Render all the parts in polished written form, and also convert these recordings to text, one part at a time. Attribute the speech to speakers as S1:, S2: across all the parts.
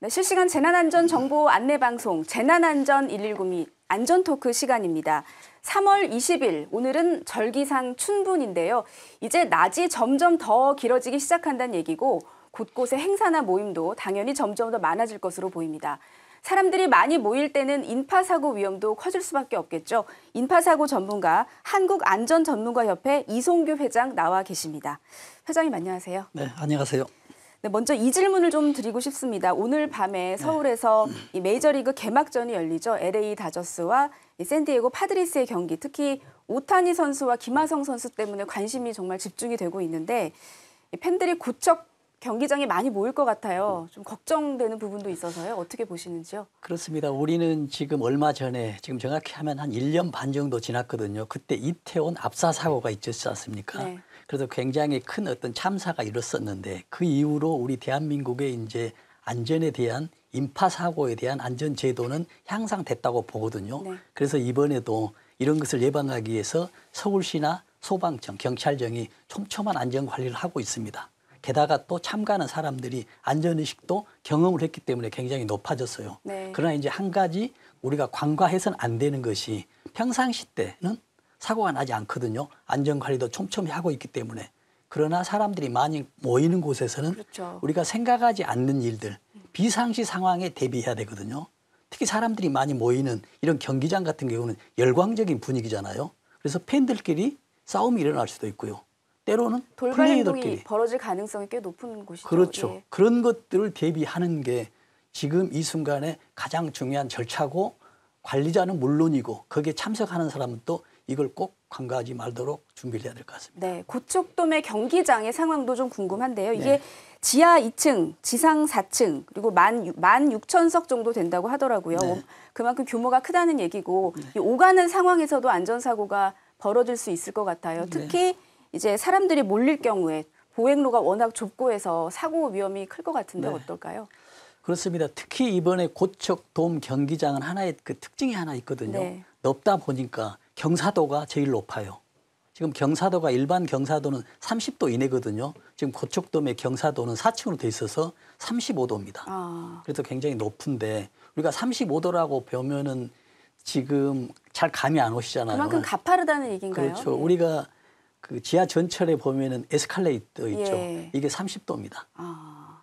S1: 네, 실시간 재난안전정보 안내방송 재난안전 119 안전토크 시간입니다. 3월 20일 오늘은 절기상 춘분인데요. 이제 낮이 점점 더 길어지기 시작한다는 얘기고 곳곳에 행사나 모임도 당연히 점점 더 많아질 것으로 보입니다. 사람들이 많이 모일 때는 인파사고 위험도 커질 수밖에 없겠죠. 인파사고 전문가 한국안전전문가협회 이송규 회장 나와 계십니다. 회장님 안녕하세요.
S2: 네, 안녕하세요.
S1: 네, 먼저 이 질문을 좀 드리고 싶습니다. 오늘 밤에 서울에서 이 메이저리그 개막전이 열리죠. LA 다저스와 샌디에고 파드리스의 경기, 특히 오타니 선수와 김하성 선수 때문에 관심이 정말 집중이 되고 있는데 팬들이 고척 경기장에 많이 모일 것 같아요. 좀 걱정되는 부분도 있어서요. 어떻게 보시는지요?
S2: 그렇습니다. 우리는 지금 얼마 전에 지금 정확히 하면 한 1년 반 정도 지났거든요. 그때 이태원 압사 사고가 있었지 않습니까? 네. 그래서 굉장히 큰 어떤 참사가 일었었는데 그 이후로 우리 대한민국의 이제 안전에 대한 인파 사고에 대한 안전 제도는 향상됐다고 보거든요. 네. 그래서 이번에도 이런 것을 예방하기 위해서 서울시나 소방청, 경찰청이 촘촘한 안전 관리를 하고 있습니다. 게다가 또 참가하는 사람들이 안전의식도 경험을 했기 때문에 굉장히 높아졌어요. 네. 그러나 이제 한 가지 우리가 간과해서는 안 되는 것이 평상시 때는 사고가 나지 않거든요. 안전관리도 촘촘히 하고 있기 때문에. 그러나 사람들이 많이 모이는 곳에서는 그렇죠. 우리가 생각하지 않는 일들, 비상시 상황에 대비해야 되거든요. 특히 사람들이 많이 모이는 이런 경기장 같은 경우는 열광적인 분위기잖아요. 그래서 팬들끼리 싸움이 일어날 수도 있고요. 때로는
S1: 돌발 행동이 벌어질 가능성이 꽤 높은 곳이죠.
S2: 그렇죠.
S1: 예.
S2: 그런 것들을 대비하는 게 지금 이 순간에 가장 중요한 절차고 관리자는 물론이고 거기에 참석하는 사람은 또 이걸 꼭 간과하지 말도록 준비를 해야 될 것 같습니다.
S1: 네, 고척돔의 경기장의 상황도 좀 궁금한데요. 이게
S2: 네.
S1: 지하 2층, 지상 4층, 그리고 16,000석 정도 된다고 하더라고요. 네. 그만큼 규모가 크다는 얘기고 이 오가는 상황에서도 안전사고가 벌어질 수 있을 것 같아요. 특히 네. 이제 사람들이 몰릴 경우에 보행로가 워낙 좁고 해서 사고 위험이 클 것 같은데 네. 어떨까요?
S2: 그렇습니다. 특히 이번에 고척돔 경기장은 하나의 그 특징이 하나 있거든요. 네. 높다 보니까 경사도가 제일 높아요. 지금 경사도가 일반 경사도는 30도 이내거든요. 지금 고척돔의 경사도는 4층으로 돼 있어서 35도입니다. 그래서 굉장히 높은데 우리가 35도라고 보면은 지금 잘 감이 안 오시잖아요.
S1: 그만큼 가파르다는 얘기인가요?
S2: 그렇죠. 네. 우리가 그 지하 전철에 보면은 에스컬레이터 있죠. 예. 이게 30도입니다.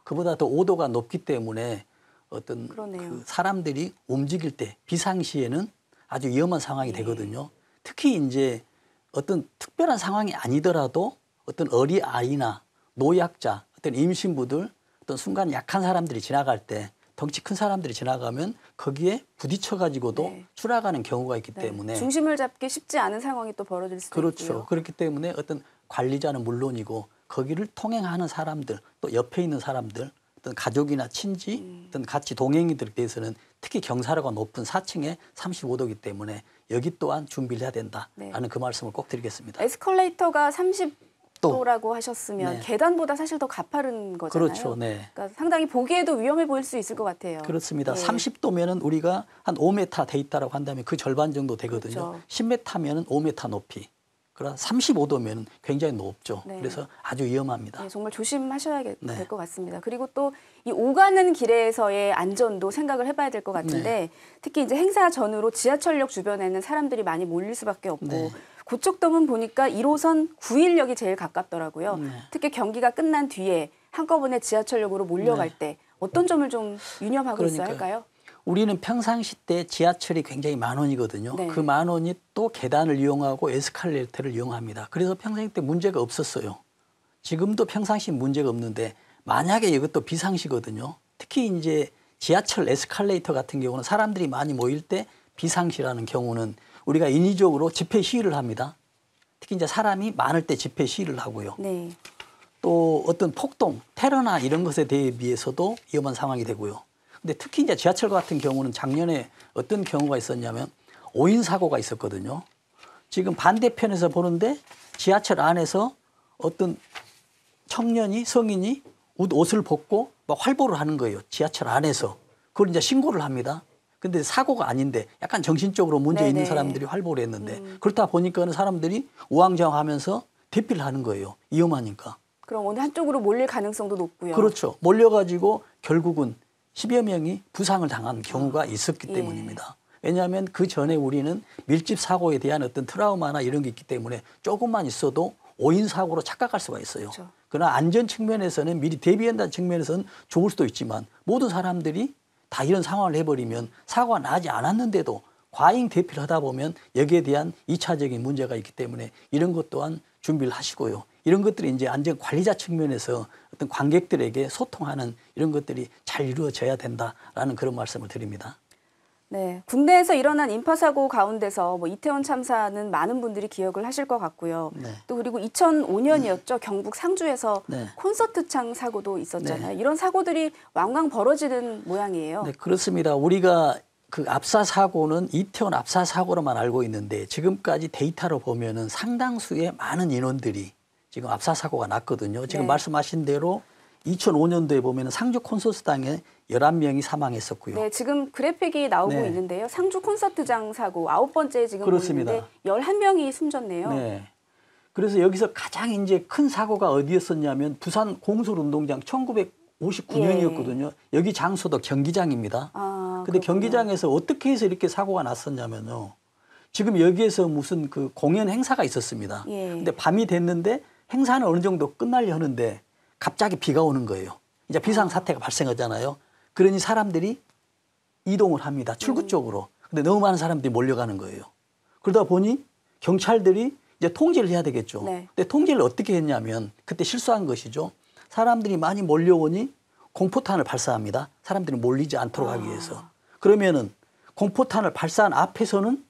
S2: 그보다 더 5도가 높기 때문에 어떤 그 사람들이 움직일 때 비상시에는 아주 위험한 상황이 되거든요. 특히 이제 어떤 특별한 상황이 아니더라도 어떤 어린아이나 노약자, 어떤 임신부들, 어떤 순간 약한 사람들이 지나갈 때 덩치 큰 사람들이 지나가면 거기에 부딪혀가지고도 네. 추락하는 경우가 있기 때문에
S1: 중심을 잡기 쉽지 않은 상황이 또 벌어질 수도
S2: 그렇죠.
S1: 있고요.
S2: 그렇기 때문에 어떤 관리자는 물론이고 거기를 통행하는 사람들 또 옆에 있는 사람들 어떤 가족이나 친지 어떤 같이 동행인들에 대해서는 특히 경사로가 높은 4층에 35도이기 때문에 여기 또한 준비를 해야 된다라는 네. 그 말씀을 꼭 드리겠습니다.
S1: 에스컬레이터가 30도라고 하셨으면
S2: 네.
S1: 계단보다 사실 더 가파른 거잖아요.
S2: 그렇죠. 네.
S1: 그러니까 상당히 보기에도 위험해 보일 수 있을 것 같아요.
S2: 그렇습니다. 네. 30도면은 우리가 한 5m 돼 있다라고 한다면 그 절반 정도 되거든요. 그렇죠. 10m면은 5m 높이. 그러나 35도면 굉장히 높죠. 네. 그래서 아주 위험합니다.
S1: 네, 정말 조심하셔야 될 것 같습니다. 그리고 또 이 오가는 길에서의 안전도 생각을 해봐야 될 것 같은데 네. 특히 이제 행사 전후로 지하철역 주변에는 사람들이 많이 몰릴 수밖에 없고 네. 고척돔은 보니까 1호선 9일역이 제일 가깝더라고요. 네. 특히 경기가 끝난 뒤에 한꺼번에 지하철역으로 몰려갈 네. 때 어떤 점을 좀 유념하고 있어야 할까요?
S2: 우리는 평상시 때 지하철이 굉장히 만 원이거든요. 네. 그 만 원이 또 계단을 이용하고 에스컬레이터를 이용합니다. 그래서 평상시 때 문제가 없었어요. 지금도 평상시 문제가 없는데 만약에 이것도 비상시거든요. 특히 이제 지하철 에스컬레이터 같은 경우는 사람들이 많이 모일 때 비상시라는 경우는 우리가 인위적으로 집회 시위를 합니다. 특히 이제 사람이 많을 때 집회 시위를 하고요. 네. 또 어떤 폭동, 테러나 이런 것에 대비해서도 위험한 상황이 되고요. 근데 특히 이제 지하철 같은 경우는 작년에 어떤 경우가 있었냐면 5인 사고가 있었거든요. 지금 반대편에서 보는데 지하철 안에서 어떤 청년이 성인이 옷을 벗고 막 활보를 하는 거예요. 지하철 안에서. 그걸 이제 신고를 합니다. 근데 사고가 아닌데 약간 정신적으로 문제 네네. 있는 사람들이 활보를 했는데 그렇다 보니까는 사람들이 우왕좌왕하면서 대피를 하는 거예요. 위험하니까.
S1: 그럼 어느 한쪽으로 몰릴 가능성도 높고요.
S2: 그렇죠. 몰려가지고 결국은 10여 명이 부상을 당한 경우가 있었기 때문입니다. 왜냐하면 그 전에 우리는 밀집 사고에 대한 어떤 트라우마나 이런 게 있기 때문에 조금만 있어도 오인 사고로 착각할 수가 있어요. 그렇죠. 그러나 안전 측면에서는 미리 대비한다는 측면에서는 좋을 수도 있지만 모든 사람들이 다 이런 상황을 해버리면 사고가 나지 않았는데도 과잉 대피를 하다 보면 여기에 대한 2차적인 문제가 있기 때문에 이런 것 또한 준비를 하시고요. 이런 것들이 이제 안전 관리자 측면에서 어떤 관객들에게 소통하는 이런 것들이 잘 이루어져야 된다라는 그런 말씀을 드립니다.
S1: 네, 국내에서 일어난 인파사고 가운데서 뭐 이태원 참사는 많은 분들이 기억을 하실 것 같고요.
S2: 네.
S1: 또 그리고 2005년이었죠. 경북 상주에서
S2: 네.
S1: 콘서트창 사고도 있었잖아요.
S2: 네.
S1: 이런 사고들이 왕왕 벌어지는 모양이에요.
S2: 네, 그렇습니다. 우리가 그 압사 사고는 이태원 압사 사고로만 알고 있는데 지금까지 데이터로 보면은 상당수의 많은 인원들이 지금 압사 사고가 났거든요. 지금
S1: 네.
S2: 말씀하신 대로 2005년도에 보면 상주 콘서트장에 11명이 사망했었고요.
S1: 네, 지금 그래픽이 나오고
S2: 네.
S1: 있는데요. 상주 콘서트장 사고 9번째 지금
S2: 그렇습니다.
S1: 보이는데 11명이 숨졌네요.
S2: 네. 그래서 여기서 가장 이제 큰 사고가 어디였었냐면 부산 공설운동장 1959년이었거든요. 여기 장소도 경기장입니다. 근데 경기장에서 어떻게 해서 이렇게 사고가 났었냐면요. 지금 여기에서 무슨 그 공연 행사가 있었습니다. 근데 밤이 됐는데 행사는 어느 정도 끝나려 하는데 갑자기 비가 오는 거예요. 이제 비상사태가 발생하잖아요. 그러니 사람들이 이동을 합니다. 출구 쪽으로. 근데 너무 많은 사람들이 몰려가는 거예요. 그러다 보니 경찰들이 이제 통제를 해야 되겠죠.
S1: 네.
S2: 근데 통제를 어떻게 했냐면 그때 실수한 것이죠. 사람들이 많이 몰려오니 공포탄을 발사합니다. 사람들이 몰리지 않도록 하기 위해서. 그러면은 공포탄을 발사한 앞에서는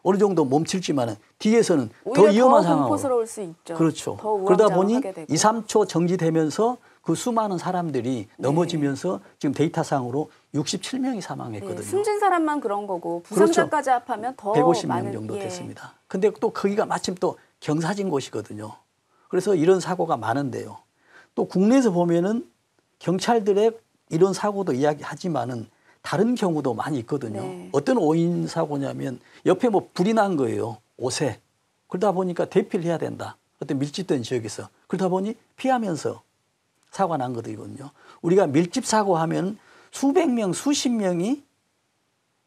S2: 어느 정도 멈출지만은 뒤에서는 더 위험한 상황으로.
S1: 공포스러울 수 있죠.
S2: 그렇죠.
S1: 더
S2: 그러다 보니
S1: 우왕좌왕하게 되고.
S2: 2, 3초 정지되면서 그 수많은 사람들이 넘어지면서 지금 데이터상으로 67명이 사망했거든요.
S1: 네, 숨진 사람만 그런 거고 부상자까지 합하면 더
S2: 150명
S1: 많은
S2: 정도 됐습니다. 근데 또 거기가 마침 또 경사진 곳이거든요. 그래서 이런 사고가 많은데요. 또 국내에서 보면은 경찰들의 이런 사고도 이야기하지만은 다른 경우도 많이 있거든요.
S1: 네.
S2: 어떤 오인 사고냐면 옆에 뭐 불이 난 거예요. 옷에. 그러다 보니까 대피를 해야 된다. 어떤 밀집된 지역에서. 그러다 보니 피하면서 사고가 난 거거든요. 우리가 밀집 사고 하면 수백 명, 수십 명이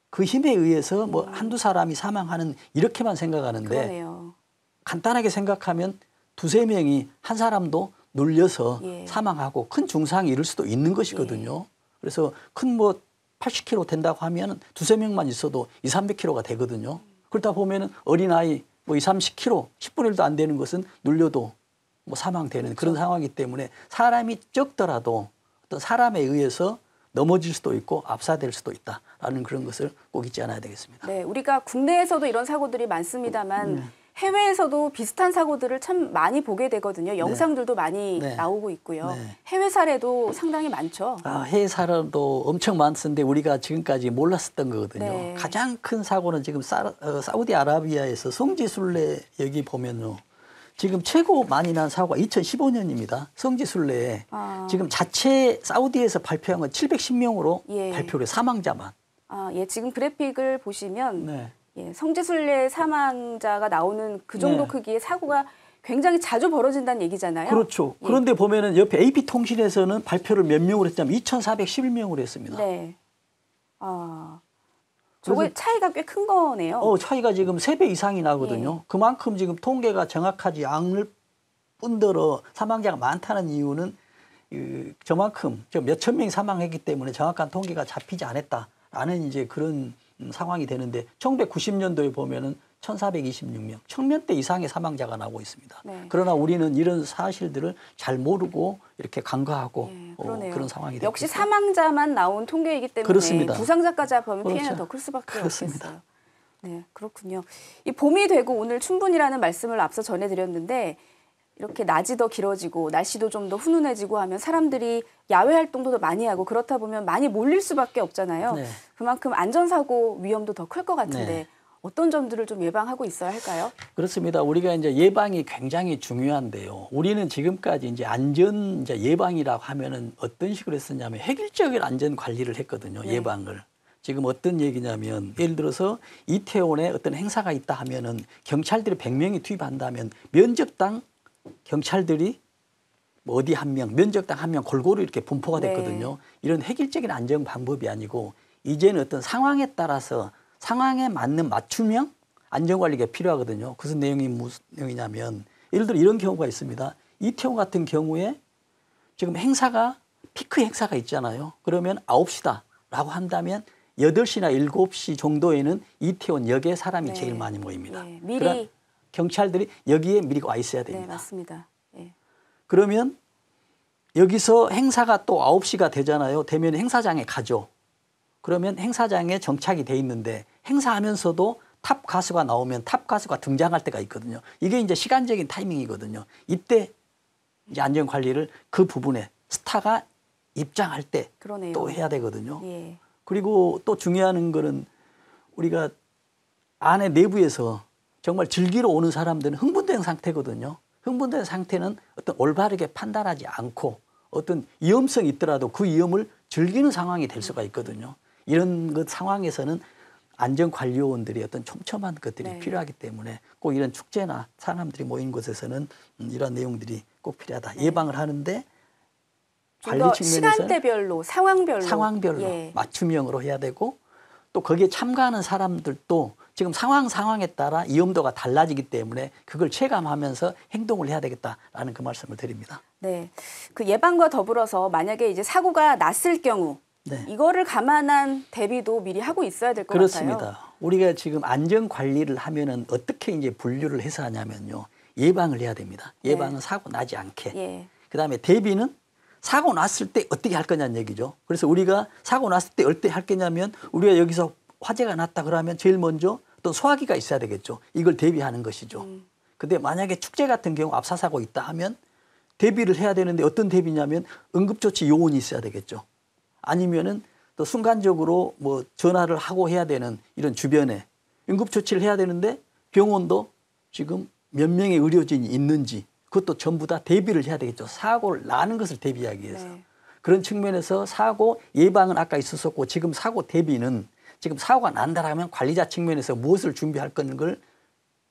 S2: 그 힘에 의해서 뭐 한두 사람이 사망하는 이렇게만 생각하는데
S1: 그러네요.
S2: 간단하게 생각하면 두세 명이 한 사람도 눌려서
S1: 예.
S2: 사망하고 큰 중상이 이를 수도 있는 것이거든요. 그래서 큰 뭐 80kg 된다고 하면 두세 명만 있어도 200~300kg가 되거든요. 그러다 보면은 어린아이 뭐 20~30kg, 10분의 1도 안 되는 것은 눌려도 뭐 사망되는 그런 상황이기 때문에 사람이 적더라도 어떤 사람에 의해서 넘어질 수도 있고 압사될 수도 있다라는 그런 것을 꼭 잊지 않아야 되겠습니다.
S1: 네, 우리가 국내에서도 이런 사고들이 많습니다만 해외에서도 비슷한 사고들을 참 많이 보게 되거든요. 영상들도 많이 나오고 있고요. 해외 사례도 상당히 많죠.
S2: 해외 사례도 엄청 많은데 우리가 지금까지 몰랐었던 거거든요. 가장 큰 사고는 지금 사우디아라비아에서 성지순례 여기 보면요. 지금 최고 많이 난 사고가 2015년입니다. 성지순례에 지금 자체 사우디에서 발표한 건 710명으로 발표를 해요. 사망자만.
S1: 예, 지금 그래픽을 보시면 예, 성지순례 사망자가 나오는 그 정도 크기의 사고가 굉장히 자주 벌어진다는 얘기잖아요.
S2: 그렇죠. 그런데 보면은 옆에 AP통신에서는 발표를 몇 명으로 했냐면 2,411명으로 했습니다.
S1: 네. 저거 차이가 꽤 큰 거네요.
S2: 차이가 지금 3배 이상이 나거든요. 그만큼 지금 통계가 정확하지 않을 뿐더러 사망자가 많다는 이유는 저만큼 몇천 명이 사망했기 때문에 정확한 통계가 잡히지 않았다라는 이제 그런 상황이 되는데 1990년도에 보면은 1,426명, 1,000명대 이상의 사망자가 나오고 있습니다. 그러나 우리는 이런 사실들을 잘 모르고 이렇게 간과하고 그런 상황이 됩니다.
S1: 역시 사망자만 나온 통계이기 때문에
S2: 그렇습니다.
S1: 부상자까지 합하면 피해는 더 클 수밖에 없겠어요. 네, 그렇군요. 이 봄이 되고 오늘 춘분이라는 말씀을 앞서 전해드렸는데 이렇게 낮이 더 길어지고 날씨도 좀 더 훈훈해지고 하면 사람들이 야외 활동도 더 많이 하고 그렇다 보면 많이 몰릴 수밖에 없잖아요. 그만큼 안전사고 위험도 더 클 것 같은데 어떤 점들을 좀 예방하고 있어야 할까요?
S2: 그렇습니다. 우리가 이제 예방이 굉장히 중요한데요. 우리는 지금까지 이제 안전 예방이라고 하면은 어떤 식으로 했었냐면 획일적인 안전 관리를 했거든요. 예방을. 지금 어떤 얘기냐면 예를 들어서 이태원에 어떤 행사가 있다 하면은 경찰들이 100명이 투입한다면 면접당 경찰들이 뭐 어디 한 명, 면적당 한 명 골고루 이렇게 분포가
S1: 네.
S2: 됐거든요. 이런 획일적인 안정 방법이 아니고 이제는 어떤 상황에 따라서 상황에 맞는 맞춤형 안전관리가 필요하거든요. 무슨 내용이 무슨 내용이냐면 예를 들어 이런 경우가 있습니다. 이태원 같은 경우에 지금 행사가 피크 행사가 있잖아요. 그러면 9시다라고 한다면 8시나 7시 정도에는 이태원 역에 사람이
S1: 네.
S2: 제일 많이 모입니다.
S1: 네. 미리
S2: 경찰들이 여기에 미리 와 있어야 됩니다.
S1: 네, 맞습니다. 예.
S2: 그러면 여기서 행사가 또 9시가 되잖아요. 되면 행사장에 가죠. 그러면 행사장에 정착이 돼 있는데 행사하면서도 탑 가수가 나오면 탑 가수가 등장할 때가 있거든요. 이게 이제 시간적인 타이밍이거든요. 이때 이제 안전 관리를 그 부분에 스타가 입장할 때 또 해야 되거든요.
S1: 예.
S2: 그리고 또 중요한 거는 우리가 안에 내부에서 정말 즐기러 오는 사람들은 흥분된 상태거든요. 흥분된 상태는 어떤 올바르게 판단하지 않고 어떤 위험성이 있더라도 그 위험을 즐기는 상황이 될 수가 있거든요. 이런 것 상황에서는 안전관리요원들이 어떤 촘촘한 것들이
S1: 네.
S2: 필요하기 때문에 꼭 이런 축제나 사람들이 모인 곳에서는 이런 내용들이 꼭 필요하다.
S1: 네.
S2: 예방을 하는데
S1: 좀
S2: 관리
S1: 더
S2: 측면에서는
S1: 시간대별로, 상황별로
S2: 예. 맞춤형으로 해야 되고 또 거기에 참가하는 사람들도 지금 상황에 따라 위험도가 달라지기 때문에 그걸 체감하면서 행동을 해야 되겠다라는 그 말씀을 드립니다.
S1: 네. 그 예방과 더불어서 만약에 이제 사고가 났을 경우
S2: 네.
S1: 이거를 감안한 대비도 미리 하고 있어야 될 것
S2: 그렇습니다.
S1: 같아요.
S2: 우리가 지금 안전 관리를 하면은 어떻게 이제 분류를 해서 하냐면요. 예방을 해야 됩니다. 예방은
S1: 네.
S2: 사고 나지 않게.
S1: 예.
S2: 그다음에 대비는 사고 났을 때 어떻게 할 거냐는 얘기죠. 그래서 우리가 사고 났을 때 어떻게 할 거냐면 우리가 여기서 화재가 났다 그러면 제일 먼저 또 소화기가 있어야 되겠죠. 이걸 대비하는 것이죠. 근데 만약에 축제 같은 경우 압사사고 있다 하면 대비를 해야 되는데 어떤 대비냐면 응급조치 요원이 있어야 되겠죠. 아니면은 또 순간적으로 뭐 전화를 하고 해야 되는 이런 주변에 응급조치를 해야 되는데 병원도 지금 몇 명의 의료진이 있는지 그것도 전부 다 대비를 해야 되겠죠. 사고를 나는 것을 대비하기 위해서.
S1: 네.
S2: 그런 측면에서 사고 예방은 아까 있었었고 지금 사고 대비는 지금 사고가 난다라면 관리자 측면에서 무엇을 준비할 걸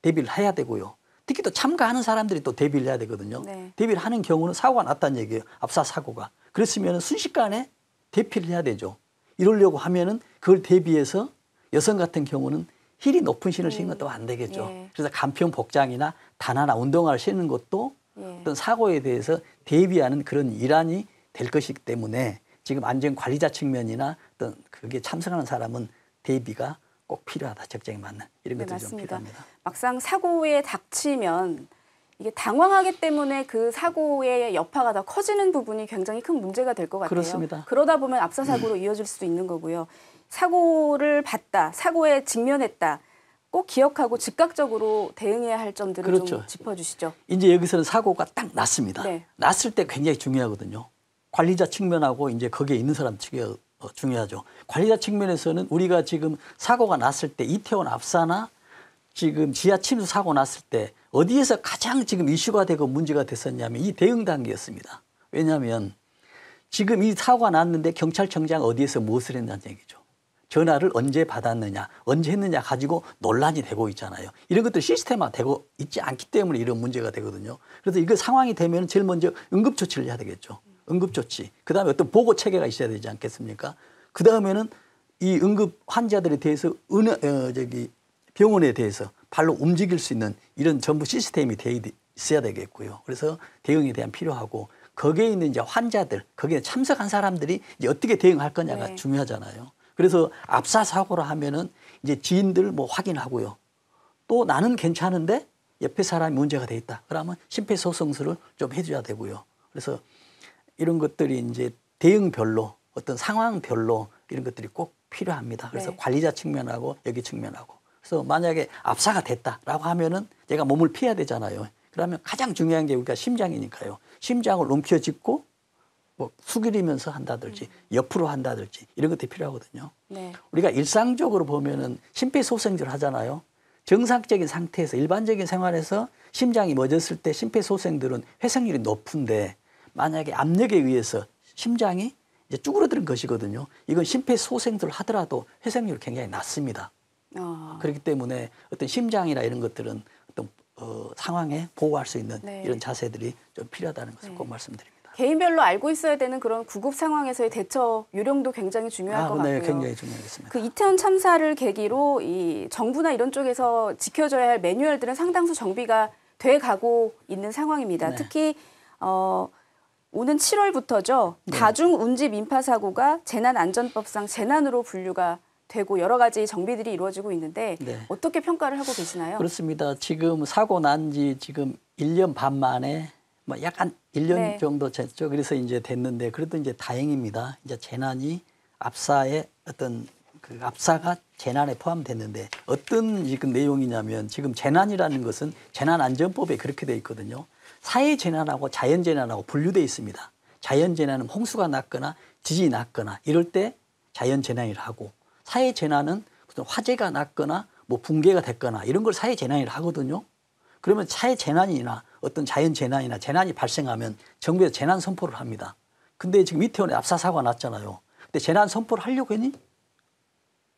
S2: 대비를 해야 되고요. 특히 또 참가하는 사람들이 또 대비를 해야 되거든요.
S1: 네.
S2: 대비를 하는 경우는 사고가 났다는 얘기예요. 압사 사고가. 그랬으면 순식간에 대피를 해야 되죠. 이러려고 하면은 그걸 대비해서 여성 같은 경우는 힐이 높은 신을 신는 것도 안 되겠죠.
S1: 예.
S2: 그래서 간편 복장이나 단화나 운동화를 신는 것도
S1: 예.
S2: 어떤 사고에 대해서 대비하는 그런 일환이 될 것이기 때문에 지금 안전관리자 측면이나 어떤 그게 참석하는 사람은 대비가 꼭 필요하다. 적정에 맞는 이런
S1: 네,
S2: 것들이 좀
S1: 맞습니다.
S2: 필요합니다.
S1: 막상 사고에 닥치면 이게 당황하기 때문에 그 사고의 여파가 더 커지는 부분이 굉장히 큰 문제가 될 것 같아요.
S2: 그렇습니다.
S1: 그러다 보면 압사 사고로 이어질 수도 있는 거고요. 사고를 봤다, 사고에 직면했다. 꼭 기억하고 즉각적으로 대응해야 할 점들을
S2: 그렇죠.
S1: 좀 짚어주시죠.
S2: 이제 여기서는 사고가 딱 났습니다.
S1: 네.
S2: 났을 때 굉장히 중요하거든요. 관리자 측면하고 이제 거기에 있는 사람 측이 중요하죠. 관리자 측면에서는 우리가 지금 사고가 났을 때 이태원 압사나 지금 지하 침수 사고 났을 때 어디에서 가장 지금 이슈가 되고 문제가 됐었냐면 이 대응 단계였습니다. 왜냐하면 지금 이 사고가 났는데 경찰청장 어디에서 무엇을 했냐는 얘기죠. 전화를 언제 받았느냐, 언제 했느냐 가지고 논란이 되고 있잖아요. 이런 것들 시스템화되고 있지 않기 때문에 이런 문제가 되거든요. 그래서 이거 상황이 되면 제일 먼저 응급조치를 해야 되겠죠. 응급조치. 그다음에 어떤 보고 체계가 있어야 되지 않겠습니까? 그다음에는 이 응급 환자들에 대해서 병원에 대해서 발로 움직일 수 있는 이런 전부 시스템이 돼 있어야 되겠고요. 그래서 대응에 대한 필요하고 거기에 있는 이제 환자들, 거기에 참석한 사람들이 이제 어떻게 대응할 거냐가
S1: 네.
S2: 중요하잖아요. 그래서 압사 사고를 하면은 이제 지인들 뭐 확인하고요. 또 나는 괜찮은데 옆에 사람이 문제가 돼 있다. 그러면 심폐소생술을 좀 해줘야 되고요. 그래서 이런 것들이 이제 대응별로 어떤 상황별로 이런 것들이 꼭 필요합니다. 그래서
S1: 네.
S2: 관리자 측면하고 여기 측면하고. 그래서 만약에 압사가 됐다라고 하면은 제가 몸을 피해야 되잖아요. 그러면 가장 중요한 게 우리가 심장이니까요. 심장을 움켜쥐고 뭐 숙이면서 한다든지 옆으로 한다든지 이런 것들이 필요하거든요.
S1: 네.
S2: 우리가 일상적으로 보면은 심폐소생술 하잖아요. 정상적인 상태에서 일반적인 생활에서 심장이 멎었을 때 심폐소생들은 회생률이 높은데 만약에 압력에 의해서 심장이 이제 쭈그러드는 것이거든요. 이건 심폐소생술을 하더라도 회생률이 굉장히 낮습니다. 그렇기 때문에 어떤 심장이나 이런 것들은 어떤 상황에 보호할 수 있는
S1: 네.
S2: 이런 자세들이 좀 필요하다는 것을 꼭 말씀드립니다.
S1: 개인별로 알고 있어야 되는 그런 구급 상황에서의 대처 요령도 굉장히 중요할 것 같고요.
S2: 네, 굉장히 중요하겠습니다.
S1: 그 이태원 참사를 계기로 이 정부나 이런 쪽에서 지켜줘야 할 매뉴얼들은 상당수 정비가 돼 가고 있는 상황입니다.
S2: 네.
S1: 특히 오는 7월부터죠.
S2: 네.
S1: 다중운집 민파 사고가 재난안전법상 재난으로 분류가 되고 여러 가지 정비들이 이루어지고 있는데
S2: 네.
S1: 어떻게 평가를 하고 계시나요?
S2: 그렇습니다. 지금 사고 난 지 지금 1년 반 만에 뭐 약간 1년
S1: 네.
S2: 정도 됐죠. 그래서 이제 됐는데 그래도 이제 다행입니다. 이제 재난이 압사의 어떤 그 압사가 재난에 포함됐는데 어떤 지금 내용이냐면 지금 재난이라는 것은 재난안전법에 그렇게 돼 있거든요. 사회재난하고 자연재난하고 분류되어 있습니다. 자연재난은 홍수가 났거나 지진이 났거나 이럴 때 자연재난이라 하고 사회재난은 무슨 화재가 났거나 뭐 붕괴가 됐거나 이런 걸 사회재난이라 하거든요. 그러면 사회재난이나 어떤 자연재난이나 재난이 발생하면 정부에서 재난 선포를 합니다. 근데 지금 이태원에 압사 사고가 났잖아요. 근데 재난 선포를 하려고 했니?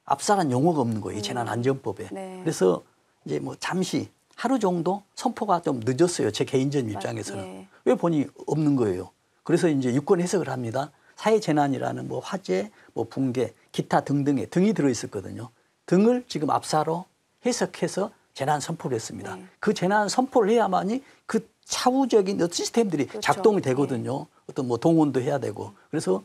S2: 압사란 용어가 없는 거예요. 이 재난안전법에.
S1: 네.
S2: 그래서 이제 뭐 잠시 하루 정도 선포가 좀 늦었어요. 제 개인적인 입장에서는.
S1: 예.
S2: 왜 보니 없는 거예요. 그래서 이제 유권 해석을 합니다. 사회재난이라는 뭐 화재, 뭐 붕괴, 기타 등등의 등이 들어있었거든요. 등을 지금 압사로 해석해서 재난 선포를 했습니다.
S1: 네.
S2: 그 재난 선포를 해야만이 그 차후적인 시스템들이
S1: 그렇죠.
S2: 작동이 되거든요. 어떤 뭐 동원도 해야 되고. 그래서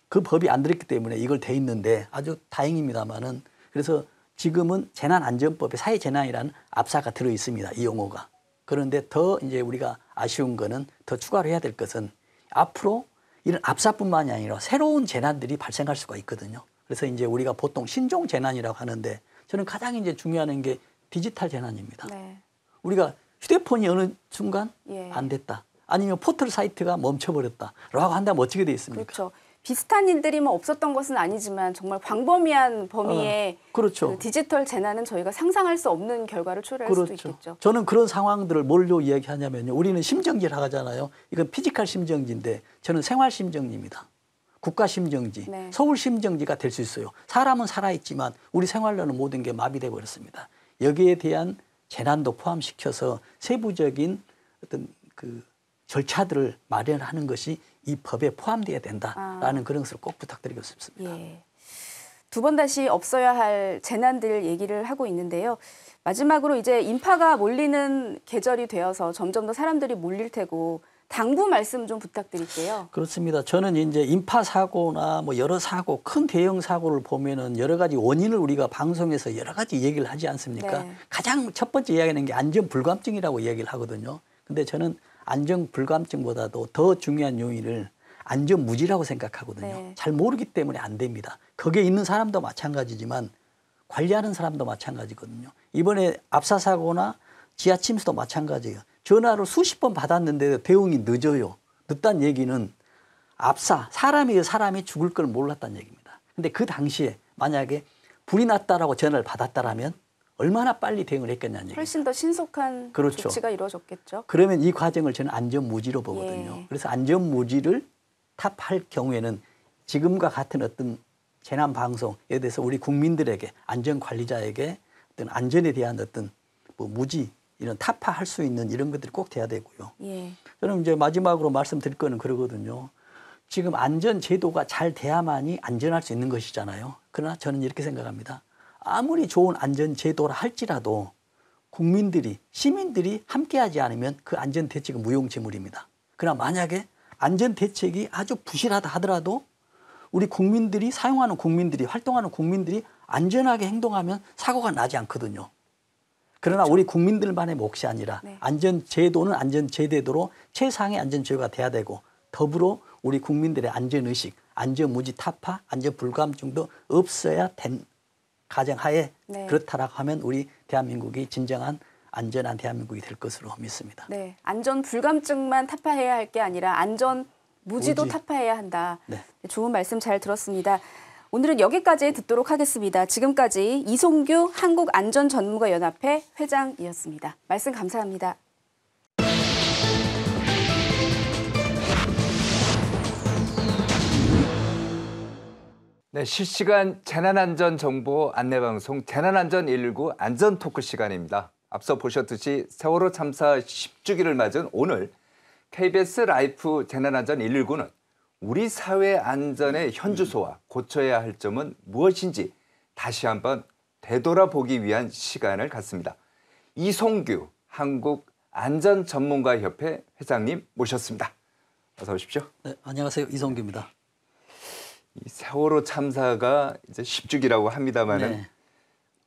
S2: 그 법이 안 들었기 때문에 이걸 돼 있는데 아주 다행입니다만은 그래서 지금은 재난안전법에 사회재난이라는 압사가 들어 있습니다. 이 용어가. 그런데 더 이제 우리가 아쉬운 거는 더 추가로 해야 될 것은 앞으로 이런 압사뿐만이 아니라 새로운 재난들이 발생할 수가 있거든요. 그래서 이제 우리가 보통 신종 재난이라고 하는데 저는 가장 이제 중요한 게 디지털 재난입니다.
S1: 네.
S2: 우리가 휴대폰이 어느 순간
S1: 예.
S2: 안 됐다. 아니면 포털 사이트가 멈춰버렸다. 라고 한다면 어떻게 돼 있습니까?
S1: 그렇죠. 비슷한 일들이 뭐 없었던 것은 아니지만 정말 광범위한 범위의
S2: 그렇죠.
S1: 그 디지털 재난은 저희가 상상할 수 없는 결과를 초래할 수도 있겠죠.
S2: 저는 그런 상황들을 뭘로 이야기하냐면요. 우리는 심정지를 하잖아요. 이건 피지컬 심정지인데 저는 생활 심정지입니다. 국가 심정지,
S1: 네.
S2: 서울 심정지가 될 수 있어요. 사람은 살아있지만 우리 생활로는 모든 게 마비돼 버렸습니다. 여기에 대한 재난도 포함시켜서 세부적인 어떤 그 절차들을 마련하는 것이 이 법에 포함되어야 된다라는 그런 것을 꼭 부탁드리고 싶습니다.
S1: 예. 두 번 다시 없어야 할 재난들 얘기를 하고 있는데요. 마지막으로 이제 인파가 몰리는 계절이 되어서 점점 더 사람들이 몰릴 테고 당부 말씀 좀 부탁드릴게요.
S2: 그렇습니다. 저는 이제 인파 사고나 뭐 여러 사고, 큰 대형 사고를 보면은 여러 가지 원인을 우리가 방송에서 여러 가지 얘기를 하지 않습니까?
S1: 네.
S2: 가장 첫 번째 이야기하는 게 안전 불감증이라고 얘기를 하거든요. 근데 저는 안전 불감증보다도 더 중요한 요인을 안전 무지라고 생각하거든요.
S1: 네.
S2: 잘 모르기 때문에 안 됩니다. 거기에 있는 사람도 마찬가지지만 관리하는 사람도 마찬가지거든요. 이번에 압사 사고나 지하 침수도 마찬가지예요. 전화를 수십 번 받았는데도 대응이 늦어요. 늦다는 얘기는 압사, 사람이 죽을 걸 몰랐다는 얘기입니다. 근데 그 당시에 만약에 불이 났다라고 전화를 받았다라면 얼마나 빨리 대응을 했겠냐는 얘기입니다.
S1: 훨씬 더 신속한
S2: 그렇죠.
S1: 조치가 이루어졌겠죠.
S2: 그러면 이 과정을 저는 안전무지로 보거든요.
S1: 예.
S2: 그래서 안전무지를 탑할 경우에는 지금과 같은 어떤 재난방송, 예를 들어서 우리 국민들에게, 안전관리자에게 어떤 안전에 대한 어떤 뭐 무지, 이런 타파할 수 있는 이런 것들이 꼭 돼야 되고요.
S1: 예.
S2: 저는 이제 마지막으로 말씀드릴 거는 그러거든요. 지금 안전제도가 잘 돼야만이 안전할 수 있는 것이잖아요. 그러나 저는 이렇게 생각합니다. 아무리 좋은 안전제도라 할지라도 국민들이, 시민들이 함께하지 않으면 그 안전대책은 무용지물입니다. 그러나 만약에 안전대책이 아주 부실하다 하더라도 우리 국민들이 사용하는 국민들이, 활동하는 국민들이 안전하게 행동하면 사고가 나지 않거든요. 그러나
S1: 그렇죠.
S2: 우리 국민들만의 몫이 아니라
S1: 네.
S2: 안전제도는 안전제도대로 최상의 안전제도가 돼야 되고 더불어 우리 국민들의 안전의식, 안전무지 타파, 안전불감증도 없어야 된 가정하에
S1: 네.
S2: 그렇다라고 하면 우리 대한민국이 진정한 안전한 대한민국이 될 것으로 믿습니다.
S1: 네, 안전 불감증만 타파해야 할 게 아니라 안전 무지도
S2: 무지.
S1: 타파해야 한다.
S2: 네.
S1: 좋은 말씀 잘 들었습니다. 오늘은 여기까지 듣도록 하겠습니다. 지금까지 이송규 한국안전전문가연합회 회장이었습니다. 말씀 감사합니다.
S3: 네, 실시간 재난안전 정보 안내방송 재난안전 119 안전토크 시간입니다. 앞서 보셨듯이 세월호 참사 10주기를 맞은 오늘 KBS 라이프 재난안전 119는 우리 사회 안전의 현주소와 고쳐야 할 점은 무엇인지 다시 한번 되돌아보기 위한 시간을 갖습니다. 이송규 한국안전전문가협회 회장님 모셨습니다. 어서 오십시오.
S2: 네, 안녕하세요. 이송규입니다.
S3: 이 세월호 참사가 이제 10주기라고 합니다만은
S2: 네.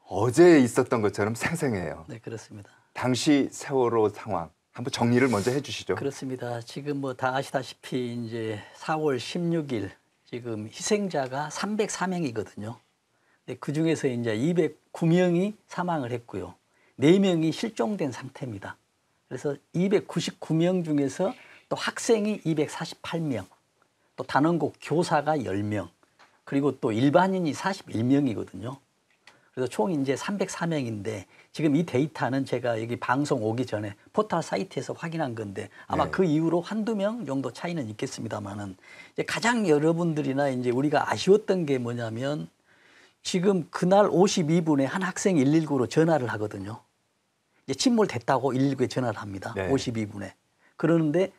S3: 어제 있었던 것처럼 생생해요.
S2: 네, 그렇습니다.
S3: 당시 세월호 상황 한번 정리를 먼저 해주시죠.
S2: 그렇습니다. 지금 뭐 다 아시다시피 이제 4월 16일 지금 희생자가 304명이거든요. 그 중에서 이제 209명이 사망을 했고요. 4명이 실종된 상태입니다. 그래서 299명 중에서 또 학생이 248명, 또 단원고 교사가 10명, 그리고 또 일반인이 41명이거든요. 그래서 총 이제 304명인데 지금 이 데이터는 제가 여기 방송 오기 전에 포털 사이트에서 확인한 건데 아마
S3: 네.
S2: 그 이후로 한두 명 정도 차이는 있겠습니다만은 이제 가장 여러분들이나 이제 우리가 아쉬웠던 게 뭐냐면 지금 그날 52분에 한 학생이 119로 전화를 하거든요. 이제 침몰됐다고 119에 전화를 합니다.
S3: 네.
S2: 52분에. 그러는데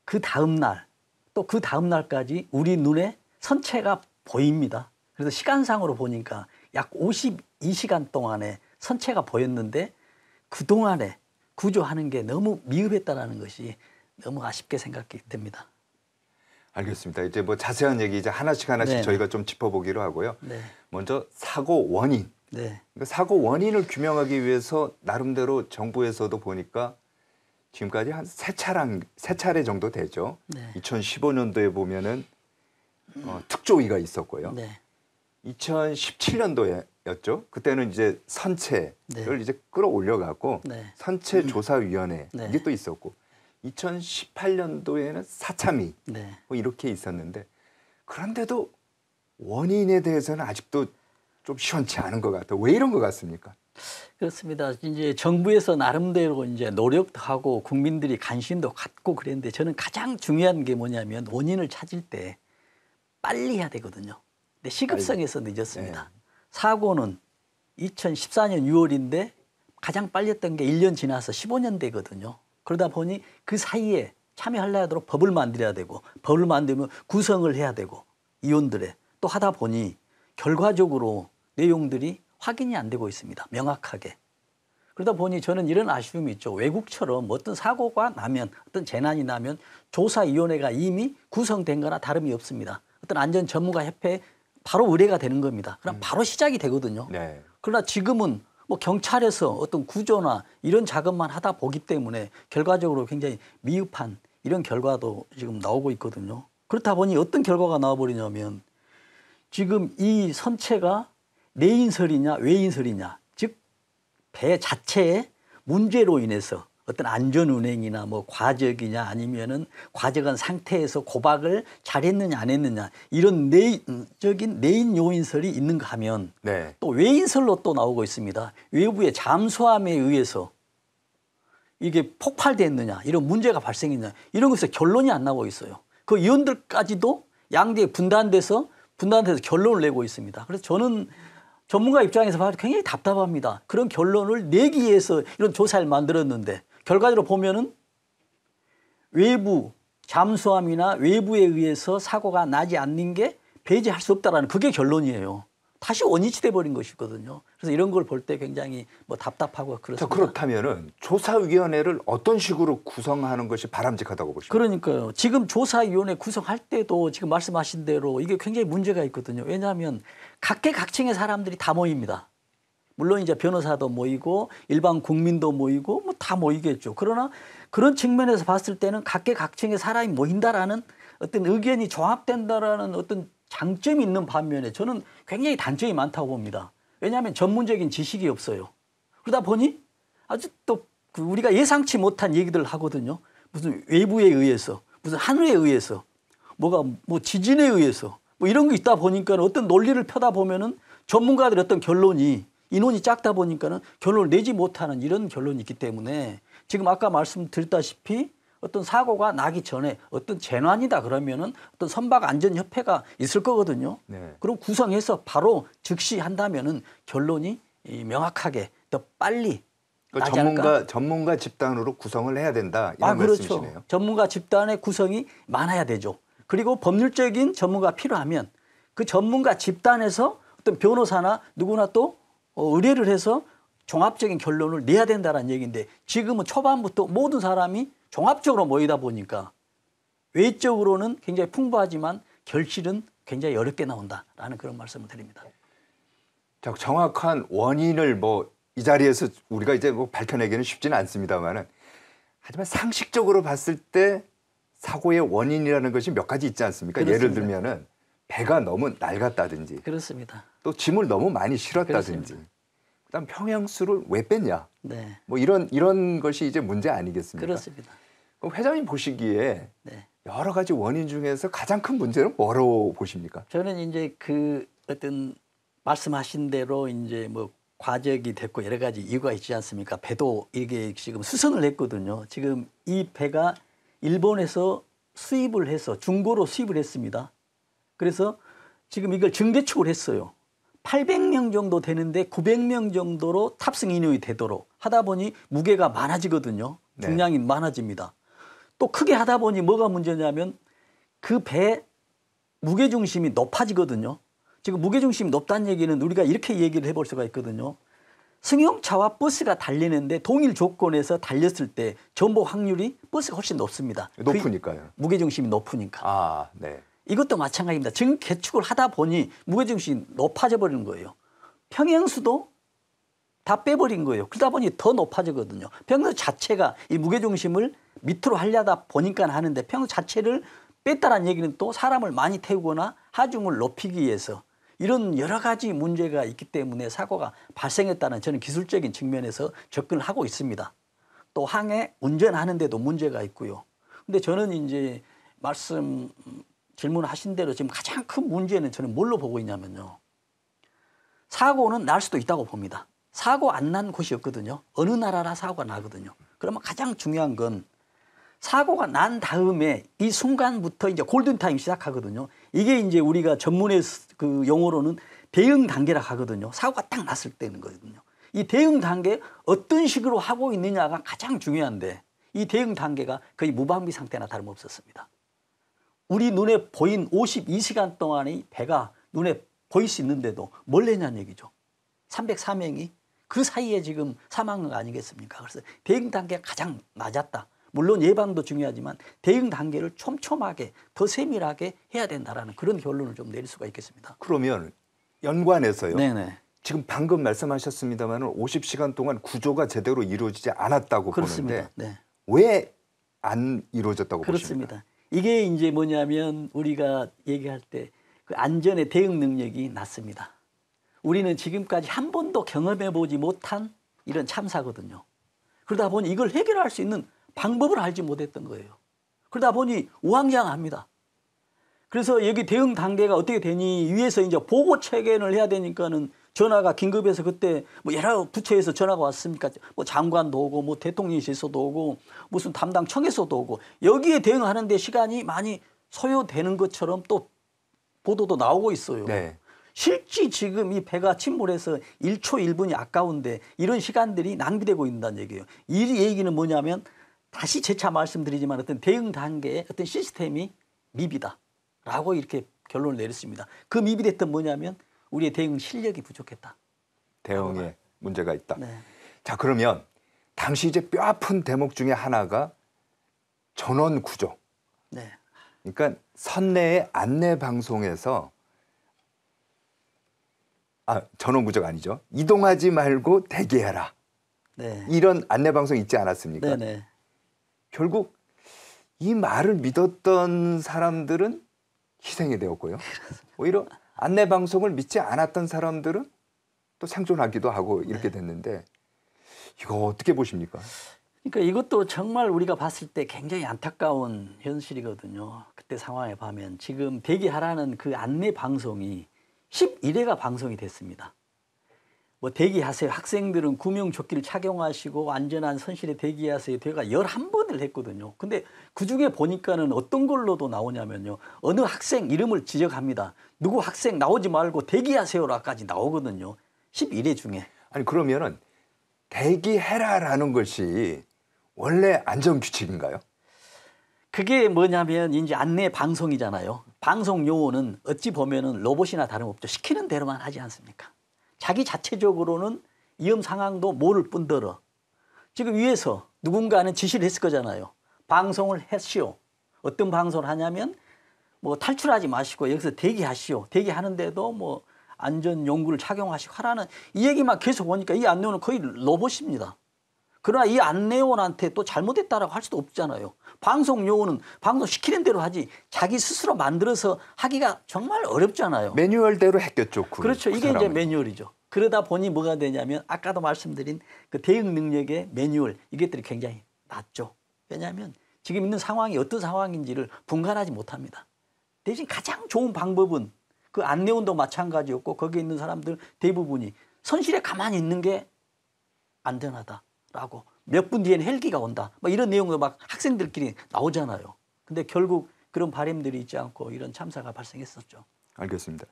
S2: 그 다음 날 또 그 다음 날까지 우리 눈에 선체가 보입니다. 그래서 시간상으로 보니까 약 52시간 동안에 선체가 보였는데 그동안에 구조하는 게 너무 미흡했다는 것이 너무 아쉽게 생각이 됩니다.
S3: 알겠습니다. 이제 뭐 자세한 얘기 이제 하나씩
S2: 네.
S3: 저희가 좀 짚어보기로 하고요.
S2: 네.
S3: 먼저 사고 원인.
S2: 네.
S3: 그러니까 사고 원인을 규명하기 위해서 나름대로 정부에서도 보니까 지금까지 한 세 차례 정도 되죠.
S2: 네.
S3: 2015년도에 보면은 특조위가 있었고요.
S2: 네.
S3: 2017년도였죠. 그때는 이제 선체를
S2: 네.
S3: 이제 끌어올려 갖고
S2: 네.
S3: 선체 조사위원회
S2: 네.
S3: 이게 또 있었고 2018년도에는 사참위
S2: 네.
S3: 뭐 이렇게 있었는데 그런데도 원인에 대해서는 아직도 좀 시원치 않은 것 같아요. 왜 이런 것 같습니까?
S2: 그렇습니다. 이제 정부에서 나름대로 이제 노력도 하고 국민들이 관심도 갖고 그랬는데 저는 가장 중요한 게 뭐냐면 원인을 찾을 때 빨리 해야 되거든요. 근데 시급성에서 늦었습니다.
S3: 네.
S2: 사고는 2014년 6월인데 가장 빨리 했던 게 1년 지나서 15년 되거든요. 그러다 보니 그 사이에 참여하려도록 법을 만들어야 되고 법을 만들면 구성을 해야 되고 이원들의 또 하다 보니 결과적으로 내용들이 확인이 안 되고 있습니다. 명확하게. 그러다 보니 저는 이런 아쉬움이 있죠. 외국처럼 어떤 사고가 나면 어떤 재난이 나면 조사위원회가 이미 구성된 거나 다름이 없습니다. 어떤 안전전문가협회에 바로 의뢰가 되는 겁니다. 그럼 바로 시작이 되거든요.
S3: 네.
S2: 그러나 지금은 뭐 경찰에서 어떤 구조나 이런 작업만 하다 보기 때문에 결과적으로 굉장히 미흡한 이런 결과도 지금 나오고 있거든요. 그렇다 보니 어떤 결과가 나와버리냐면 지금 이 선체가 내인설이냐 외인설이냐 즉 배 자체의 문제로 인해서 어떤 안전운행이나 뭐 과적이냐 아니면은 과적한 상태에서 고박을 잘했느냐 안 했느냐 이런 내인적인 내인 요인설이 있는가 하면
S3: 네.
S2: 또 외인설로 또 나오고 있습니다. 외부의 잠수함에 의해서 이게 폭발됐느냐 이런 문제가 발생했느냐 이런 것에서 결론이 안 나오고 있어요. 그 위원들까지도 양대에 분단돼서 결론을 내고 있습니다. 그래서 저는 전문가 입장에서 봐도 굉장히 답답합니다. 그런 결론을 내기 위해서 이런 조사를 만들었는데 결과적으로 보면은 외부 잠수함이나 외부에 의해서 사고가 나지 않는 게 배제할 수 없다라는 그게 결론이에요. 다시 원인이 돼버린 것이거든요. 그래서 이런 걸 볼 때 굉장히 뭐 답답하고
S3: 자,
S2: 그렇습니다.
S3: 그렇다면은 조사위원회를 어떤 식으로 구성하는 것이 바람직하다고 보십니까?
S2: 그러니까요. 지금 조사위원회 구성할 때도 지금 말씀하신 대로 이게 굉장히 문제가 있거든요. 왜냐하면 각계각층의 사람들이 다 모입니다. 물론 이제 변호사도 모이고 일반 국민도 모이고 뭐 다 모이겠죠. 그러나 그런 측면에서 봤을 때는 각계각층의 사람이 모인다라는 어떤 의견이 종합된다라는 어떤 장점이 있는 반면에 저는 굉장히 단점이 많다고 봅니다. 왜냐하면 전문적인 지식이 없어요. 그러다 보니 아주 또 우리가 예상치 못한 얘기들을 하거든요. 무슨 외부에 의해서, 무슨 하늘에 의해서, 뭐 지진에 의해서 뭐 이런 게 있다 보니까 어떤 논리를 펴다 보면은 전문가들의 어떤 결론이 인원이 작다 보니까는 결론을 내지 못하는 이런 결론이 있기 때문에 지금 아까 말씀드렸다시피 어떤 사고가 나기 전에 어떤 재난이다 그러면은 어떤 선박안전협회가 있을 거거든요.
S3: 네.
S2: 그럼 구성해서 바로 즉시 한다면은 결론이 명확하게 더 빨리 나지 않을까?
S3: 전문가 집단으로 구성을 해야 된다 이런
S2: 그렇죠.
S3: 말씀이시네요.
S2: 전문가 집단의 구성이 많아야 되죠. 그리고 법률적인 전문가가 필요하면 그 전문가 집단에서 어떤 변호사나 누구나 또 의뢰를 해서 종합적인 결론을 내야 된다는 얘기인데 지금은 초반부터 모든 사람이 종합적으로 모이다 보니까 외적으로는 굉장히 풍부하지만 결실은 굉장히 어렵게 나온다라는 그런 말씀을 드립니다.
S3: 자, 정확한 원인을 이 자리에서 우리가 이제 밝혀내기는 쉽지는 않습니다만은 하지만 상식적으로 봤을 때 사고의 원인이라는 것이 몇 가지 있지 않습니까?
S2: 그렇습니다.
S3: 예를 들면은 배가 너무 낡았다든지
S2: 그렇습니다.
S3: 또 짐을 너무 많이 실었다든지
S2: 그렇습니다.
S3: 그다음 평형수를 왜 뺐냐?
S2: 네,
S3: 이런 것이 이제 문제 아니겠습니까?
S2: 그렇습니다.
S3: 그럼 회장님 보시기에
S2: 네.
S3: 여러 가지 원인 중에서 가장 큰 문제는 뭐로 보십니까?
S2: 저는 이제 그 어떤 말씀하신 대로 이제 과적이 됐고 여러 가지 이유가 있지 않습니까? 배도 이게 지금 수선을 했거든요. 지금 이 배가 일본에서 수입을 해서 중고로 수입을 했습니다. 그래서 지금 이걸 증대축을 했어요. 800명 정도 되는데 900명 정도로 탑승 인원이 되도록 하다 보니 무게가 많아지거든요. 중량이 많아집니다. 또 크게 하다 보니 뭐가 문제냐면 그 배 무게중심이 높아지거든요. 지금 무게중심이 높다는 얘기는 우리가 이렇게 얘기를 해볼 수가 있거든요. 승용차와 버스가 달리는데 동일 조건에서 달렸을 때 전복 확률이 버스가 훨씬 높습니다.
S3: 높으니까요.
S2: 무게중심이 높으니까.
S3: 네.
S2: 이것도 마찬가지입니다. 증개축을 하다 보니 무게중심이 높아져 버리는 거예요. 평행수도 다 빼버린 거예요. 그러다 보니 더 높아지거든요. 평수 자체가 이 무게중심을 밑으로 하려다 보니까 하는데 평수 자체를 뺐다는 얘기는 또 사람을 많이 태우거나 하중을 높이기 위해서 이런 여러 가지 문제가 있기 때문에 사고가 발생했다는 저는 기술적인 측면에서 접근을 하고 있습니다. 또 항해 운전하는데도 문제가 있고요. 근데 저는 이제 질문하신 대로 지금 가장 큰 문제는 저는 뭘로 보고 있냐면요. 사고는 날 수도 있다고 봅니다. 사고 안 난 곳이 없거든요. 어느 나라나 사고가 나거든요. 그러면 가장 중요한 건 사고가 난 다음에 이 순간부터 이제 골든타임 시작하거든요. 이게 이제 우리가 전문의 그 용어로는 대응 단계라 하거든요. 사고가 딱 났을 때는 거거든요. 이 대응 단계 어떤 식으로 하고 있느냐가 가장 중요한데 이 대응 단계가 거의 무방비 상태나 다름없었습니다. 우리 눈에 보인 52시간 동안의 배가 눈에 보일 수 있는데도 뭘 했냐는 얘기죠. 304명이 그 사이에 지금 사망한 거 아니겠습니까? 그래서 대응 단계가 가장 낮았다. 물론 예방도 중요하지만 대응 단계를 촘촘하게 더 세밀하게 해야 된다라는 그런 결론을 좀 내릴 수가 있겠습니다.
S3: 그러면 연관해서요.
S2: 네네.
S3: 지금 방금 말씀하셨습니다만 50시간 동안 구조가 제대로 이루어지지 않았다고
S2: 그렇습니다.
S3: 보는데
S2: 네.
S3: 왜 안 이루어졌다고 보십니까?
S2: 그렇습니다. 이게 이제 뭐냐면 우리가 얘기할 때 그 안전의 대응 능력이 낮습니다. 우리는 지금까지 한 번도 경험해보지 못한 이런 참사거든요. 그러다 보니 이걸 해결할 수 있는 방법을 알지 못했던 거예요. 그러다 보니 우왕좌왕합니다. 그래서 여기 대응 단계가 어떻게 되니 위에서 이제 보고 체계를 해야 되니까는 전화가 긴급해서 그때 여러 부처에서 전화가 왔습니까? 장관도 오고 대통령실에서도 오고 무슨 담당 청에서도 오고 여기에 대응하는데 시간이 많이 소요되는 것처럼 또 보도도 나오고 있어요.
S3: 네.
S2: 실제 지금 이 배가 침몰해서 1초 1분이 아까운데 이런 시간들이 낭비되고 있다는 얘기예요. 이 얘기는 뭐냐면 다시 재차 말씀드리지만 어떤 대응 단계의 어떤 시스템이 미비다라고 이렇게 결론을 내렸습니다. 그 미비됐던 뭐냐면 우리의 대응 실력이 부족했다.
S3: 대응에 문제가 있다.
S2: 네.
S3: 자, 그러면 당시 이제 뼈아픈 대목 중에 하나가 전원 구조.
S2: 네.
S3: 그러니까 선내의 안내 방송에서 전원 구조가 아니죠. 이동하지 말고 대기해라.
S2: 네.
S3: 이런 안내 방송 있지 않았습니까?
S2: 네네.
S3: 결국 이 말을 믿었던 사람들은 희생이 되었고요. 오히려 안내 방송을 믿지 않았던 사람들은 또 생존하기도 하고 이렇게 됐는데 이거 어떻게 보십니까?
S2: 그러니까 이것도 정말 우리가 봤을 때 굉장히 안타까운 현실이거든요. 그때 상황에 보면 지금 대기하라는 그 안내 방송이 11회가 방송이 됐습니다. 대기하세요. 학생들은 구명조끼를 착용하시고 안전한 선실에 대기하세요. 대가 11번을 했거든요. 근데 그중에 보니까는 어떤 걸로도 나오냐면요. 어느 학생 이름을 지적합니다. 누구 학생 나오지 말고 대기하세요라까지 나오거든요. 11회 중에.
S3: 아니 그러면은 대기해라라는 것이 원래 안전규칙인가요?
S2: 그게 뭐냐면 이제 안내 방송이잖아요. 방송 요원은 어찌 보면은 로봇이나 다름없죠. 시키는 대로만 하지 않습니까? 자기 자체적으로는 위험 상황도 모를 뿐더러 지금 위에서 누군가는 지시를 했을 거잖아요. 방송을 했시오. 어떤 방송을 하냐면 뭐 탈출하지 마시고 여기서 대기하시오. 대기하는데도 뭐 안전 용구를 착용하시고 하라는 이 얘기만 계속 오니까 이 안내원은 거의 로봇입니다. 그러나 이 안내원한테 또 잘못했다라고 할 수도 없잖아요. 방송 요원은 방송 시키는 대로 하지 자기 스스로 만들어서 하기가 정말 어렵잖아요.
S3: 매뉴얼대로 했겠죠.
S2: 그렇죠. 이게 이제 매뉴얼이죠. 그러다 보니 뭐가 되냐면 아까도 말씀드린 그 대응 능력의 매뉴얼 이것들이 굉장히 낮죠. 왜냐하면 지금 있는 상황이 어떤 상황인지를 분간하지 못합니다. 대신 가장 좋은 방법은 그 안내원도 마찬가지였고 거기에 있는 사람들 대부분이 선실에 가만히 있는 게 안전하다라고 몇 분 뒤에는 헬기가 온다. 막 이런 내용도 막 학생들끼리 나오잖아요. 근데 결국 그런 바람들이 있지 않고 이런 참사가 발생했었죠.
S3: 알겠습니다.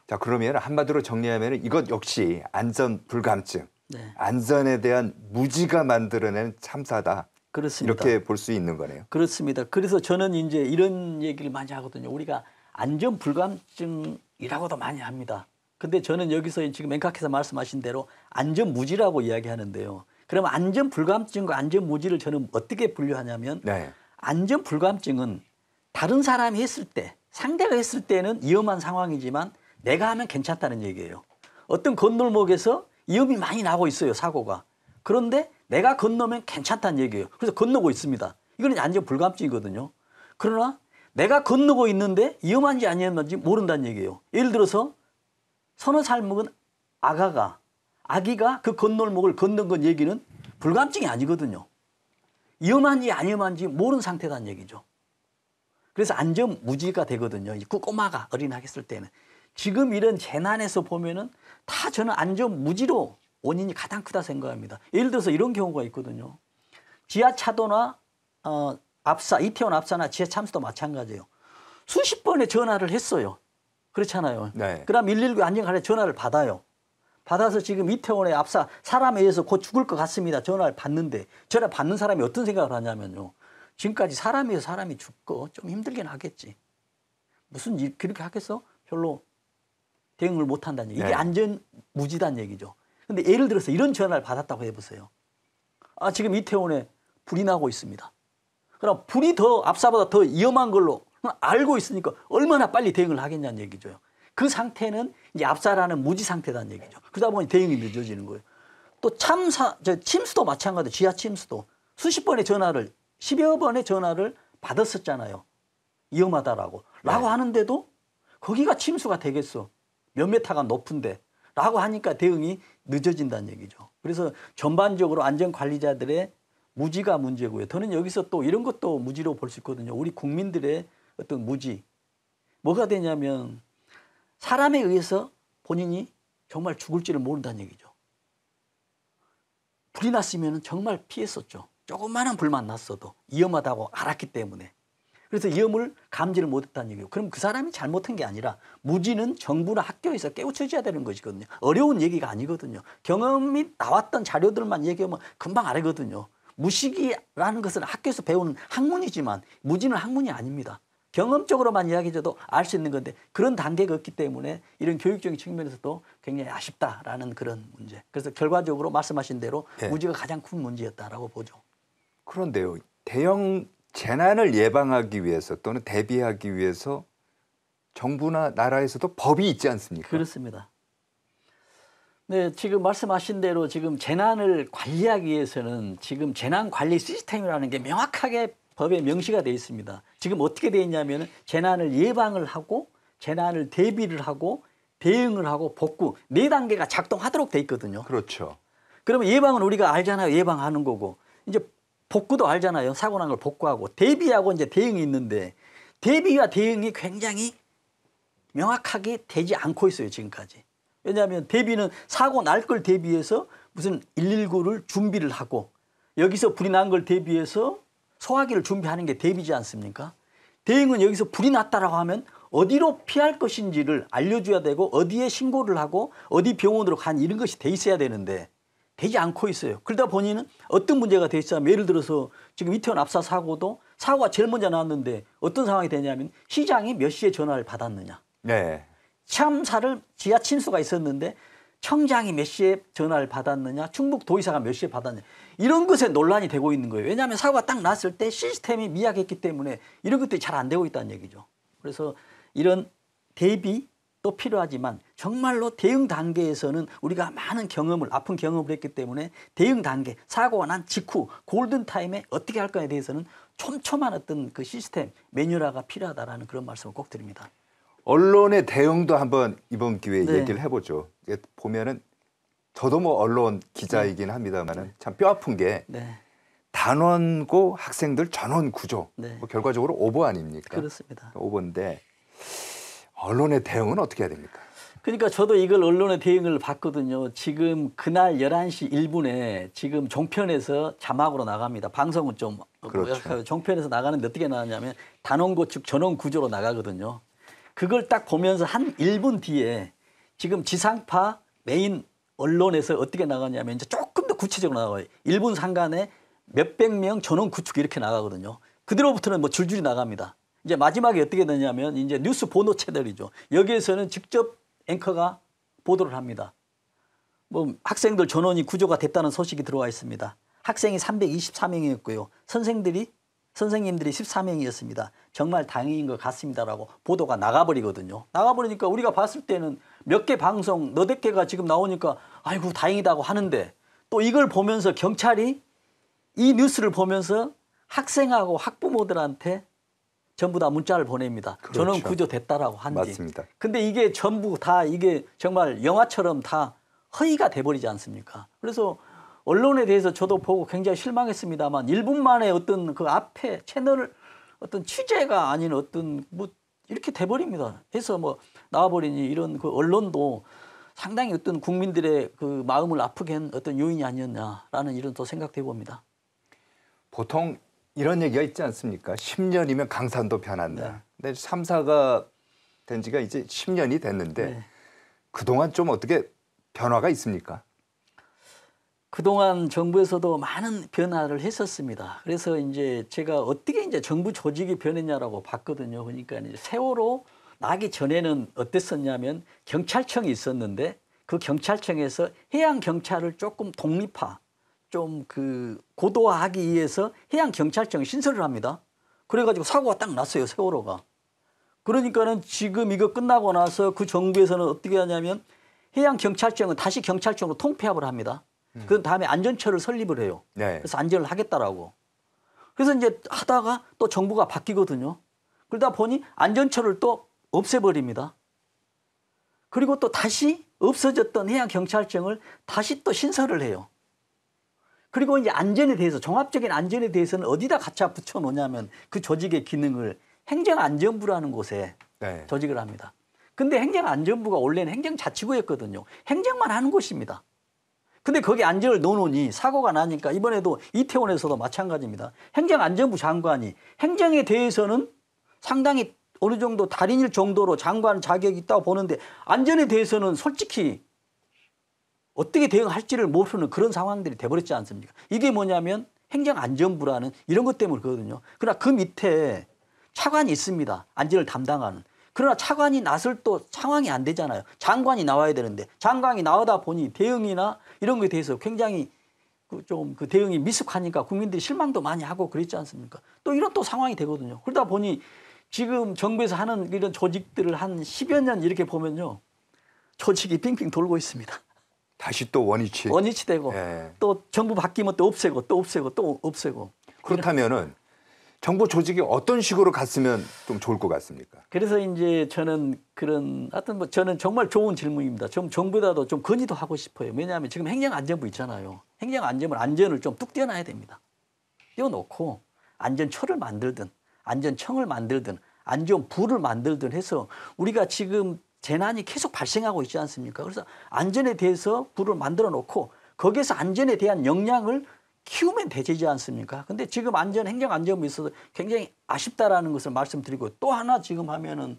S3: 자, 그러면 한마디로 정리하면 이것 역시 안전 불감증,
S2: 네.
S3: 안전에 대한 무지가 만들어낸 참사다.
S2: 그렇습니다.
S3: 이렇게 볼 수 있는 거네요.
S2: 그렇습니다. 그래서 저는 이제 이런 얘기를 많이 하거든요. 우리가 안전 불감증이라고도 많이 합니다. 근데 저는 여기서 지금 맹카께서 말씀하신 대로 안전 무지라고 이야기하는데요. 그럼 안전 불감증과 안전 무지를 저는 어떻게 분류하냐면
S3: 네.
S2: 안전 불감증은 다른 사람이 했을 때, 상대가 했을 때는 위험한 상황이지만 내가 하면 괜찮다는 얘기예요. 어떤 건널목에서 위험이 많이 나고 있어요, 사고가. 그런데 내가 건너면 괜찮다는 얘기예요. 그래서 건너고 있습니다. 이건 안전 불감증이거든요. 그러나 내가 건너고 있는데 위험한지 아니었는지 모른다는 얘기예요. 예를 들어서 서너 살 먹은 아기가 그 건널목을 건넌 건 얘기는 불감증이 아니거든요. 위험한지 안 위험한지 모르는 상태라는 얘기죠. 그래서 안전 무지가 되거든요. 그 꼬마가 어린아기 했을 때는. 지금 이런 재난에서 보면은 다 저는 안전 무지로 원인이 가장 크다 생각합니다. 예를 들어서 이런 경우가 있거든요. 지하차도나 이태원 압사나 지하 참사도 마찬가지예요. 수십 번의 전화를 했어요. 그렇잖아요.
S3: 네.
S2: 그다음 119 안전관리에 전화를 받아요. 받아서 지금 이태원의 압사 사람에 의해서 곧 죽을 것 같습니다. 전화를 받는데 전화 받는 사람이 어떤 생각을 하냐면요. 지금까지 사람에 의해서 사람이 죽고 좀 힘들긴 하겠지. 무슨 일 그렇게 하겠어? 별로 대응을 못 한다는 얘기. 이게
S3: 네.
S2: 안전 무지다는 얘기죠. 근데 예를 들어서 이런 전화를 받았다고 해보세요. 지금 이태원에 불이 나고 있습니다. 그럼 불이 더 압사보다 더 위험한 걸로 알고 있으니까 얼마나 빨리 대응을 하겠냐는 얘기죠. 그 상태는 이제 압사라는 무지 상태라는 얘기죠. 그러다 보니 대응이 늦어지는 거예요. 또 침수도 마찬가지예요. 지하 침수도 수십 번의 전화를 10여 번의 전화를 받았었잖아요. 위험하다라고. 라고 하는데도 거기가 침수가 되겠어. 몇 메타가 높은데. 라고 하니까 대응이 늦어진다는 얘기죠. 그래서 전반적으로 안전관리자들의 무지가 문제고요. 저는 여기서 또 이런 것도 무지로 볼 수 있거든요. 우리 국민들의 어떤 무지. 뭐가 되냐면 사람에 의해서 본인이 정말 죽을지를 모른다는 얘기죠. 불이 났으면 정말 피했었죠. 조그마한 불만 났어도 위험하다고 알았기 때문에. 그래서 위험을 감지를 못했다는 얘기예요. 그럼 그 사람이 잘못한 게 아니라 무지는 정부나 학교에서 깨우쳐줘야 되는 것이거든요. 어려운 얘기가 아니거든요. 경험이 나왔던 자료들만 얘기하면 금방 알거든요. 무식이라는 것은 학교에서 배우는 학문이지만 무지는 학문이 아닙니다. 경험적으로만 이야기해줘도 알 수 있는 건데 그런 단계가 없기 때문에 이런 교육적인 측면에서도 굉장히 아쉽다라는 그런 문제. 그래서 결과적으로 말씀하신 대로
S3: 네.
S2: 무지가 가장 큰 문제였다라고 보죠.
S3: 그런데요. 대형 재난을 예방하기 위해서 또는 대비하기 위해서 정부나 나라에서도 법이 있지 않습니까?
S2: 그렇습니다. 네, 지금 말씀하신 대로 지금 재난을 관리하기 위해서는 지금 재난관리 시스템이라는 게 명확하게 법에 명시가 되어 있습니다. 지금 어떻게 되어 있냐면 재난을 예방을 하고 재난을 대비를 하고 대응을 하고 복구 4단계가 작동하도록 되어 있거든요.
S3: 그렇죠.
S2: 그러면 예방은 우리가 알잖아요. 예방하는 거고. 이제 복구도 알잖아요. 사고 난 걸 복구하고. 대비하고 이제 대응이 있는데 대비와 대응이 굉장히 명확하게 되지 않고 있어요. 지금까지. 왜냐하면 대비는 사고 날 걸 대비해서 무슨 119를 준비를 하고 여기서 불이 난 걸 대비해서 소화기를 준비하는 게 대비지 않습니까? 대응은 여기서 불이 났다라고 하면 어디로 피할 것인지를 알려줘야 되고 어디에 신고를 하고 어디 병원으로 간 이런 것이 돼 있어야 되는데 되지 않고 있어요. 그러다 보니는 어떤 문제가 돼 있냐면 예를 들어서 지금 이태원 압사 사고도 사고가 제일 먼저 나왔는데 어떤 상황이 되냐면 시장이 몇 시에 전화를 받았느냐.
S3: 네.
S2: 참사를 지하 침수가 있었는데 청장이 몇 시에 전화를 받았느냐, 충북도의사가 몇 시에 받았느냐. 이런 것에 논란이 되고 있는 거예요. 왜냐하면 사고가 딱 났을 때 시스템이 미약했기 때문에 이런 것들이 잘 안 되고 있다는 얘기죠. 그래서 이런 대비도 필요하지만 정말로 대응 단계에서는 우리가 많은 경험을, 아픈 경험을 했기 때문에 대응 단계, 사고가 난 직후 골든타임에 어떻게 할 거에 대해서는 촘촘한 어떤 그 시스템, 매뉴얼화가 필요하다라는 그런 말씀을 꼭 드립니다.
S3: 언론의 대응도 한번 이번 기회에
S2: 네.
S3: 얘기를 해보죠. 보면은 저도 뭐 언론 기자이긴 합니다만은 참 뼈아픈 게
S2: 네.
S3: 단원고 학생들 전원 구조.
S2: 네.
S3: 뭐 결과적으로 오보 아닙니까?
S2: 그렇습니다.
S3: 오보인데 언론의 대응은 어떻게 해야 됩니까?
S2: 그러니까 저도 이걸 언론의 대응을 봤거든요. 지금 그날 11시 1분에 지금 종편에서 자막으로 나갑니다. 방송은 좀
S3: 그렇죠.
S2: 종편에서 나가는데 어떻게 나가냐면 단원고 측 전원 구조로 나가거든요. 그걸 딱 보면서 한 1분 뒤에 지금 지상파 메인 언론에서 어떻게 나가냐면 이제 조금 더 구체적으로 나가요. 1분 상간에 몇백 명 전원 구축 이렇게 나가거든요. 그대로부터는 뭐 줄줄이 나갑니다. 이제 마지막에 어떻게 되냐면 이제 뉴스 보도 채널이죠. 여기에서는 직접 앵커가 보도를 합니다. 뭐 학생들 전원이 구조가 됐다는 소식이 들어와 있습니다. 학생이 324명이었고요. 선생님들이 14명이었습니다. 정말 다행인 것 같습니다라고 보도가 나가버리거든요. 나가버리니까 우리가 봤을 때는 몇 개 방송, 너댓 개가 지금 나오니까 아이고 다행이다고 하는데 또 이걸 보면서 경찰이 이 뉴스를 보면서 학생하고 학부모들한테 전부 다 문자를 보냅니다.
S3: 그렇죠.
S2: 전원 구조됐다라고 한지.
S3: 맞습니다.
S2: 근데 이게 전부 다 이게 정말 영화처럼 다 허위가 돼버리지 않습니까? 그래서 언론에 대해서 저도 보고 굉장히 실망했습니다만 1분 만에 어떤 그 앞에 채널 어떤 취재가 아닌 어떤 뭐 이렇게 돼버립니다. 해서 뭐 나와버리니 이런 그 언론도 상당히 어떤 국민들의 그 마음을 아프게 한 어떤 요인이 아니었냐라는 이런 또 생각도 해봅니다.
S3: 보통 이런 얘기가 있지 않습니까? 10년이면 강산도 변한다.
S2: 네.
S3: 근데 참사가 된 지가 이제 10년이 됐는데
S2: 네.
S3: 그동안 좀 어떻게 변화가 있습니까?
S2: 그동안 정부에서도 많은 변화를 했었습니다. 그래서 이제 제가 어떻게 이제 정부 조직이 변했냐라고 봤거든요. 그러니까 이제 세월호 나기 전에는 어땠었냐면 경찰청이 있었는데 그 경찰청에서 해양 경찰을 조금 독립화, 좀 그 고도화하기 위해서 해양 경찰청이 신설을 합니다. 그래가지고 사고가 딱 났어요, 세월호가. 그러니까는 지금 이거 끝나고 나서 그 정부에서는 어떻게 하냐면 해양 경찰청은 다시 경찰청으로 통폐합을 합니다. 그 다음에 안전처를 설립을 해요.
S3: 네.
S2: 그래서 안전을 하겠다라고. 그래서 이제 하다가 또 정부가 바뀌거든요. 그러다 보니 안전처를 또 없애버립니다. 그리고 또 다시 없어졌던 해양경찰청을 다시 또 신설을 해요. 그리고 이제 안전에 대해서, 종합적인 안전에 대해서는 어디다 갖다 붙여놓냐면 그 조직의 기능을 행정안전부라는 곳에
S3: 네.
S2: 조직을 합니다. 근데 행정안전부가 원래는 행정자치구였거든요. 행정만 하는 곳입니다. 근데 거기 안전을 넣어놓으니 사고가 나니까 이번에도 이태원에서도 마찬가지입니다. 행정안전부 장관이 행정에 대해서는 상당히 어느 정도 달인일 정도로 장관 자격이 있다고 보는데 안전에 대해서는 솔직히 어떻게 대응할지를 모르는 그런 상황들이 돼버렸지 않습니까? 이게 뭐냐면 행정안전부라는 이런 것 때문에 그거거든요. 그러나 그 밑에 차관이 있습니다. 안전을 담당하는. 그러나 차관이 나설 또 상황이 안 되잖아요. 장관이 나와야 되는데 장관이 나오다 보니 대응이나 이런 것에 대해서 굉장히 좀 그 대응이 미숙하니까 국민들이 실망도 많이 하고 그랬지 않습니까? 또 이런 또 상황이 되거든요. 그러다 보니 지금 정부에서 하는 이런 조직들을 한 10여 년 이렇게 보면요. 조직이 빙빙 돌고 있습니다.
S3: 다시 또 원위치
S2: 되고
S3: 예.
S2: 또 정부 바뀌면 또 없애고 또 없애고 또 없애고.
S3: 그렇다면은 정부 조직이 어떤 식으로 갔으면 좀 좋을 것 같습니까?
S2: 그래서 이제 저는 그런 하여튼 뭐 저는 정말 좋은 질문입니다. 좀 정부에다도 좀 건의도 하고 싶어요. 왜냐하면 지금 행정안전부 있잖아요. 행정안전은 안전을 좀 뚝 떼어놔야 됩니다. 떼어놓고 안전처를 만들든 안전청을 만들든 안전부를 만들든 해서 우리가 지금 재난이 계속 발생하고 있지 않습니까? 그래서 안전에 대해서 부를 만들어 놓고 거기에서 안전에 대한 역량을 키우면 되지 않습니까? 근데 지금 행정안전부에 있어서 굉장히 아쉽다라는 것을 말씀드리고 또 하나 지금 하면은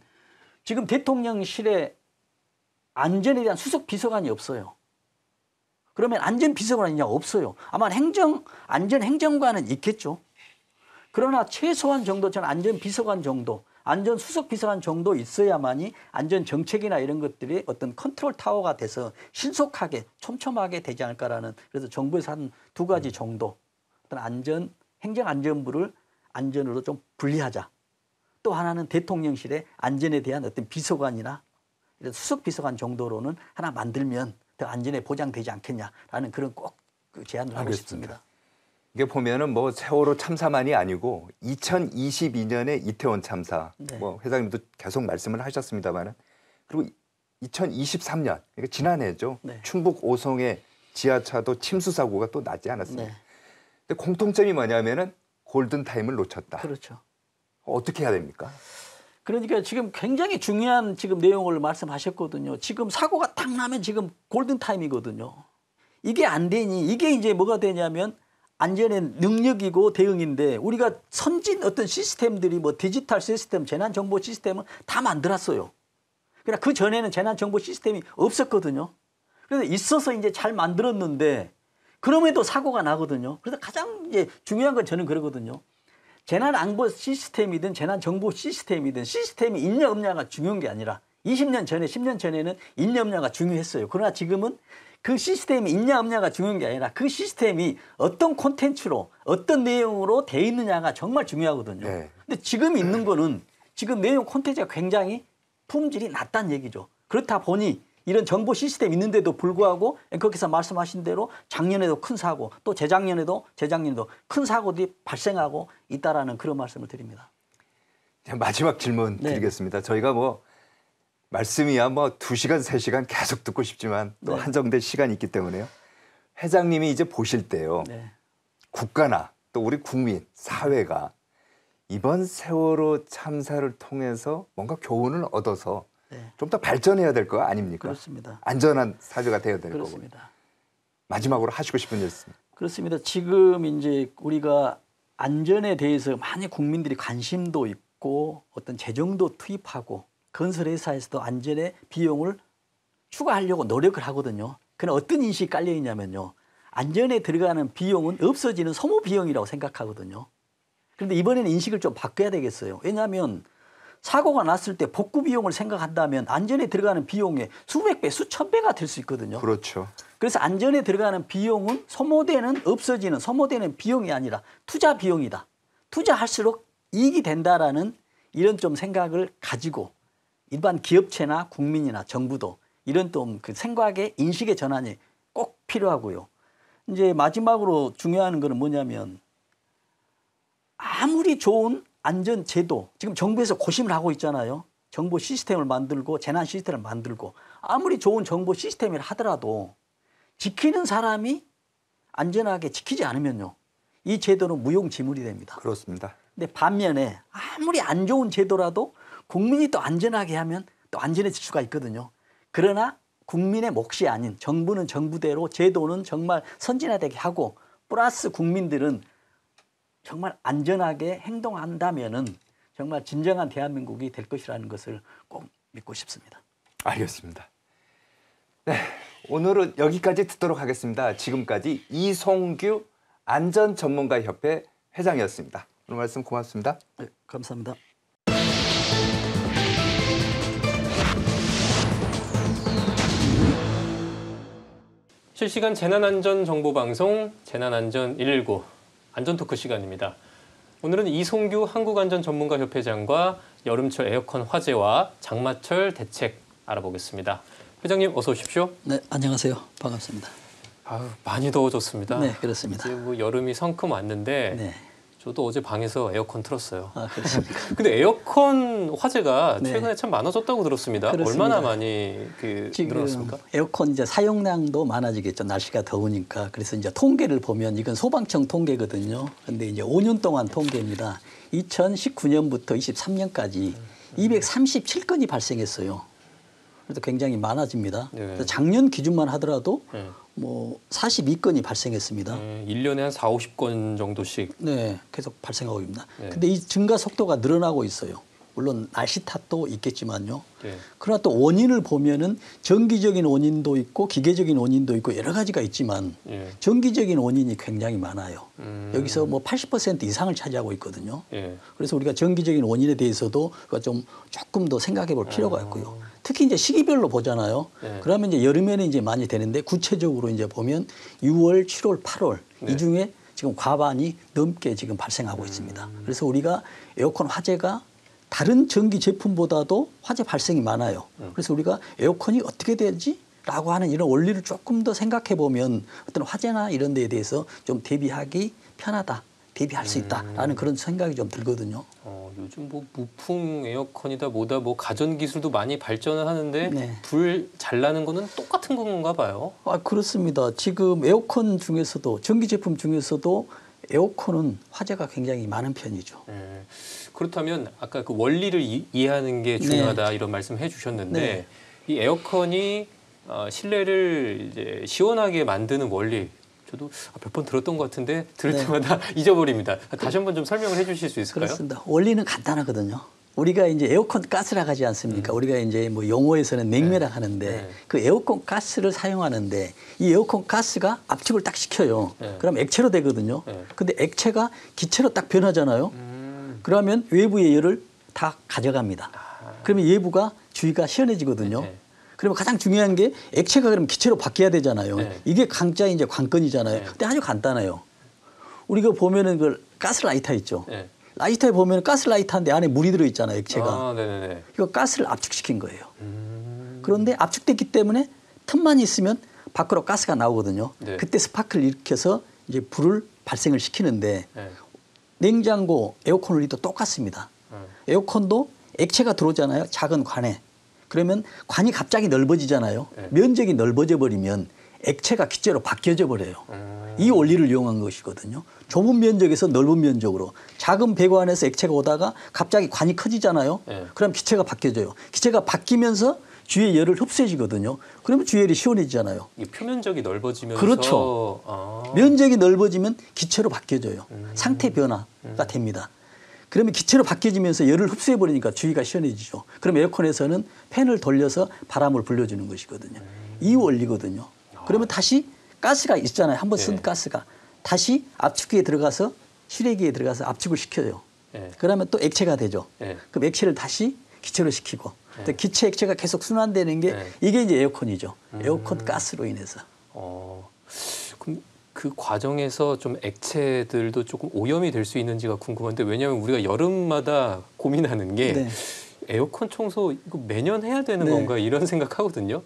S2: 지금 대통령실에 안전에 대한 수석 비서관이 없어요. 그러면 안전비서관이냐 없어요. 아마 안전행정관은 있겠죠. 그러나 최소한 정도 저는 안전비서관 정도, 안전수석비서관 정도 있어야만이 안전정책이나 이런 것들이 어떤 컨트롤 타워가 돼서 신속하게 촘촘하게 되지 않을까라는, 그래서 정부에서 한 두 가지 정도 어떤 행정안전부를 안전으로 좀 분리하자. 또 하나는 대통령실의 안전에 대한 어떤 비서관이나 수석비서관 정도로는 하나 만들면 더 안전에 보장되지 않겠냐라는 그런 꼭 제안을 하고 싶습니다.
S3: 이게 보면은 뭐 세월호 참사만이 아니고 2022년에 이태원 참사,
S2: 네.
S3: 뭐 회장님도 계속 말씀을 하셨습니다만은, 그리고 2023년, 그러니까 지난해죠.
S2: 네.
S3: 충북 오송의 지하차도 침수 사고가 또 나지 않았습니까?
S2: 네.
S3: 근데 공통점이 뭐냐면은 골든 타임을 놓쳤다.
S2: 그렇죠.
S3: 어떻게 해야 됩니까?
S2: 그러니까 지금 굉장히 중요한 지금 내용을 말씀하셨거든요. 지금 사고가 딱 나면 지금 골든타임이거든요. 이게 안 되니 이게 이제 뭐가 되냐면 안전의 능력이고 대응인데, 우리가 선진 어떤 시스템들이 뭐 디지털 시스템, 재난정보 시스템을 다 만들었어요. 그러나 그 전에는 재난정보 시스템이 없었거든요. 그래서 있어서 이제 잘 만들었는데 그럼에도 사고가 나거든요. 그래서 가장 이제 중요한 건 저는 그러거든요. 재난안보 시스템이든 재난정보 시스템이든 시스템이 있냐 없냐가 중요한 게 아니라 20년 전에 10년 전에는 있냐 없냐가 중요했어요. 그러나 지금은 그 시스템이 있냐 없냐가 중요한 게 아니라 그 시스템이 어떤 콘텐츠로 어떤 내용으로 돼 있느냐가 정말 중요하거든요.
S3: 네.
S2: 근데 지금 있는 거는 지금 내용 콘텐츠가 굉장히 품질이 낮다는 얘기죠. 그렇다 보니 이런 정보 시스템이 있는데도 불구하고 거기서 말씀하신 대로 작년에도 큰 사고, 또 재작년에도 큰 사고들이 발생하고 있다라는 그런 말씀을 드립니다.
S3: 마지막 질문
S2: 네.
S3: 드리겠습니다. 저희가 뭐 말씀이야 뭐 2시간, 3시간 계속 듣고 싶지만 또
S2: 네.
S3: 한정된 시간이 있기 때문에요. 회장님이 이제 보실 때요.
S2: 네.
S3: 국가나 또 우리 국민, 사회가 이번 세월호 참사를 통해서 뭔가 교훈을 얻어서
S2: 네.
S3: 좀 더 발전해야 될 거 아닙니까?
S2: 그렇습니다.
S3: 안전한 사회가 되어야 될 거고.
S2: 그렇습니다.
S3: 마지막으로 하시고 싶은 말씀.
S2: 그렇습니다. 지금 이제 우리가 안전에 대해서 많이 국민들이 관심도 있고 어떤 재정도 투입하고 건설회사에서도 안전의 비용을 추가하려고 노력을 하거든요. 그러나 어떤 인식이 깔려 있냐면요. 안전에 들어가는 비용은 없어지는 소모 비용이라고 생각하거든요. 그런데 이번에는 인식을 좀 바꿔야 되겠어요. 왜냐하면 사고가 났을 때 복구 비용을 생각한다면 안전에 들어가는 비용의 수백 배, 수천 배가 될 수 있거든요.
S3: 그렇죠.
S2: 그래서 안전에 들어가는 비용은 소모되는 비용이 아니라 투자 비용이다. 투자할수록 이익이 된다라는 이런 좀 생각을 가지고 일반 기업체나 국민이나 정부도 이런 좀 그 생각의 인식의 전환이 꼭 필요하고요. 이제 마지막으로 중요한 거는 뭐냐면 아무리 좋은 안전 제도, 지금 정부에서 고심을 하고 있잖아요. 정보 시스템을 만들고 재난 시스템을 만들고 아무리 좋은 정보 시스템이라 하더라도 지키는 사람이 안전하게 지키지 않으면요. 이 제도는 무용지물이 됩니다.
S3: 그렇습니다.
S2: 근데 반면에 아무리 안 좋은 제도라도 국민이 또 안전하게 하면 또 안전해질 수가 있거든요. 그러나 국민의 몫이 아닌 정부는 정부대로 제도는 정말 선진화되게 하고 플러스 국민들은 정말 안전하게 행동한다면은 정말 진정한 대한민국이 될 것이라는 것을 꼭 믿고 싶습니다.
S3: 알겠습니다. 네, 오늘은 여기까지 듣도록 하겠습니다. 지금까지 이송규 안전전문가협회 회장이었습니다. 오늘 말씀 고맙습니다.
S2: 네, 감사합니다.
S4: 실시간 재난안전정보방송 재난안전 119 안전토크 시간입니다. 오늘은 이송규 한국안전전문가협회장과 여름철 에어컨 화재와 장마철 대책 알아보겠습니다. 회장님 어서 오십시오.
S2: 네, 안녕하세요. 반갑습니다.
S4: 많이 더워졌습니다.
S2: 네, 그렇습니다.
S4: 이제 뭐 여름이 성큼 왔는데
S2: 네.
S4: 저도 어제 방에서 에어컨 틀었어요.
S2: 아, 그렇습니까?
S4: 근데 에어컨 화재가
S2: 네.
S4: 최근에 참 많아졌다고 들었습니다.
S2: 그렇습니다.
S4: 얼마나 많이 늘어났습니까?
S2: 에어컨 이제 사용량도 많아지겠죠. 날씨가 더우니까. 그래서 이제 통계를 보면 이건 소방청 통계거든요. 근데 이제 5년 동안 통계입니다. 2019년부터 23년까지 237건이 발생했어요. 그래서 굉장히 많아집니다.
S4: 네.
S2: 그래서 작년 기준만 하더라도
S4: 네.
S2: 뭐 42건이 발생했습니다.
S4: 1년에 한 40, 50건 정도씩.
S2: 네, 계속 발생하고 있습니다.
S4: 네.
S2: 근데 이 증가 속도가 늘어나고 있어요. 물론 날씨 탓도 있겠지만요.
S4: 예.
S2: 그러나 또 원인을 보면은 정기적인 원인도 있고 기계적인 원인도 있고 여러 가지가 있지만
S4: 예.
S2: 정기적인 원인이 굉장히 많아요. 여기서 뭐 80% 이상을 차지하고 있거든요.
S4: 예.
S2: 그래서 우리가 정기적인 원인에 대해서도 조금 더 생각해 볼 필요가 있고요. 특히 이제 시기별로 보잖아요.
S4: 네.
S2: 그러면 이제 여름에는 이제 많이 되는데 구체적으로 이제 보면 6월, 7월, 8월
S4: 네.
S2: 이 중에 지금 과반이 넘게 지금 발생하고 있습니다. 그래서 우리가 에어컨 화재가 다른 전기 제품보다도 화재 발생이 많아요. 그래서 우리가 에어컨이 어떻게 되지? 라고 하는 이런 원리를 조금 더 생각해 보면 어떤 화재나 이런 데에 대해서 좀 대비하기 편하다. 대비할 수 있다라는 그런 생각이 좀 들거든요.
S4: 요즘 뭐 무풍 에어컨이다 뭐다 뭐 가전 기술도 많이 발전을 하는데
S2: 네.
S4: 불 잘 나는 거는 똑같은 건가 봐요.
S2: 그렇습니다. 지금 에어컨 중에서도 전기 제품 중에서도 에어컨은 화재가 굉장히 많은 편이죠.
S4: 그렇다면 아까 그 원리를 이해하는 게 중요하다 이런 말씀 해주셨는데
S2: 네.
S4: 이 에어컨이 실내를 이제 시원하게 만드는 원리 저도 몇 번 들었던 것 같은데 들을
S2: 네.
S4: 때마다 잊어버립니다. 다시 한번 좀 설명을 해주실 수 있을까요?
S2: 그렇습니다. 원리는 간단하거든요. 우리가 이제 에어컨 가스라고 하지 않습니까? 우리가 이제 뭐 용어에서는 냉매라 하는데
S4: 네.
S2: 그 에어컨 가스를 사용하는데 이 에어컨 가스가 압축을 딱 시켜요.
S4: 네.
S2: 그럼 액체로 되거든요.
S4: 네.
S2: 근데 액체가 기체로 딱 변하잖아요. 그러면 외부의 열을 다 가져갑니다. 그러면 외부가 주위가 시원해지거든요.
S4: 네.
S2: 그러면 가장 중요한 게 액체가 그럼 기체로 바뀌어야 되잖아요.
S4: 네.
S2: 이게 강자 이제 관건이잖아요.
S4: 네.
S2: 근데 아주 간단해요. 우리가 보면은 그 가스 라이터 있죠.
S4: 네.
S2: 라이터에 보면 가스 라이터인데 안에 물이 들어 있잖아요. 액체가.
S4: 네네네.
S2: 이거 가스를 압축시킨 거예요. 그런데 압축됐기 때문에 틈만 있으면 밖으로 가스가 나오거든요.
S4: 네.
S2: 그때 스파크를 일으켜서 이제 불을 발생을 시키는데
S4: 네.
S2: 냉장고, 에어컨 원리도 똑같습니다. 에어컨도 액체가 들어오잖아요. 작은 관에. 그러면 관이 갑자기 넓어지잖아요.
S4: 네.
S2: 면적이 넓어져 버리면 액체가 기체로 바뀌어져 버려요. 이 원리를 이용한 것이거든요. 좁은 면적에서 넓은 면적으로 작은 배관에서 액체가 오다가 갑자기 관이 커지잖아요.
S4: 네.
S2: 그럼 기체가 바뀌어져요. 기체가 바뀌면서 주위의 열을 흡수해지거든요. 그러면 주위의 열이 시원해지잖아요.
S4: 이 표면적이 넓어지면서
S2: 그렇죠. 면적이 넓어지면 기체로 바뀌어져요. 상태 변화가 됩니다. 그러면 기체로 바뀌어지면서 열을 흡수해 버리니까 주위가 시원해지죠. 그럼 에어컨에서는 팬을 돌려서 바람을 불려주는 것이거든요. 이 원리거든요. 그러면 다시 가스가 있잖아요. 한번 쓴
S4: 네.
S2: 가스가 다시 압축기에 들어가서 실외기에 들어가서 압축을 시켜요.
S4: 네.
S2: 그러면 또 액체가 되죠.
S4: 네.
S2: 그럼 액체를 다시 기체로 시키고 또 기체 액체가 계속 순환되는 게
S4: 네.
S2: 이게 이제 에어컨이죠. 에어컨 가스로 인해서.
S4: 그럼 그 과정에서 좀 액체들도 조금 오염이 될 수 있는지가 궁금한데 왜냐하면 우리가 여름마다 고민하는 게
S2: 네.
S4: 에어컨 청소 이거 매년 해야 되는
S2: 네.
S4: 건가 이런 생각하거든요.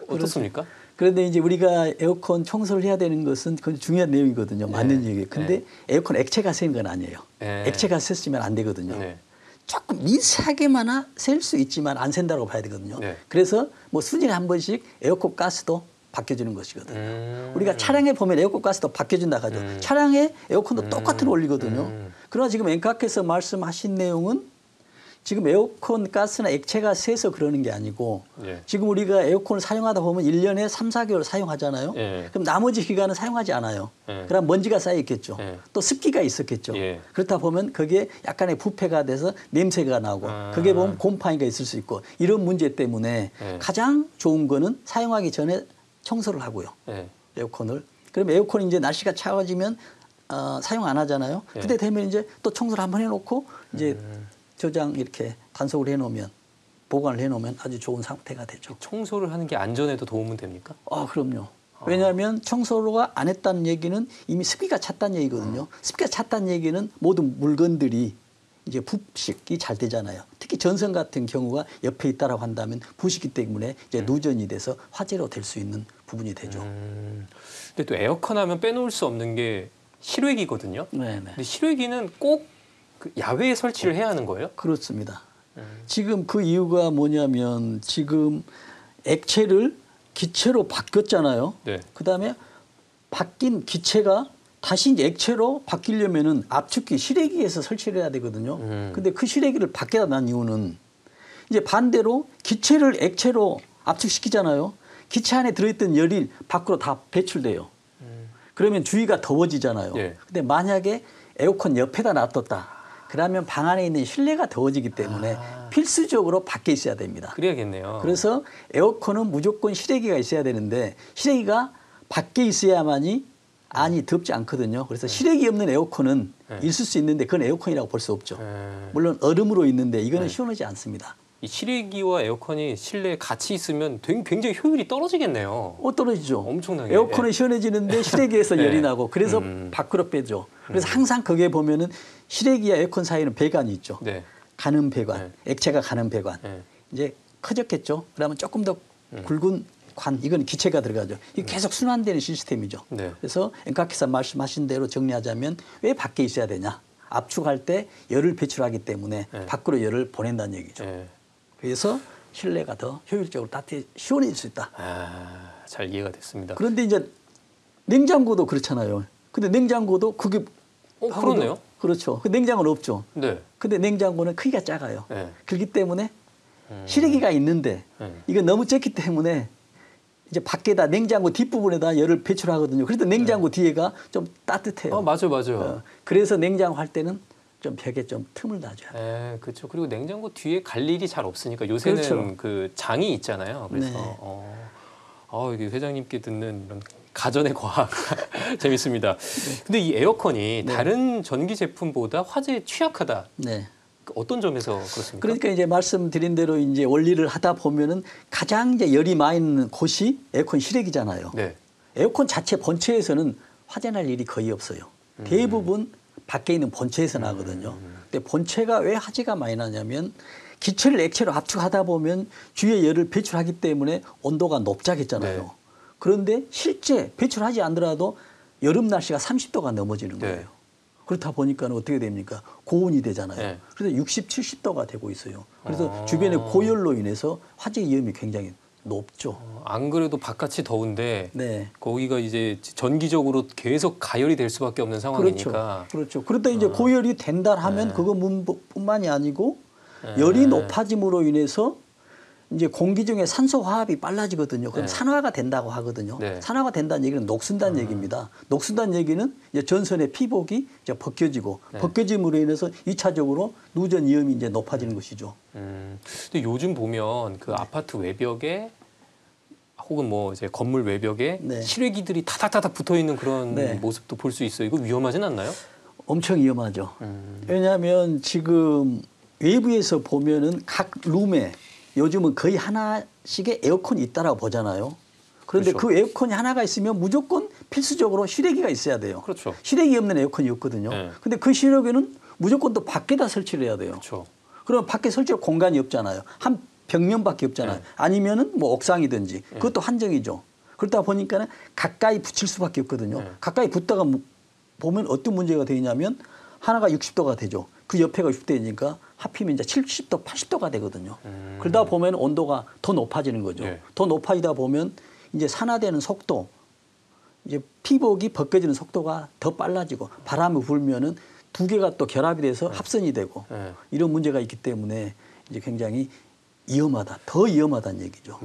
S4: 어떻습니까?
S2: 그런데 이제 우리가 에어컨 청소를 해야 되는 것은 그건 중요한 내용이거든요. 맞는 얘기예요. 근데 에어컨 액체가 새는 건 아니에요.
S4: 네.
S2: 액체가 샜으면 안 되거든요.
S4: 네.
S2: 조금 미세하게만 셀 수 있지만 안 샌다고 봐야 되거든요.
S4: 네.
S2: 그래서 뭐 수년에 한 번씩 에어컨 가스도 바뀌어주는 것이거든요. 우리가 차량에 보면 에어컨 가스도 바뀌어준다 하죠. 차량의 에어컨도 똑같은 원리거든요. 그러나 지금 앵카께서 말씀하신 내용은 지금 에어컨 가스나 액체가 새서 그러는 게 아니고
S4: 예.
S2: 지금 우리가 에어컨을 사용하다 보면 1년에 3, 4개월 사용하잖아요.
S4: 예.
S2: 그럼 나머지 기간은 사용하지 않아요.
S4: 예.
S2: 그럼 먼지가 쌓여 있겠죠.
S4: 예.
S2: 또 습기가 있었겠죠.
S4: 예.
S2: 그렇다 보면 거기에 약간의 부패가 돼서 냄새가 나고 그게 보면 곰팡이가 있을 수 있고 이런 문제 때문에
S4: 예.
S2: 가장 좋은 거는 사용하기 전에 청소를 하고요.
S4: 네.
S2: 에어컨을. 그럼 에어컨이 이제 날씨가 차가워지면 사용 안 하잖아요.
S4: 예.
S2: 그때 되면 이제 또 청소를 한번 해놓고 이제 저장 이렇게 단속을 해놓으면 보관을 해놓으면 아주 좋은 상태가 되죠.
S4: 청소를 하는 게 안전에도 도움은 됩니까?
S2: 그럼요. 왜냐하면 청소가 안 했다는 얘기는 이미 습기가 찼다는 얘기거든요. 습기가 찼다는 얘기는 모든 물건들이 이제 부식이 잘 되잖아요. 특히 전선 같은 경우가 옆에 있다라고 한다면 부식기 때문에 이제 누전이 돼서 화재로 될 수 있는 부분이 되죠.
S4: 근데 또 에어컨 하면 빼놓을 수 없는 게 실외기거든요.
S2: 네네.
S4: 근데 실외기는 꼭 그 야외에 설치를 해야 하는 거예요?
S2: 그렇습니다. 지금 그 이유가 뭐냐면 지금 액체를 기체로 바뀌었잖아요.
S4: 네.
S2: 그다음에 바뀐 기체가 다시 이제 액체로 바뀌려면은 압축기 실외기에서 설치를 해야 되거든요. 근데 그 실외기를 밖에다 난 이유는 이제 반대로 기체를 액체로 압축시키잖아요. 기체 안에 들어있던 열이 밖으로 다 배출돼요. 그러면 주위가 더워지잖아요.
S4: 예.
S2: 근데 만약에 에어컨 옆에다 놔뒀다. 그러면 방 안에 있는 실내가 더워지기 때문에 필수적으로 밖에 있어야 됩니다.
S4: 그래야겠네요.
S2: 그래서 에어컨은 무조건 실외기가 있어야 되는데 실외기가 밖에 있어야만이 안이 덥지 않거든요. 그래서 실외기 없는 에어컨은 있을 수 있는데 그건 에어컨이라고 볼 수 없죠. 물론 얼음으로 있는데 이거는 시원하지 않습니다.
S4: 이 실외기와 에어컨이 실내에 같이 있으면 굉장히 효율이 떨어지겠네요.
S2: 떨어지죠.
S4: 엄청나게.
S2: 에어컨은 시원해지는데 실외기에서
S4: 네.
S2: 열이 나고 그래서 밖으로 빼죠. 그래서 항상 거기에 보면은 실외기와 에어컨 사이에는 배관이 있죠.
S4: 네.
S2: 가는 배관, 액체가 가는 배관.
S4: 네.
S2: 이제 커졌겠죠. 그러면 조금 더 굵은 관, 이건 기체가 들어가죠. 이게 계속 순환되는 시스템이죠.
S4: 네.
S2: 그래서 앵카키사 말씀하신 대로 정리하자면 왜 밖에 있어야 되냐. 압축할 때 열을 배출하기 때문에 밖으로 열을 보낸다는 얘기죠.
S4: 네.
S2: 그래서 실내가 더 효율적으로 시원해질 수 있다.
S4: 잘 이해가 됐습니다.
S2: 그런데 이제 냉장고도 그렇잖아요. 근데 냉장고도 그게
S4: 그렇네요.
S2: 그렇죠. 그 냉장고는 없죠.
S4: 네.
S2: 근데 냉장고는 크기가 작아요.
S4: 네.
S2: 그렇기 때문에 실외기가 있는데 이건 너무 작기 때문에 이제 밖에다 냉장고 뒷부분에다 열을 배출하거든요. 그래도 냉장고 뒤에가 좀 따뜻해요.
S4: 맞아요.
S2: 그래서 냉장고 할 때는 좀 벽에 좀 틈을 놔줘야 돼요.
S4: 네, 그렇죠. 그리고 냉장고 뒤에 갈 일이 잘 없으니까 요새는
S2: 그렇죠.
S4: 그 장이 있잖아요. 그래서
S2: 네.
S4: 이게 회장님께 듣는 이런 가전의 과학 재밌습니다. 근데 이 에어컨이 다른 전기 제품보다 화재에 취약하다.
S2: 네.
S4: 어떤 점에서 그렇습니까?
S2: 그러니까 이제 말씀드린 대로 이제 원리를 하다 보면은 가장 이제 열이 많이 있는 곳이 에어컨 실외기잖아요.
S4: 네.
S2: 에어컨 자체 본체에서는 화재 날 일이 거의 없어요. 대부분 밖에 있는 본체에서 나거든요. 근데 본체가 왜 화재가 많이 나냐면 기체를 액체로 압축하다 보면 주위에 열을 배출하기 때문에 온도가 높자겠잖아요.
S4: 네.
S2: 그런데 실제 배출하지 않더라도 여름 날씨가 30도가 넘어지는 거예요.
S4: 네.
S2: 그렇다 보니까 어떻게 됩니까? 고온이 되잖아요.
S4: 네.
S2: 그래서 60, 70도가 되고 있어요. 그래서 주변의 고열로 인해서 화재 위험이 굉장히 높죠.
S4: 안 그래도 바깥이 더운데
S2: 네.
S4: 거기가 이제 전기적으로 계속 가열이 될 수밖에 없는 상황이니까.
S2: 그렇죠. 그러다 이제 고열이 된다 하면 그것뿐만이 아니고 열이 높아짐으로 인해서 이제 공기 중에 산소 화합이 빨라지거든요. 그럼 산화가 된다고 하거든요.
S4: 네.
S2: 산화가 된다는 얘기는 녹슨다는 얘기입니다. 녹슨다는 얘기는 이제 전선의 피복이 이제 벗겨지고 벗겨짐으로 인해서 2차적으로 누전 위험이 이제 높아지는 것이죠.
S4: 근데 요즘 보면 그 아파트 외벽에 혹은 뭐 이제 건물 외벽에
S2: 네.
S4: 실외기들이 타닥타닥 붙어 있는 그런
S2: 네.
S4: 모습도 볼 수 있어요. 이거 위험하진 않나요?
S2: 엄청 위험하죠. 왜냐하면 지금 외부에서 보면은 각 룸에 요즘은 거의 하나씩의 에어컨이 있다라고 보잖아요. 그런데
S4: 그렇죠.
S2: 그 에어컨이 하나가 있으면 무조건 필수적으로 실외기가 있어야 돼요.
S4: 그렇죠.
S2: 실외기 없는 에어컨이 없거든요.
S4: 네.
S2: 근데 그 실외기는 무조건 또 밖에다 설치를 해야 돼요.
S4: 그렇죠.
S2: 그러면 밖에 설치할 공간이 없잖아요. 한 벽면밖에 없잖아요. 아니면은 뭐 옥상이든지 그것도 한정이죠. 그러다 보니까는 가까이 붙일 수밖에 없거든요. 가까이 붙다가 보면 어떤 문제가 되냐면 하나가 60도가 되죠. 그 옆에가 60도니까 하필이면 이제 70도, 80도가 되거든요. 그러다 보면 온도가 더 높아지는 거죠.
S4: 네.
S2: 더 높아지다 보면 이제 산화되는 속도, 이제 피복이 벗겨지는 속도가 더 빨라지고 바람이 불면은 두 개가 또 결합이 돼서 합선이 되고 이런 문제가 있기 때문에 이제 굉장히 위험하다, 더 위험하다는 얘기죠.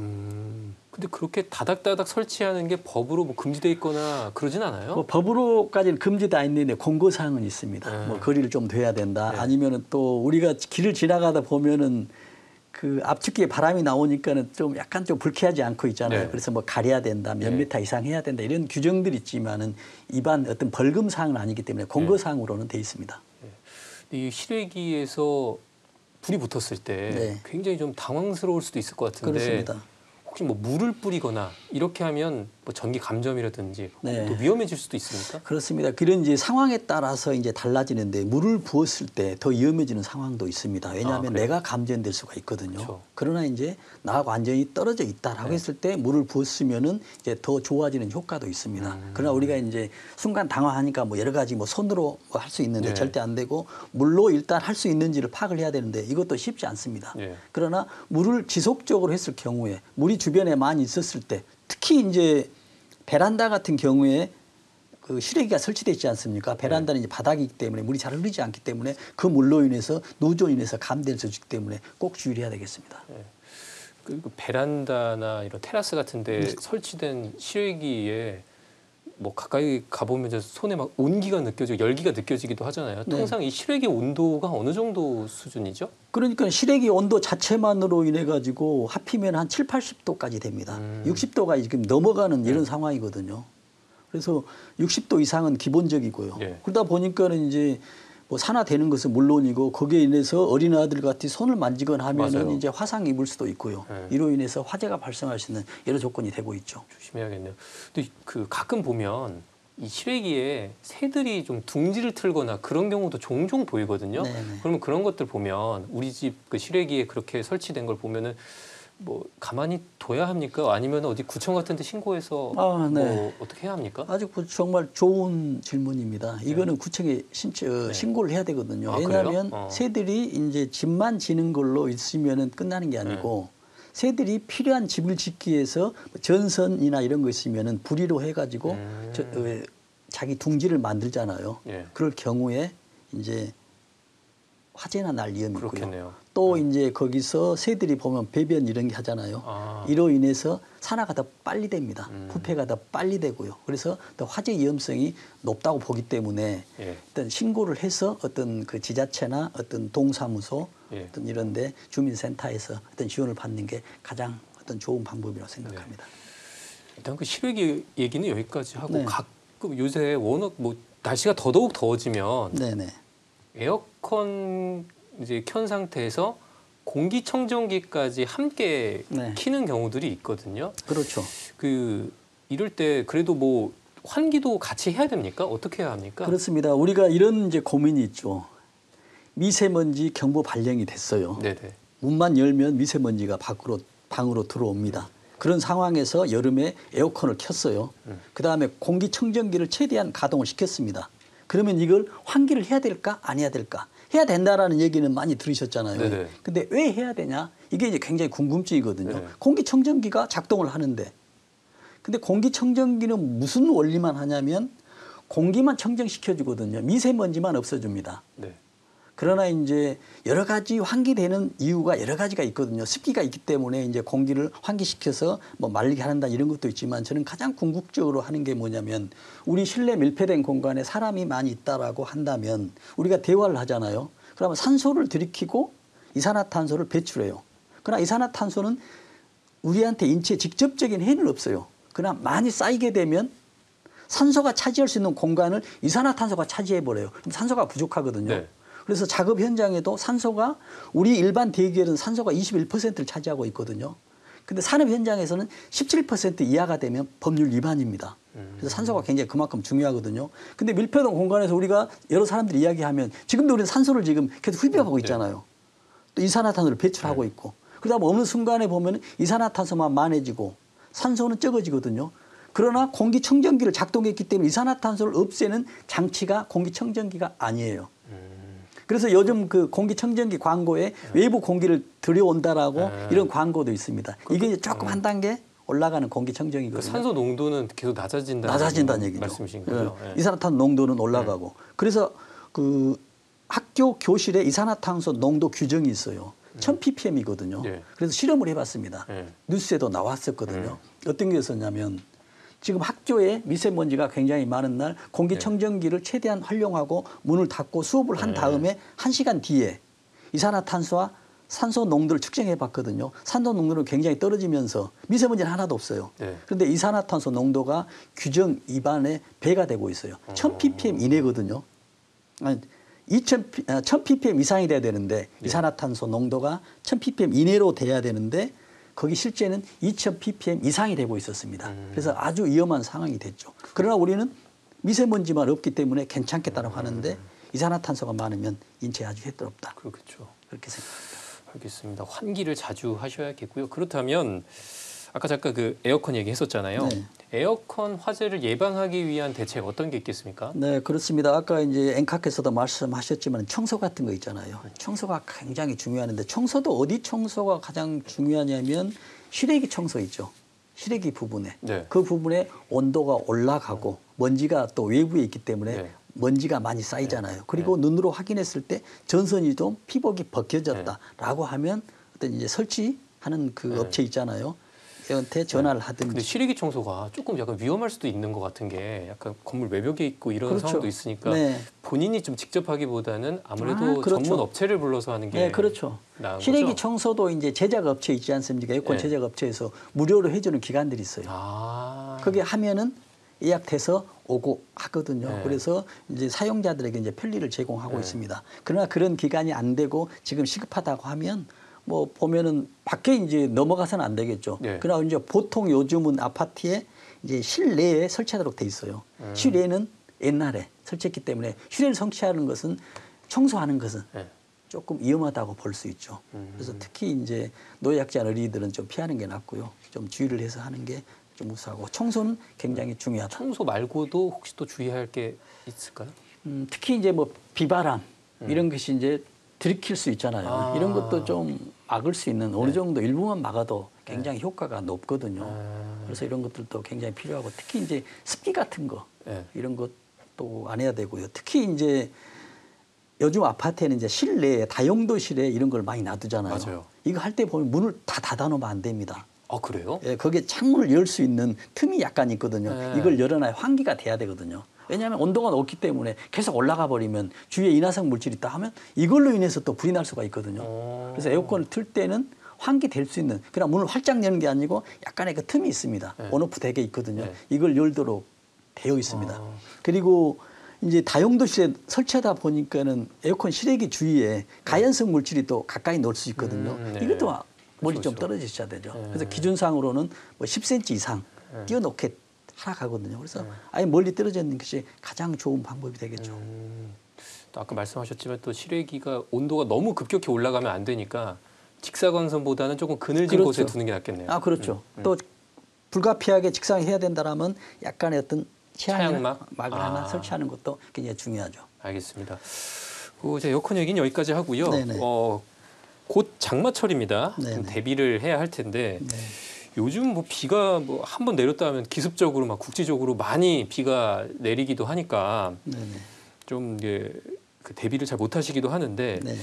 S4: 근데 그렇게 다닥다닥 설치하는 게 법으로 뭐 금지돼 있거나 그러진 않아요?
S2: 뭐 법으로까지는 금지되어 있는데 권고사항은 있습니다. 뭐 거리를 좀 둬야 된다. 아니면은 또 우리가 길을 지나가다 보면은 그 압축기에 바람이 나오니까는 좀 약간 좀 불쾌하지 않고 있잖아요.
S4: 네.
S2: 그래서 뭐 가려야 된다, 몇 미터 이상 해야 된다 이런 규정들이 있지만은 일반 어떤 벌금 사항은 아니기 때문에 권고사항으로는 돼 있습니다.
S4: 이 실외기에서 불이 붙었을 때 굉장히 좀 당황스러울 수도 있을 것 같은데
S2: 그렇습니다.
S4: 혹시 뭐 물을 뿌리거나 이렇게 하면 뭐 전기 감점이라든지 또 위험해질 수도 있습니까?
S2: 그렇습니다. 그런 이제 상황에 따라서 이제 달라지는데 물을 부었을 때 더 위험해지는 상황도 있습니다. 왜냐하면 내가 감전될 수가 있거든요.
S4: 그렇죠.
S2: 그러나 이제 나하고 완전히 떨어져 있다라고 했을 때 물을 부었으면은 이제 더 좋아지는 효과도 있습니다. 그러나 우리가 이제 순간 당황하니까 뭐 여러 가지 뭐 손으로 뭐 할 수 있는데 절대 안 되고 물로 일단 할 수 있는지를 파악을 해야 되는데 이것도 쉽지 않습니다. 그러나 물을 지속적으로 했을 경우에 물이 주변에 많이 있었을 때 특히 이제 베란다 같은 경우에 그 실외기가 설치되어 있지 않습니까? 베란다는 이제 바닥이기 때문에 물이 잘 흐르지 않기 때문에 그 물로 인해서 누전으로 인해서 감될 수 있기 때문에 꼭 주의를 해야 되겠습니다.
S4: 그리고 베란다나 이런 테라스 같은 데 설치된 실외기에 뭐 가까이 가보면 이제 손에 막 온기가 느껴지고 열기가 느껴지기도 하잖아요.
S2: 네.
S4: 통상 이 실외기 온도가 어느 정도 수준이죠?
S2: 그러니까 실외기 온도 자체만으로 인해 가지고 하피면 한 7, 80도까지 됩니다. 60도가 지금 넘어가는 이런 상황이거든요. 그래서 60도 이상은 기본적이고요.
S4: 예.
S2: 그러다 보니까는 이제 뭐 산화되는 것은 물론이고 거기에 인해서 어린아이들 같이 손을 만지거나 하면은
S4: 맞아요.
S2: 이제 화상 입을 수도 있고요.
S4: 예.
S2: 이로 인해서 화재가 발생할 수 있는 여러 조건이 되고 있죠.
S4: 조심해야겠네요. 근데 그 가끔 보면 이 실외기에 새들이 좀 둥지를 틀거나 그런 경우도 종종 보이거든요.
S2: 네네.
S4: 그러면 그런 것들 보면 우리 집 그 실외기에 그렇게 설치된 걸 보면은 뭐 가만히 둬야 합니까? 아니면 어디 구청 같은 데 신고해서
S2: 네.
S4: 뭐 어떻게 해야 합니까?
S2: 아주 정말 좋은 질문입니다. 이거는 구청에 신고를 해야 되거든요.
S4: 아,
S2: 왜냐하면
S4: 그래요?
S2: 새들이 이제 집만 지는 걸로 있으면은 끝나는 게 아니고 새들이 필요한 집을 짓기 위해서 전선이나 이런 거 있으면은 부리로 해가지고 자기 둥지를 만들잖아요.
S4: 예.
S2: 그럴 경우에 이제 화재나 날 위험이 있고요.
S4: 그렇겠네요.
S2: 또 이제 거기서 새들이 보면 배변 이런 게 하잖아요.
S4: 아.
S2: 이로 인해서 산화가 더 빨리 됩니다. 부패가 더 빨리 되고요. 그래서 더 화재 위험성이 높다고 보기 때문에
S4: 예.
S2: 일단 신고를 해서 어떤 그 지자체나 어떤 동사무소
S4: 예.
S2: 어떤 이런데 주민센터에서 어떤 지원을 받는 게 가장 어떤 좋은 방법이라고 생각합니다.
S4: 일단 그 실외기 얘기는 여기까지 하고
S2: 네.
S4: 가끔 요새 워낙 뭐 날씨가 더더욱 더워지면
S2: 네네.
S4: 에어컨 이제 켠 상태에서 공기청정기까지 함께
S2: 네.
S4: 켜는 경우들이 있거든요.
S2: 그렇죠.
S4: 그 이럴 때 그래도 뭐 환기도 같이 해야 됩니까? 어떻게 해야 합니까?
S2: 그렇습니다. 우리가 이런 이제 고민이 있죠. 미세먼지 경보 발령이 됐어요.
S4: 네네.
S2: 문만 열면 미세먼지가 방으로 들어옵니다. 그런 상황에서 여름에 에어컨을 켰어요. 그다음에 공기청정기를 최대한 가동을 시켰습니다. 그러면 이걸 환기를 해야 될까 안 해야 될까? 해야 된다라는 얘기는 많이 들으셨잖아요.
S4: 네네.
S2: 근데 왜 해야 되냐? 이게 이제 굉장히 궁금증이거든요.
S4: 네.
S2: 공기청정기가 작동을 하는데 근데 공기청정기는 무슨 원리만 하냐면 공기만 청정시켜주거든요. 미세먼지만 없애줍니다.
S4: 네.
S2: 그러나 이제 여러 가지 환기되는 이유가 여러 가지가 있거든요. 습기가 있기 때문에 이제 공기를 환기시켜서 뭐 말리게 한다 이런 것도 있지만 저는 가장 궁극적으로 하는 게 뭐냐면 우리 실내 밀폐된 공간에 사람이 많이 있다라고 한다면 우리가 대화를 하잖아요. 그러면 산소를 들이키고 이산화탄소를 배출해요. 그러나 이산화탄소는 우리한테 인체에 직접적인 해는 없어요. 그러나 많이 쌓이게 되면 산소가 차지할 수 있는 공간을 이산화탄소가 차지해버려요. 그럼 산소가 부족하거든요.
S4: 네.
S2: 그래서 작업 현장에도 산소가 우리 일반 대기열은 산소가 21%를 차지하고 있거든요. 근데 산업 현장에서는 17% 이하가 되면 법률 위반입니다. 그래서 산소가 굉장히 그만큼 중요하거든요. 근데 밀폐된 공간에서 우리가 여러 사람들이 이야기하면 지금도 우리는 산소를 지금 계속 흡입하고 있잖아요. 또 이산화탄소를 배출하고 있고. 그러다 보면 어느 순간에 보면 이산화탄소만 많아지고 산소는 적어지거든요. 그러나 공기청정기를 작동했기 때문에 이산화탄소를 없애는 장치가 공기청정기가 아니에요. 그래서 요즘 그 공기청정기 광고에 외부 공기를 들여온다라고 이런 광고도 있습니다. 이게 이제 조금 한 단계 올라가는 공기청정기거든요.
S4: 그 산소 농도는 계속
S2: 낮아진다는 얘기죠.
S4: 말씀이신 거죠?
S2: 예. 이산화탄소 농도는 올라가고. 그래서 그 학교 교실에 이산화탄소 농도 규정이 있어요. 1000ppm이거든요.
S4: 네.
S2: 그래서 실험을 해봤습니다.
S4: 네.
S2: 뉴스에도 나왔었거든요. 어떤 게 있었냐면 지금 학교에 미세먼지가 굉장히 많은 날 공기청정기를 최대한 활용하고 문을 닫고 수업을 한 다음에 1시간 뒤에 이산화탄소와 산소 농도를 측정해 봤거든요. 산소 농도는 굉장히 떨어지면서 미세먼지는 하나도 없어요.
S4: 네.
S2: 그런데 이산화탄소 농도가 규정 위반의 배가 되고 있어요. 1000ppm 이내거든요. 아니, 1000ppm 이상이 돼야 되는데 이산화탄소 농도가 1000ppm 이내로 돼야 되는데 거기 실제는 2000ppm 이상이 되고 있었습니다. 그래서 아주 위험한 상황이 됐죠. 그러나 우리는 미세먼지만 없기 때문에 괜찮겠다고 하는데 이산화탄소가 많으면 인체에 아주 해롭다.
S4: 그렇겠죠.
S2: 그렇게 생각합니다.
S4: 알겠습니다. 환기를 자주 하셔야겠고요. 그렇다면 아까 잠깐 그 에어컨 얘기했었잖아요.
S2: 네.
S4: 에어컨 화재를 예방하기 위한 대책 어떤 게 있겠습니까?
S2: 네, 그렇습니다. 아까 이제 앵카께서도 말씀하셨지만 청소 같은 거 있잖아요. 청소가 굉장히 중요한데 청소도 어디 청소가 가장 중요하냐면 실외기 청소 있죠. 실외기 부분에.
S4: 네.
S2: 그 부분에 온도가 올라가고 먼지가 또 외부에 있기 때문에
S4: 네.
S2: 먼지가 많이 쌓이잖아요. 그리고 눈으로 확인했을 때 전선이 좀 피복이 벗겨졌다라고 하면 어떤 이제 설치하는 그 업체 있잖아요. 한테 전화를 하든지.
S4: 근데 실외기 청소가 조금 약간 위험할 수도 있는 것 같은 게 약간 건물 외벽에 있고 이런
S2: 그렇죠.
S4: 상황도 있으니까
S2: 네.
S4: 본인이 좀 직접 하기보다는 아무래도
S2: 그렇죠.
S4: 전문 업체를 불러서 하는 게
S2: 네, 그렇죠.
S4: 나은
S2: 실외기
S4: 거죠?
S2: 청소도 이제 제작 업체 있지 않습니까? 에어컨
S4: 네.
S2: 제작 업체에서 무료로 해주는 기관들이 있어요. 그게 하면은 예약돼서 오고 하거든요.
S4: 네.
S2: 그래서 이제 사용자들에게 이제 편리를 제공하고 있습니다. 그러나 그런 기간이 안 되고 지금 시급하다고 하면 뭐 보면은 밖에 이제 넘어가서는 안 되겠죠.
S4: 네.
S2: 그러나 이제 보통 요즘은 아파트에 이제 실내에 설치하도록 돼 있어요. 실외는 옛날에 설치했기 때문에 실외를 설치하는 것은 청소하는 것은
S4: 네.
S2: 조금 위험하다고 볼 수 있죠. 그래서 특히 이제 노약자 어린이들은 좀 피하는 게 낫고요. 좀 주의를 해서 하는 게 좀 우수하고 청소는 굉장히 중요하다.
S4: 청소 말고도 혹시 또 주의할 게 있을까요?
S2: 특히 이제 뭐 비바람 이런 것이 이제 들이킬 수 있잖아요. 이런 것도 좀 막을 수 있는 어느 정도 일부만 막아도 굉장히 효과가 높거든요. 그래서 이런 것들도 굉장히 필요하고 특히 이제 습기 같은 거 이런 것도 안 해야 되고요. 특히 이제 요즘 아파트에는 이제 실내에 다용도실에 이런 걸 많이 놔두잖아요.
S4: 맞아요.
S2: 이거 할 때 보면 문을 다 닫아놓으면 안 됩니다.
S4: 아 그래요?
S2: 예, 거기에 창문을 열 수 있는 틈이 약간 있거든요. 이걸 열어놔야 환기가 돼야 되거든요. 왜냐하면 온도가 높기 때문에 계속 올라가 버리면 주위에 인화성 물질이 있다 하면 이걸로 인해서 또 불이 날 수가 있거든요. 그래서 에어컨을 틀 때는 환기될 수 있는 그러나 문을 활짝 여는 게 아니고 약간의 그 틈이 있습니다. 온오프 되게 있거든요. 이걸 열도록 되어 있습니다. 그리고 이제 다용도실에 설치하다 보니까는 에어컨 실외기 주위에 가연성 물질이 또 가까이 놓을 수 있거든요. 이것도 멀리 좀 떨어지셔야 되죠. 그래서 기준상으로는 뭐 10cm 이상 띄워놓게 하락하거든요. 그래서 아예 멀리 떨어져 있는 것이 가장 좋은 방법이 되겠죠.
S4: 또 아까 말씀하셨지만 또 실외기가 온도가 너무 급격히 올라가면 안 되니까 직사광선보다는 조금 그늘진
S2: 그렇죠.
S4: 곳에 두는 게 낫겠네요.
S2: 아 그렇죠. 또 불가피하게 직사해야 된다라면 약간의 어떤
S4: 차양막?
S2: 막을 하나 설치하는 것도 굉장히 중요하죠.
S4: 알겠습니다. 이제 에어컨 얘기는 여기까지 하고요.
S2: 네네.
S4: 곧 장마철입니다. 좀
S2: 네네.
S4: 대비를 해야 할 텐데
S2: 네.
S4: 요즘 뭐 비가 뭐 한 번 내렸다 하면 기습적으로 막 국지적으로 많이 비가 내리기도 하니까
S2: 네네.
S4: 좀 이게 그 대비를 잘 못하시기도 하는데
S2: 네네.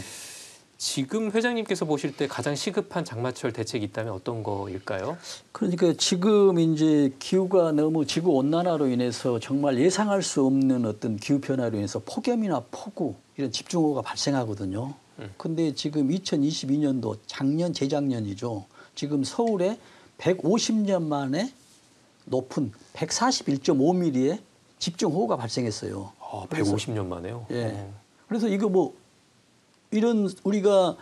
S4: 지금 회장님께서 보실 때 가장 시급한 장마철 대책이 있다면 어떤 거일까요?
S2: 그러니까 지금 이제 기후가 너무 지구 온난화로 인해서 정말 예상할 수 없는 어떤 기후 변화로 인해서 폭염이나 폭우 이런 집중호우가 발생하거든요. 근데 지금 2022년도 작년 재작년이죠. 지금 서울에 150년 만에 높은 141.5mm의 집중호우가 발생했어요.
S4: 150년 만에요?
S2: 예. 그래서 이거 뭐 이런 우리가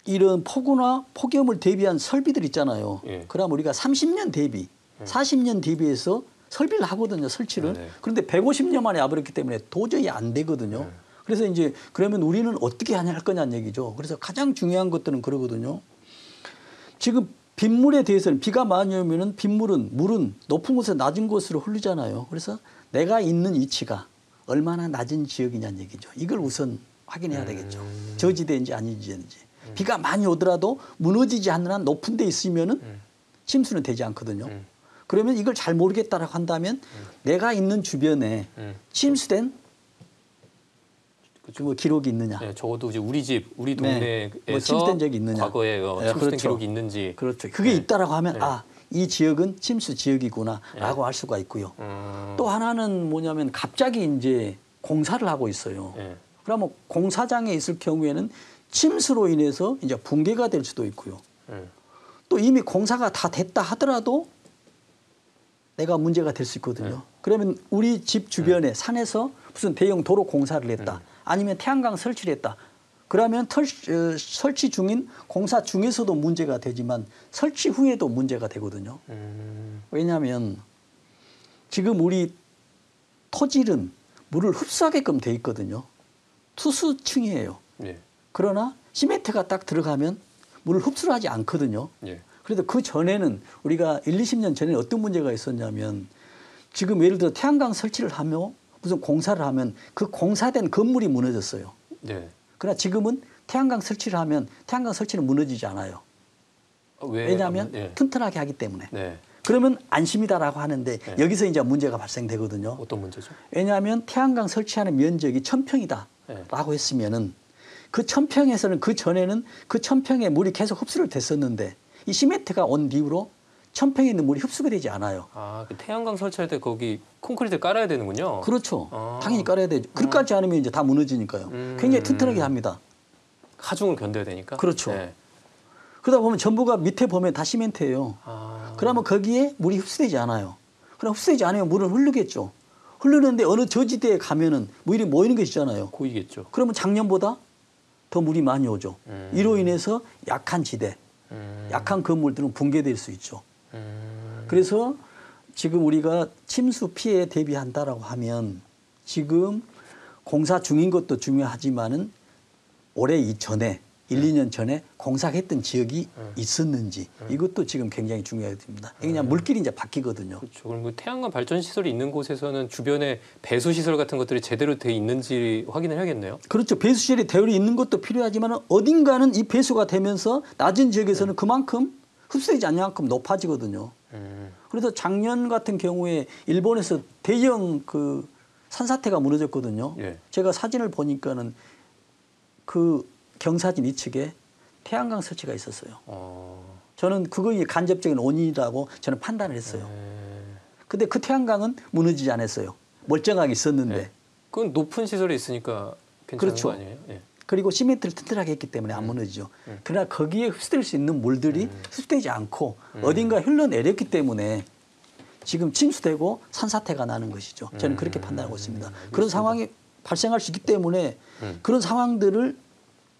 S2: 이런 폭우나 폭염을 대비한 설비들 있잖아요.
S4: 예.
S2: 그럼 우리가 30년 대비, 40년 대비해서 설비를 하거든요, 설치를.
S4: 네네.
S2: 그런데 150년 만에 와버렸기 때문에 도저히 안 되거든요. 그래서 이제 그러면 우리는 어떻게 하냐 할 거냐는 얘기죠. 그래서 가장 중요한 것들은 그러거든요. 지금 빗물에 대해서는 비가 많이 오면은 물은 높은 곳에서 낮은 곳으로 흐르잖아요. 그래서 내가 있는 위치가 얼마나 낮은 지역이냐는 얘기죠. 이걸 우선 확인해야 되겠죠. 저지대인지 아니지인지. 비가 많이 오더라도 무너지지 않는 한 높은 데 있으면은 침수는 되지 않거든요. 그러면 이걸 잘 모르겠다라고 한다면 내가 있는 주변에 침수된 뭐 기록이 있느냐.
S4: 네, 적어도 이제 우리 집, 우리 동네에서
S2: 뭐 침수된 적이 있느냐.
S4: 과거에 침수된
S2: 그렇죠.
S4: 기록이 있는지.
S2: 그렇죠. 그게 있다라고 하면
S4: 네.
S2: 아, 이 지역은 침수 지역이구나라고 할 수가 있고요. 또 하나는 뭐냐면 갑자기 이제 공사를 하고 있어요. 그러면 공사장에 있을 경우에는 침수로 인해서 이제 붕괴가 될 수도 있고요. 또 이미 공사가 다 됐다 하더라도 내가 문제가 될 수 있거든요. 그러면 우리 집 주변에 산에서 무슨 대형 도로 공사를 했다. 아니면 태양광 설치를 했다. 그러면 설치 중인 공사 중에서도 문제가 되지만 설치 후에도 문제가 되거든요. 왜냐하면 지금 우리 토질은 물을 흡수하게끔 돼 있거든요. 투수층이에요.
S4: 예.
S2: 그러나 시멘트가 딱 들어가면 물을 흡수를 하지 않거든요.
S4: 예.
S2: 그래도 그 전에는 우리가 20년 전에는 어떤 문제가 있었냐면 지금 예를 들어 태양광 설치를 하며 무슨 공사를 하면 그 공사된 건물이 무너졌어요.
S4: 네.
S2: 그러나 지금은 태양광 설치를 하면 태양광 설치는 무너지지 않아요. 왜냐하면 튼튼하게 하기 때문에.
S4: 네.
S2: 그러면 안심이다라고 하는데 여기서 이제 문제가 발생되거든요.
S4: 어떤 문제죠?
S2: 왜냐하면 태양광 설치하는 면적이 1000평이다라고 했으면은 그 1000평에서는 그 전에는 그 1000평에 물이 계속 흡수를 됐었는데 이 시멘트가 온 뒤로 천평에 있는 물이 흡수가 되지 않아요.
S4: 아, 그 태양광 설치할 때 거기 콘크리트 깔아야 되는군요.
S2: 그렇죠.
S4: 아.
S2: 당연히 깔아야 되죠. 그렇지 않으면 이제 다 무너지니까요. 굉장히 튼튼하게 합니다.
S4: 하중을 견뎌야 되니까.
S2: 그렇죠.
S4: 네.
S2: 그러다 보면 전부가 밑에 보면 다 시멘트예요.
S4: 아.
S2: 그러면 거기에 물이 흡수되지 않아요. 그럼 흡수되지 않으면 물은 흐르겠죠. 흐르는데 어느 저지대에 가면은 물이 모이는 게 있잖아요.
S4: 고이겠죠.
S2: 그러면 작년보다 더 물이 많이 오죠. 이로 인해서 약한 지대, 약한 건물들은 붕괴될 수 있죠. 그래서 지금 우리가 침수 피해에 대비한다라고 하면 지금 공사 중인 것도 중요하지만은 올해 이전에 1, 2년 전에 공사했던 지역이 있었는지 이것도 지금 굉장히 중요합니다. 그냥 물길이 이제 바뀌거든요.
S4: 그렇죠. 그럼 그 태양광 발전 시설이 있는 곳에서는 주변에 배수 시설 같은 것들이 제대로 돼 있는지 확인을 해야겠네요.
S2: 그렇죠. 배수시설이 되어 있는 것도 필요하지만 어딘가는 이 배수가 되면서 낮은 지역에서는 그만큼 흡수되지 않는 만큼 높아지거든요. 그래서 작년 같은 경우에 일본에서 대형 그 산사태가 무너졌거든요.
S4: 예.
S2: 제가 사진을 보니까는 그 경사진 이측에 태양광 설치가 있었어요. 저는 그거의 간접적인 원인이라고 저는 판단을 했어요. 근데 그 태양광은 무너지지 않았어요. 멀쩡하게 있었는데.
S4: 네. 그건 높은 시설에 있으니까 괜찮은
S2: 그렇죠.
S4: 거 아니에요? 예.
S2: 그리고 시멘트를 튼튼하게 했기 때문에 안 무너지죠. 그러나 거기에 흡수될 수 있는 물들이 흡수되지 않고 어딘가 흘러내렸기 때문에 지금 침수되고 산사태가 나는 것이죠. 저는 그렇게 판단하고 있습니다. 그런 상황이 발생할 수 있기 때문에 그런 상황들을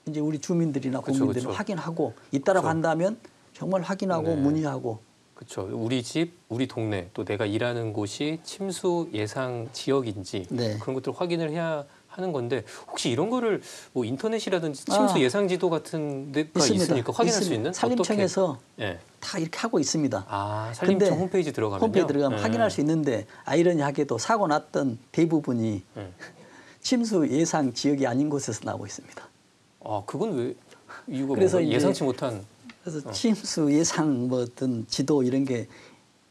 S2: 이제 우리 주민들이나 국민들은
S4: 그쵸.
S2: 확인하고 잇따라 간다면 정말 확인하고
S4: 네.
S2: 문의하고
S4: 그렇죠. 우리 집, 우리 동네, 또 내가 일하는 곳이 침수 예상 지역인지
S2: 네.
S4: 그런 것들을 확인을 해야 하는 건데 혹시 이런 거를 뭐 인터넷이라든지 침수 예상 지도 같은 데가
S2: 있습니다.
S4: 있으니까 확인할 수 있는?
S2: 산림청에서
S4: 예.
S2: 다 이렇게 하고 있습니다.
S4: 아, 산림청
S2: 근데
S4: 홈페이지 들어가면요?
S2: 홈페이지 들어가면
S4: 예.
S2: 확인할 수 있는데 아이러니하게도 사고 났던 대부분이
S4: 예.
S2: 침수 예상 지역이 아닌 곳에서 나오고 있습니다.
S4: 아, 그건 왜 이유가
S2: 그래서
S4: 뭔가
S2: 이제
S4: 예상치 못한
S2: 그래서 침수 예상 뭐 어떤 지도 이런 게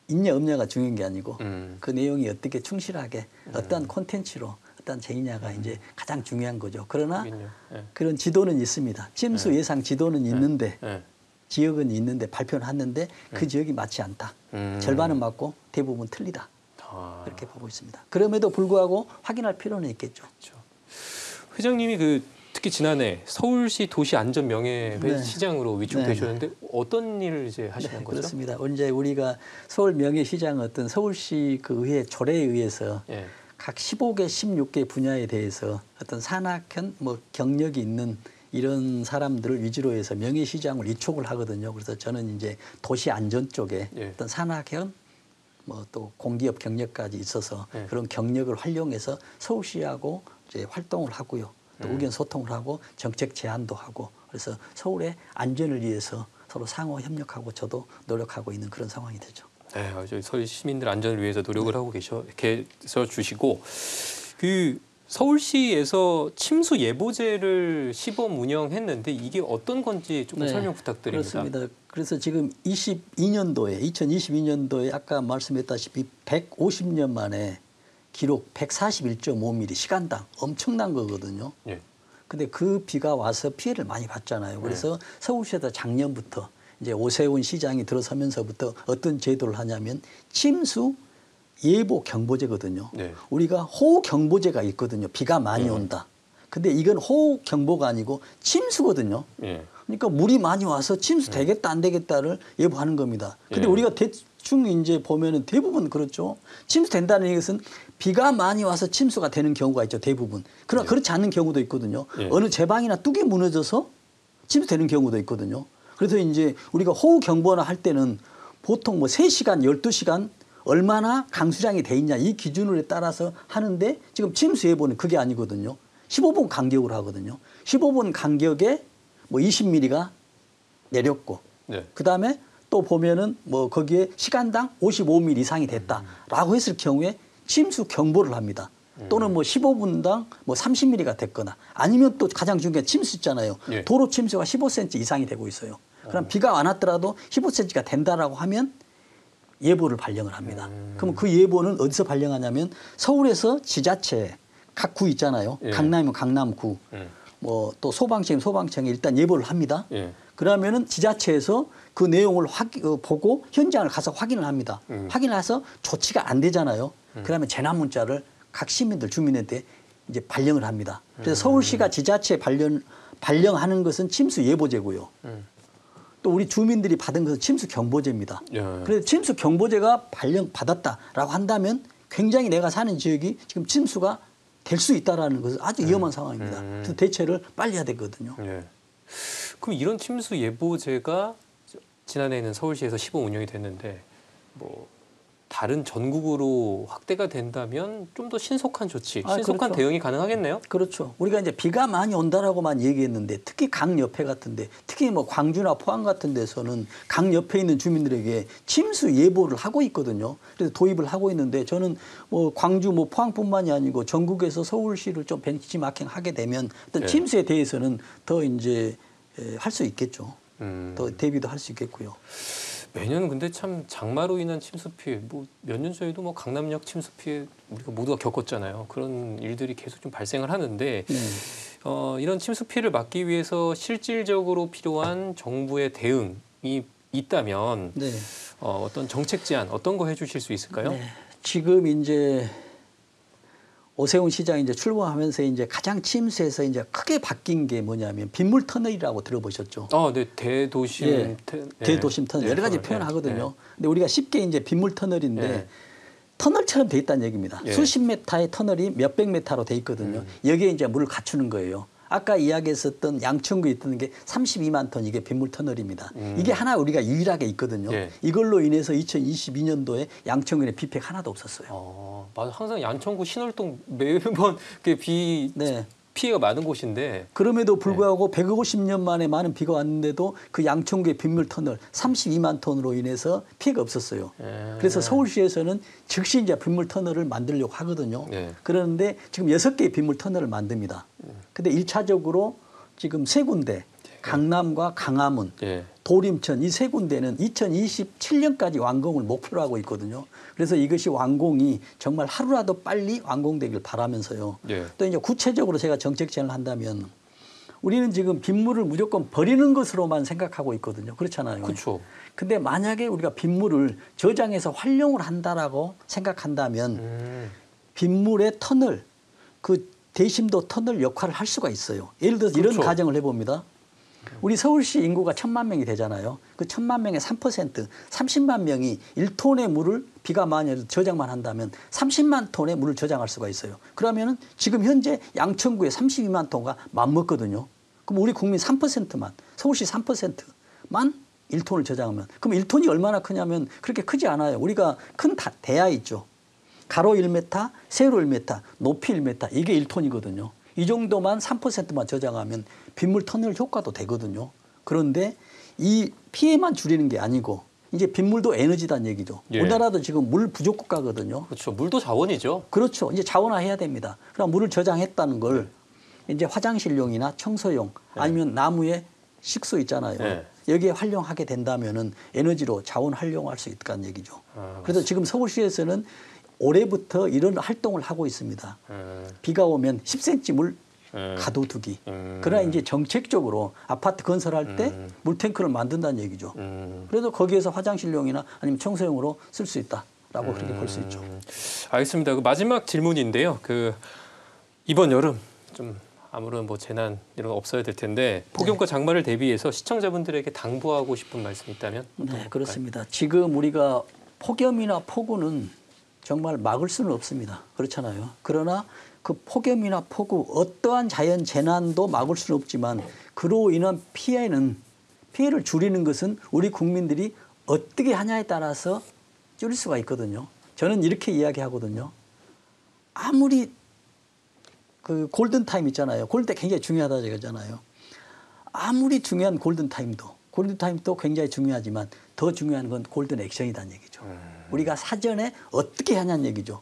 S2: 있냐 없냐가 중요한 게 아니고 그 내용이 어떻게 충실하게 어떠한 콘텐츠로 어떠한 제이냐가 이제 가장 중요한 거죠. 그러나
S4: 예.
S2: 그런 지도는 있습니다. 침수 예상 지도는 있는데
S4: 예.
S2: 지역은 있는데 발표는 하는데 그 지역이 맞지 않다. 절반은 맞고 대부분 틀리다.
S4: 아,
S2: 그렇게 보고 있습니다. 그럼에도 불구하고 확인할 필요는 있겠죠.
S4: 그렇죠. 회장님이 그 특히 지난해 서울시 도시안전명예회
S2: 네.
S4: 시장으로 위촉되셨는데 어떤 일을 이제 하시는 거죠?
S2: 그렇습니다. 언제 우리가 서울 명예시장 어떤 서울시 그 의회 조례에 의해서
S4: 예.
S2: 각 15개, 16개 분야에 대해서 어떤 산학현 뭐 경력이 있는 이런 사람들을 위주로 해서 명예시장을 위촉을 하거든요. 그래서 저는 이제 도시 안전 쪽에
S4: 예.
S2: 어떤 산학현 뭐 또 공기업 경력까지 있어서
S4: 예.
S2: 그런 경력을 활용해서 서울시하고 이제 활동을 하고요. 또 의견 소통을 하고 정책 제안도 하고 그래서 서울의 안전을 위해서 서로 상호 협력하고 저도 노력하고 있는 그런 상황이 되죠.
S4: 네, 저희 서울 시민들 안전을 위해서 노력을 하고 계셔 주시고 그 서울시에서 침수 예보제를 시범 운영했는데 이게 어떤 건지 조금 설명 부탁드립니다.
S2: 그렇습니다. 그래서 지금 2022년도에 아까 말씀했다시피 150년 만에 기록 141.5mm 시간당 엄청난 거거든요.
S4: 예.
S2: 근데 그 비가 와서 피해를 많이 봤잖아요. 그래서 서울시에서 작년부터 이제 오세훈 시장이 들어서면서부터 어떤 제도를 하냐면 침수 예보 경보제거든요.
S4: 네.
S2: 우리가 호우 경보제가 있거든요. 비가 많이 온다. 근데 이건 호우 경보가 아니고 침수거든요.
S4: 예.
S2: 그러니까 물이 많이 와서 침수 되겠다 안 되겠다를 예보하는 겁니다. 근데
S4: 예.
S2: 우리가 대충 이제 보면은 대부분 그렇죠. 침수 된다는 것은 비가 많이 와서 침수가 되는 경우가 있죠. 대부분. 그러나 그렇지 않는 경우도 있거든요.
S4: 예.
S2: 어느 제방이나 뚝이 무너져서 침수되는 경우도 있거든요. 그래서 이제 우리가 호우 경보나 할 때는 보통 뭐 3시간, 12시간 얼마나 강수량이 돼 있냐 이 기준에 따라서 하는데 지금 침수 예보는 그게 아니거든요. 15분 간격으로 하거든요. 15분 간격에 뭐 20mm가 내렸고
S4: 네.
S2: 그다음에 또 보면은 뭐 거기에 시간당 55mm 이상이 됐다라고 했을 경우에 침수 경보를 합니다. 또는 뭐 15분당 뭐 30mm가 됐거나 아니면 또 가장 중요한 침수 있잖아요.
S4: 예.
S2: 도로 침수가 15cm 이상이 되고 있어요. 그럼 비가 안 왔더라도 15cm가 된다라고 하면 예보를 발령을 합니다. 그럼 그 예보는 어디서 발령하냐면 서울에서 지자체 각 구 있잖아요.
S4: 예.
S2: 강남이면 강남구, 뭐 또 소방청에 일단 예보를 합니다.
S4: 예.
S2: 그러면은 지자체에서 그 내용을 보고 현장을 가서 확인을 합니다. 확인해서 조치가 안 되잖아요. 그러면 재난 문자를 각 시민들 주민한테 이제 발령을 합니다. 그래서 서울시가 지자체에 발령하는 것은 침수 예보제고요. 또 우리 주민들이 받은 것은 침수 경보제입니다.
S4: 예.
S2: 그래서 침수 경보제가 발령 받았다라고 한다면 굉장히 내가 사는 지역이 지금 침수가 될 수 있다라는 것은 아주 위험한 상황입니다. 그래서 대처를 빨리 해야 되거든요.
S4: 예. 그럼 이런 침수 예보제가 지난해에는 서울시에서 시범 운영이 됐는데 뭐 다른 전국으로 확대가 된다면 좀 더 신속한 조치, 신속한
S2: 그렇죠.
S4: 대응이 가능하겠네요.
S2: 그렇죠. 우리가 이제 비가 많이 온다라고만 얘기했는데 특히 강 옆에 같은데 특히 뭐 광주나 포항 같은 데서는 강 옆에 있는 주민들에게 침수 예보를 하고 있거든요. 그래서 도입을 하고 있는데 저는 뭐 광주 뭐 포항뿐만이 아니고 전국에서 서울시를 좀 벤치마킹하게 되면 어떤
S4: 네.
S2: 침수에 대해서는 더 이제 할 수 있겠죠. 더 대비도 할 수 있겠고요.
S4: 매년 근데 참 장마로 인한 침수 피해, 뭐 몇 년 전에도 뭐 강남역 침수 피해 우리가 모두가 겪었잖아요. 그런 일들이 계속 좀 발생을 하는데 이런 침수 피해를 막기 위해서 실질적으로 필요한 정부의 대응이 있다면
S2: 네.
S4: 어떤 정책 제안 어떤 거 해주실 수 있을까요?
S2: 네. 지금 이제 오세훈 시장이 이제 출범하면서 이제 가장 침수해서 이제 크게 바뀐 게 뭐냐면 빗물 터널이라고 들어보셨죠?
S4: 네, 대도심,
S2: 예, 대도심 터널
S4: 네,
S2: 여러 가지
S4: 터널,
S2: 표현하거든요. 근데 우리가 쉽게 이제 빗물 터널인데
S4: 네.
S2: 터널처럼 돼 있다는 얘기입니다.
S4: 예.
S2: 수십 메타의 터널이 몇백 메타로 돼 있거든요. 여기에 이제 물을 갖추는 거예요. 아까 이야기했었던 양천구에 있던 게 32만 톤 이게 빗물 터널입니다. 이게 하나 우리가 유일하게 있거든요.
S4: 예.
S2: 이걸로 인해서 2022년도에 양천구에 비폐가 하나도 없었어요.
S4: 맞아. 항상 양천구 신월동 매번
S2: 네.
S4: 피해가 많은 곳인데
S2: 그럼에도 불구하고 150년 만에 많은 비가 왔는데도 그 양천구의 빗물 터널 32만 톤으로 인해서 피해가 없었어요. 그래서 서울시에서는 즉시 이제 빗물 터널을 만들려고 하거든요.
S4: 네.
S2: 그런데 지금 6개의 빗물 터널을 만듭니다. 근데 1차적으로 지금 3군데 강남과 강화문,
S4: 예.
S2: 도림천 이 3군데는 2027년까지 완공을 목표로 하고 있거든요. 그래서 이것이 완공이 정말 하루라도 빨리 완공되길 바라면서요.
S4: 예.
S2: 또 이제 구체적으로 제가 정책 제안을 한다면 우리는 지금 빗물을 무조건 버리는 것으로만 생각하고 있거든요. 그렇잖아요.
S4: 그렇죠.
S2: 근데 만약에 우리가 빗물을 저장해서 활용을 한다라고 생각한다면 빗물의 터널, 그 대심도 터널 역할을 할 수가 있어요. 예를 들어서
S4: 그렇죠.
S2: 이런 가정을 해봅니다. 우리 서울시 인구가 1,000만 명이 되잖아요. 그 1,000만 명의 3%, 30만 명이 1톤의 물을 비가 많이 와서 저장만 한다면 30만 톤의 물을 저장할 수가 있어요. 그러면은 지금 현재 양천구에 32만 톤가 맞먹거든요. 그럼 우리 국민 3%만, 서울시 3%만 1톤을 저장하면 그럼 1톤이 얼마나 크냐면 그렇게 크지 않아요. 우리가 큰 대야 있죠. 가로 1m, 세로 1m, 높이 1m 이게 1톤이거든요. 이 정도만 3%만 저장하면 빗물 터널 효과도 되거든요. 그런데 이 피해만 줄이는 게 아니고 이제 빗물도 에너지다는 얘기죠.
S4: 예.
S2: 우리나라도 지금 물 부족 국가거든요.
S4: 그렇죠. 물도 자원이죠.
S2: 그렇죠. 이제 자원화해야 됩니다. 그럼 물을 저장했다는 걸 이제 화장실용이나 청소용 아니면 나무에 식수 있잖아요.
S4: 네.
S2: 여기에 활용하게 된다면은 에너지로 자원 활용할 수 있다는 얘기죠. 그래서 지금 서울시에서는 올해부터 이런 활동을 하고 있습니다. 비가 오면 10cm 물 가둬두기. 그러나 이제 정책적으로 아파트 건설할 때 물탱크를 만든다는 얘기죠. 그래서 거기에서 화장실용이나 아니면 청소용으로 쓸 수 있다라고 그렇게 볼 수 있죠.
S4: 알겠습니다. 그 마지막 질문인데요. 그 이번 여름 좀 아무런 뭐 재난 이런 거 없어야 될 텐데 폭염과 장마를 대비해서 시청자분들에게 당부하고 싶은 말씀이 있다면?
S2: 네, 그렇습니다. 지금 우리가 폭염이나 폭우는 정말 막을 수는 없습니다. 그렇잖아요. 그러나 그 폭염이나 폭우 어떠한 자연 재난도 막을 수는 없지만 그로 인한 피해를 줄이는 것은 우리 국민들이 어떻게 하냐에 따라서 줄일 수가 있거든요. 저는 이렇게 이야기하거든요. 아무리 그 골든타임 있잖아요. 골든타임 굉장히 중요하다고 얘기하잖아요. 아무리 중요한 골든타임도 굉장히 중요하지만 더 중요한 건 골든 액션이라는 얘기죠. 우리가 사전에 어떻게 하냐는 얘기죠.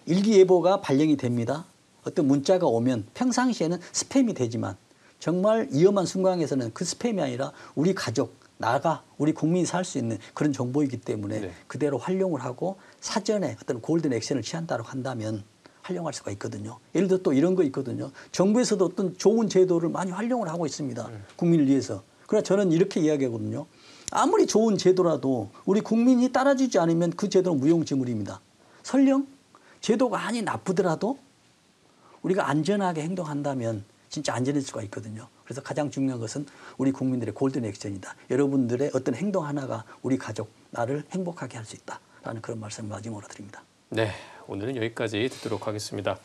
S2: 일기예보가 발령이 됩니다. 어떤 문자가 오면 평상시에는 스팸이 되지만 정말 위험한 순간에서는 그 스팸이 아니라 우리 가족, 우리 국민이 살 수 있는 그런 정보이기 때문에
S4: 네.
S2: 그대로 활용을 하고 사전에 어떤 골든 액션을 취한다고 한다면 활용할 수가 있거든요. 예를 들어 또 이런 거 있거든요. 정부에서도 어떤 좋은 제도를 많이 활용을 하고 있습니다. 국민을 위해서. 그러나 저는 이렇게 이야기하거든요. 아무리 좋은 제도라도 우리 국민이 따라주지 않으면 그 제도는 무용지물입니다. 설령 제도가 아니 나쁘더라도 우리가 안전하게 행동한다면 진짜 안전할 수가 있거든요. 그래서 가장 중요한 것은 우리 국민들의 골든 액션이다. 여러분들의 어떤 행동 하나가 우리 가족, 나를 행복하게 할 수 있다라는 그런 말씀을 마지막으로 드립니다.
S4: 네, 오늘은 여기까지 듣도록 하겠습니다.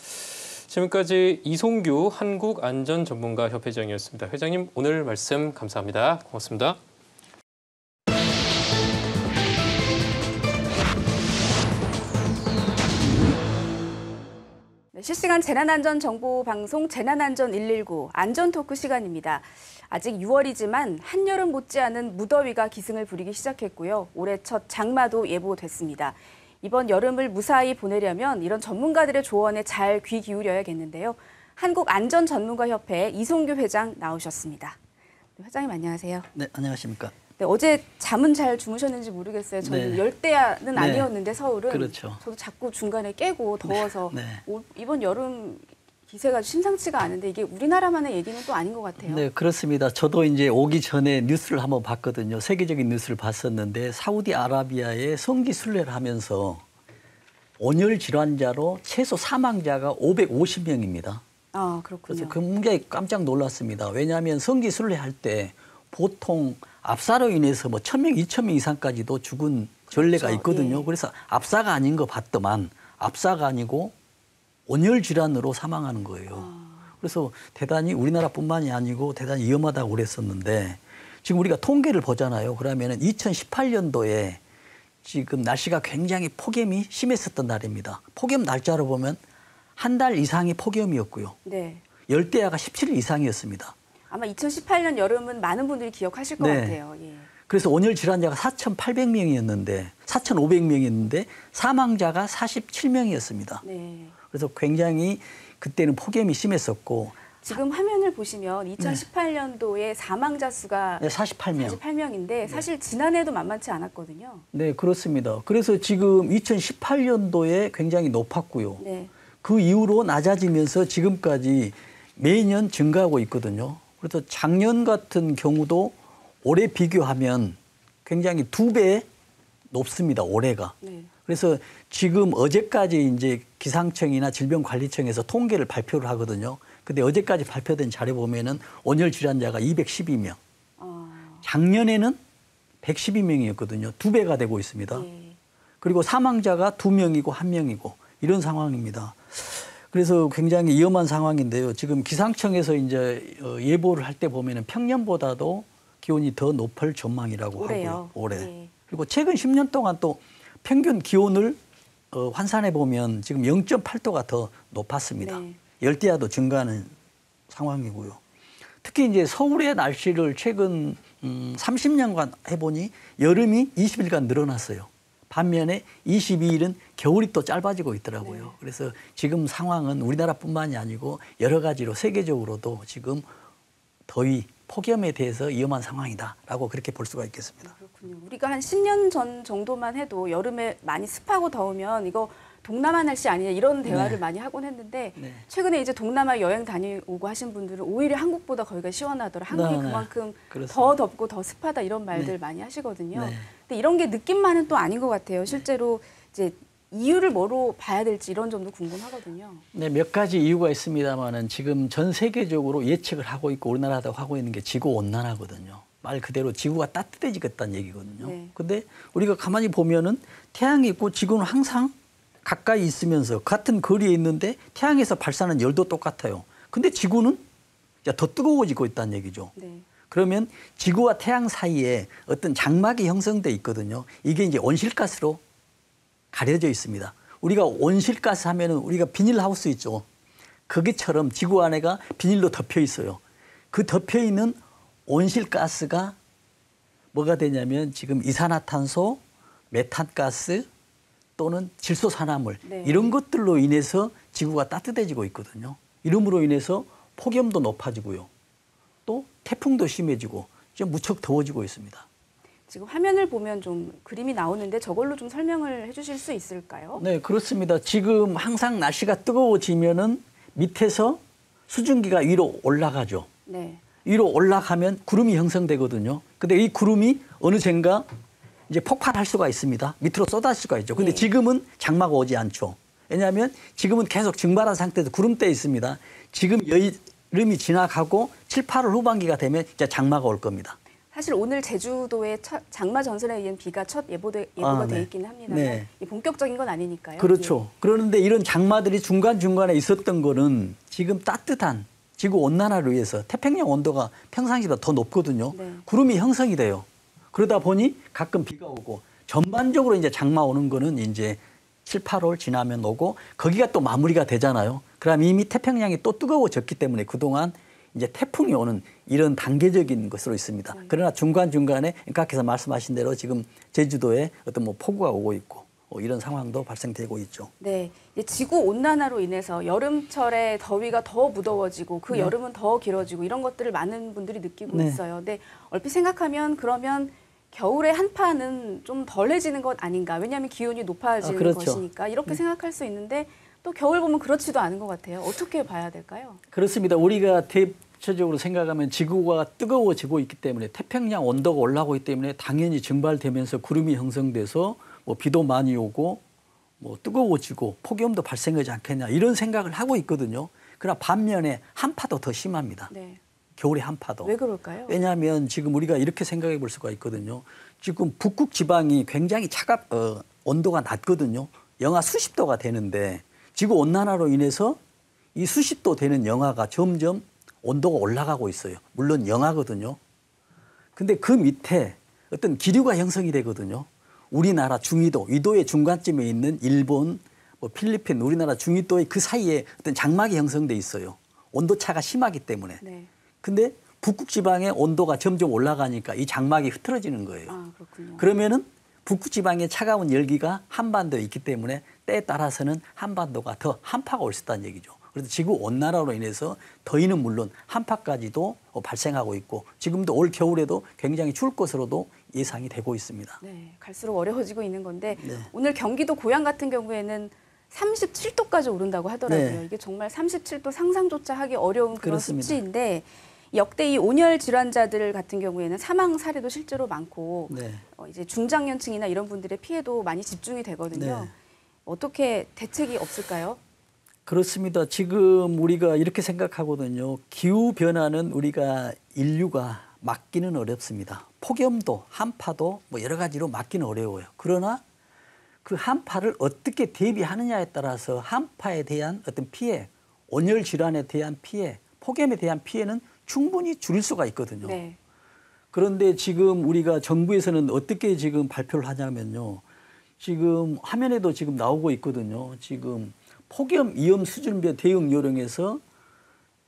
S4: 지금까지 이송규 한국안전전문가협회장이었습니다. 회장님, 오늘 말씀 감사합니다. 고맙습니다.
S1: 실시간 재난안전정보방송 재난안전 119 안전토크 시간입니다. 아직 6월이지만 한여름 못지않은 무더위가 기승을 부리기 시작했고요. 올해 첫 장마도 예보됐습니다. 이번 여름을 무사히 보내려면 이런 전문가들의 조언에 잘 귀 기울여야겠는데요. 한국안전전문가협회 이송규 회장 나오셨습니다. 회장님 안녕하세요.
S2: 네, 안녕하십니까.
S1: 네, 어제 잠은 잘 주무셨는지 모르겠어요. 저는
S2: 네.
S1: 열대야는
S2: 네.
S1: 아니었는데 서울은.
S2: 그렇죠.
S1: 저도 자꾸 중간에 깨고 더워서
S2: 네.
S1: 이번 여름 기세가 심상치가 않은데 이게 우리나라만의 얘기는 또 아닌 것 같아요.
S2: 네, 그렇습니다. 저도 이제 오기 전에 뉴스를 한번 봤거든요. 세계적인 뉴스를 봤었는데 사우디아라비아에 성기 순례를 하면서 온열 질환자로 최소 사망자가 550명입니다.
S1: 아, 그렇군요.
S2: 그래서 굉장히 깜짝 놀랐습니다. 왜냐하면 성기 순례할 때 보통 압사로 인해서 뭐 1,000명, 2,000명 이상까지도 죽은 전례가
S1: 그렇죠.
S2: 있거든요.
S1: 예.
S2: 그래서 압사가 아닌 거 봤더만 압사가 아니고 온열 질환으로 사망하는 거예요. 그래서 대단히 우리나라뿐만이 아니고 대단히 위험하다고 그랬었는데 지금 우리가 통계를 보잖아요. 그러면은 2018년도에 지금 날씨가 굉장히 폭염이 심했었던 날입니다. 폭염 날짜로 보면 한 달 이상이 폭염이었고요.
S1: 네.
S2: 열대야가 17일 이상이었습니다.
S1: 아마 2018년 여름은 많은 분들이 기억하실 것
S2: 네.
S1: 같아요. 예.
S2: 그래서 온열 질환자가 4,800명이었는데 4,500명이었는데 사망자가 47명이었습니다.
S1: 네.
S2: 그래서 굉장히 그때는 폭염이 심했었고
S1: 지금 화면을 보시면 2018년도에 사망자 수가
S2: 네, 48명.
S1: 48명인데 사실 지난해도 만만치 않았거든요.
S2: 네, 그렇습니다. 그래서 지금 2018년도에 굉장히 높았고요.
S1: 네.
S2: 그 이후로 낮아지면서 지금까지 매년 증가하고 있거든요. 그래서 작년 같은 경우도 올해 비교하면 굉장히 2배 높습니다. 올해가.
S1: 네.
S2: 그래서 지금 어제까지 이제 기상청이나 질병관리청에서 통계를 발표를 하거든요. 근데 어제까지 발표된 자료 보면은 온열 질환자가 212명. 작년에는 112명이었거든요. 2배가 되고 있습니다.
S1: 예.
S2: 그리고 사망자가 2명이고 1명이고 이런 상황입니다. 그래서 굉장히 위험한 상황인데요. 지금 기상청에서 이제 예보를 할 때 보면은 평년보다도 기온이 더 높을 전망이라고
S1: 올해요.
S2: 하고요. 올해.
S1: 예.
S2: 그리고 최근 10년 동안 또 평균 기온을 환산해 보면 지금 0.8도가 더 높았습니다.
S1: 네.
S2: 열대야도 증가하는 상황이고요. 특히 이제 서울의 날씨를 최근 30년간 해보니 여름이 20일간 늘어났어요. 반면에 22일은 겨울이 또 짧아지고 있더라고요.
S1: 네.
S2: 그래서 지금 상황은 우리나라뿐만이 아니고 여러 가지로 세계적으로도 지금 더위, 폭염에 대해서 위험한 상황이다라고 그렇게 볼 수가 있겠습니다.
S1: 그렇군요. 우리가 한 10년 전 정도만 해도 여름에 많이 습하고 더우면 이거 동남아 날씨 아니냐 이런 대화를
S2: 네.
S1: 많이 하곤 했는데
S2: 네.
S1: 최근에 이제 동남아 여행 다니고 하신 분들은 오히려 한국보다 거기가 시원하더라. 한국이
S2: 네, 네.
S1: 그만큼
S2: 그렇습니다.
S1: 더 덥고 더 습하다 이런 말들
S2: 네.
S1: 많이 하시거든요.
S2: 네.
S1: 근데 이런 게 느낌만은 또 아닌 것 같아요. 실제로 이제 이유를 뭐로 봐야 될지 이런 점도 궁금하거든요.
S2: 네, 몇 가지 이유가 있습니다만은 지금 전 세계적으로 예측을 하고 있고 우리나라도 하고 있는 게 지구 온난화거든요. 말 그대로 지구가 따뜻해지겠다는 얘기거든요.
S1: 네.
S2: 근데 우리가 가만히 보면은 태양이 있고 지구는 항상 가까이 있으면서 같은 거리에 있는데 태양에서 발산하는 열도 똑같아요. 근데 지구는 더 뜨거워지고 있다는 얘기죠.
S1: 네.
S2: 그러면 지구와 태양 사이에 어떤 장막이 형성돼 있거든요. 이게 이제 온실가스로 가려져 있습니다. 우리가 온실가스 하면은 우리가 비닐하우스 있죠. 거기처럼 지구 안에가 비닐로 덮여 있어요. 그 덮여 있는 온실가스가 뭐가 되냐면 지금 이산화탄소, 메탄가스 또는 질소산화물
S1: 네.
S2: 이런 것들로 인해서 지구가 따뜻해지고 있거든요. 이름으로 인해서 폭염도 높아지고요. 또 태풍도 심해지고 좀 무척 더워지고 있습니다.
S1: 지금 화면을 보면 좀 그림이 나오는데 저걸로 좀 설명을 해주실 수 있을까요?
S2: 네, 그렇습니다. 지금 항상 날씨가 뜨거워지면은 밑에서 수증기가 위로 올라가죠.
S1: 네.
S2: 위로 올라가면 구름이 형성되거든요. 근데 이 구름이 어느샌가 이제 폭발할 수가 있습니다. 밑으로 쏟아질 수가 있죠. 근데
S1: 예.
S2: 지금은 장마가 오지 않죠. 왜냐하면 지금은 계속 증발한 상태에서 구름대에 있습니다. 지금 여름이 지나가고 7, 8월 후반기가 되면 이제 장마가 올 겁니다.
S1: 사실 오늘 제주도의 장마 전선에 의한 비가 첫 예보가 돼
S2: 네.
S1: 있기는 합니다만
S2: 네.
S1: 본격적인 건 아니니까요.
S2: 그렇죠. 그런데 이런 장마들이 중간중간에 있었던 거는 지금 따뜻한 지구온난화를 위해서 태평양 온도가 평상시보다 더 높거든요.
S1: 네.
S2: 구름이 형성이 돼요. 그러다 보니 가끔 비가 오고 전반적으로 이제 장마 오는 거는 이제 7, 8월 지나면 오고 거기가 또 마무리가 되잖아요. 그럼 이미 태평양이 또 뜨거워졌기 때문에 그동안 이제 태풍이 오는 이런 단계적인 것으로 있습니다. 그러나 중간중간에 각께서 말씀하신 대로 지금 제주도에 어떤 뭐 폭우가 오고 있고 이런 상황도 발생되고 있죠.
S1: 네, 이제 지구 온난화로 인해서 여름철에 더위가 더 무더워지고 그 여름은 더 길어지고 이런 것들을 많은 분들이 느끼고
S2: 네.
S1: 있어요. 근데 얼핏 생각하면 그러면 겨울의 한파는 좀 덜해지는 것 아닌가? 왜냐하면 기온이 높아지는
S2: 그렇죠.
S1: 것이니까 이렇게 생각할 수 있는데 또 겨울 보면 그렇지도 않은 것 같아요. 어떻게 봐야 될까요?
S2: 그렇습니다. 우리가 대체적으로 생각하면 지구가 뜨거워지고 있기 때문에 태평양 온도가 올라오기 때문에 당연히 증발되면서 구름이 형성돼서 뭐 비도 많이 오고 뭐 뜨거워지고 폭염도 발생하지 않겠냐 이런 생각을 하고 있거든요. 그러나 반면에 한파도 더 심합니다.
S1: 네.
S2: 겨울의 한파도.
S1: 왜 그럴까요?
S2: 왜냐하면 지금 우리가 이렇게 생각해 볼 수가 있거든요. 지금 북극 지방이 굉장히 온도가 낮거든요. 영하 수십 도가 되는데 지구 온난화로 인해서 이 수십 도 되는 영하가 점점 온도가 올라가고 있어요. 물론 영하거든요. 근데 그 밑에 어떤 기류가 형성이 되거든요. 우리나라 중위도, 위도의 중간쯤에 있는 일본, 뭐 필리핀, 우리나라 중위도의 그 사이에 어떤 장막이 형성돼 있어요. 온도 차가 심하기 때문에.
S1: 네.
S2: 근데 북극 지방의 온도가 점점 올라가니까 이 장막이 흐트러지는 거예요.
S1: 아, 그렇군요.
S2: 그러면은 북극 지방의 차가운 열기가 한반도에 있기 때문에 때에 따라서는 한반도가 더 한파가 올 수 있다는 얘기죠. 그래서 지구 온난화로 인해서 더위는 물론 한파까지도 발생하고 있고 지금도 올 겨울에도 굉장히 추울 것으로도 예상이 되고 있습니다.
S1: 네, 갈수록 어려워지고 있는 건데
S2: 네.
S1: 오늘 경기도 고양 같은 경우에는 37도까지 오른다고 하더라고요.
S2: 네.
S1: 이게 정말 37도 상상조차 하기 어려운 그런
S2: 그렇습니다.
S1: 수치인데 역대 이 온열 질환자들 같은 경우에는 사망 사례도 실제로 많고
S2: 네.
S1: 이제 중장년층이나 이런 분들의 피해도 많이 집중이 되거든요.
S2: 네.
S1: 어떻게 대책이 없을까요?
S2: 그렇습니다. 지금 우리가 이렇게 생각하거든요. 기후 변화는 우리가 인류가 막기는 어렵습니다. 폭염도 한파도 뭐 여러 가지로 막기는 어려워요. 그러나 그 한파를 어떻게 대비하느냐에 따라서 한파에 대한 어떤 피해, 온열 질환에 대한 피해, 폭염에 대한 피해는 충분히 줄일 수가 있거든요.
S1: 네.
S2: 그런데 지금 우리가 정부에서는 어떻게 지금 발표를 하냐면요. 지금 화면에도 지금 나오고 있거든요. 지금 폭염 위험 수준별 대응 요령에서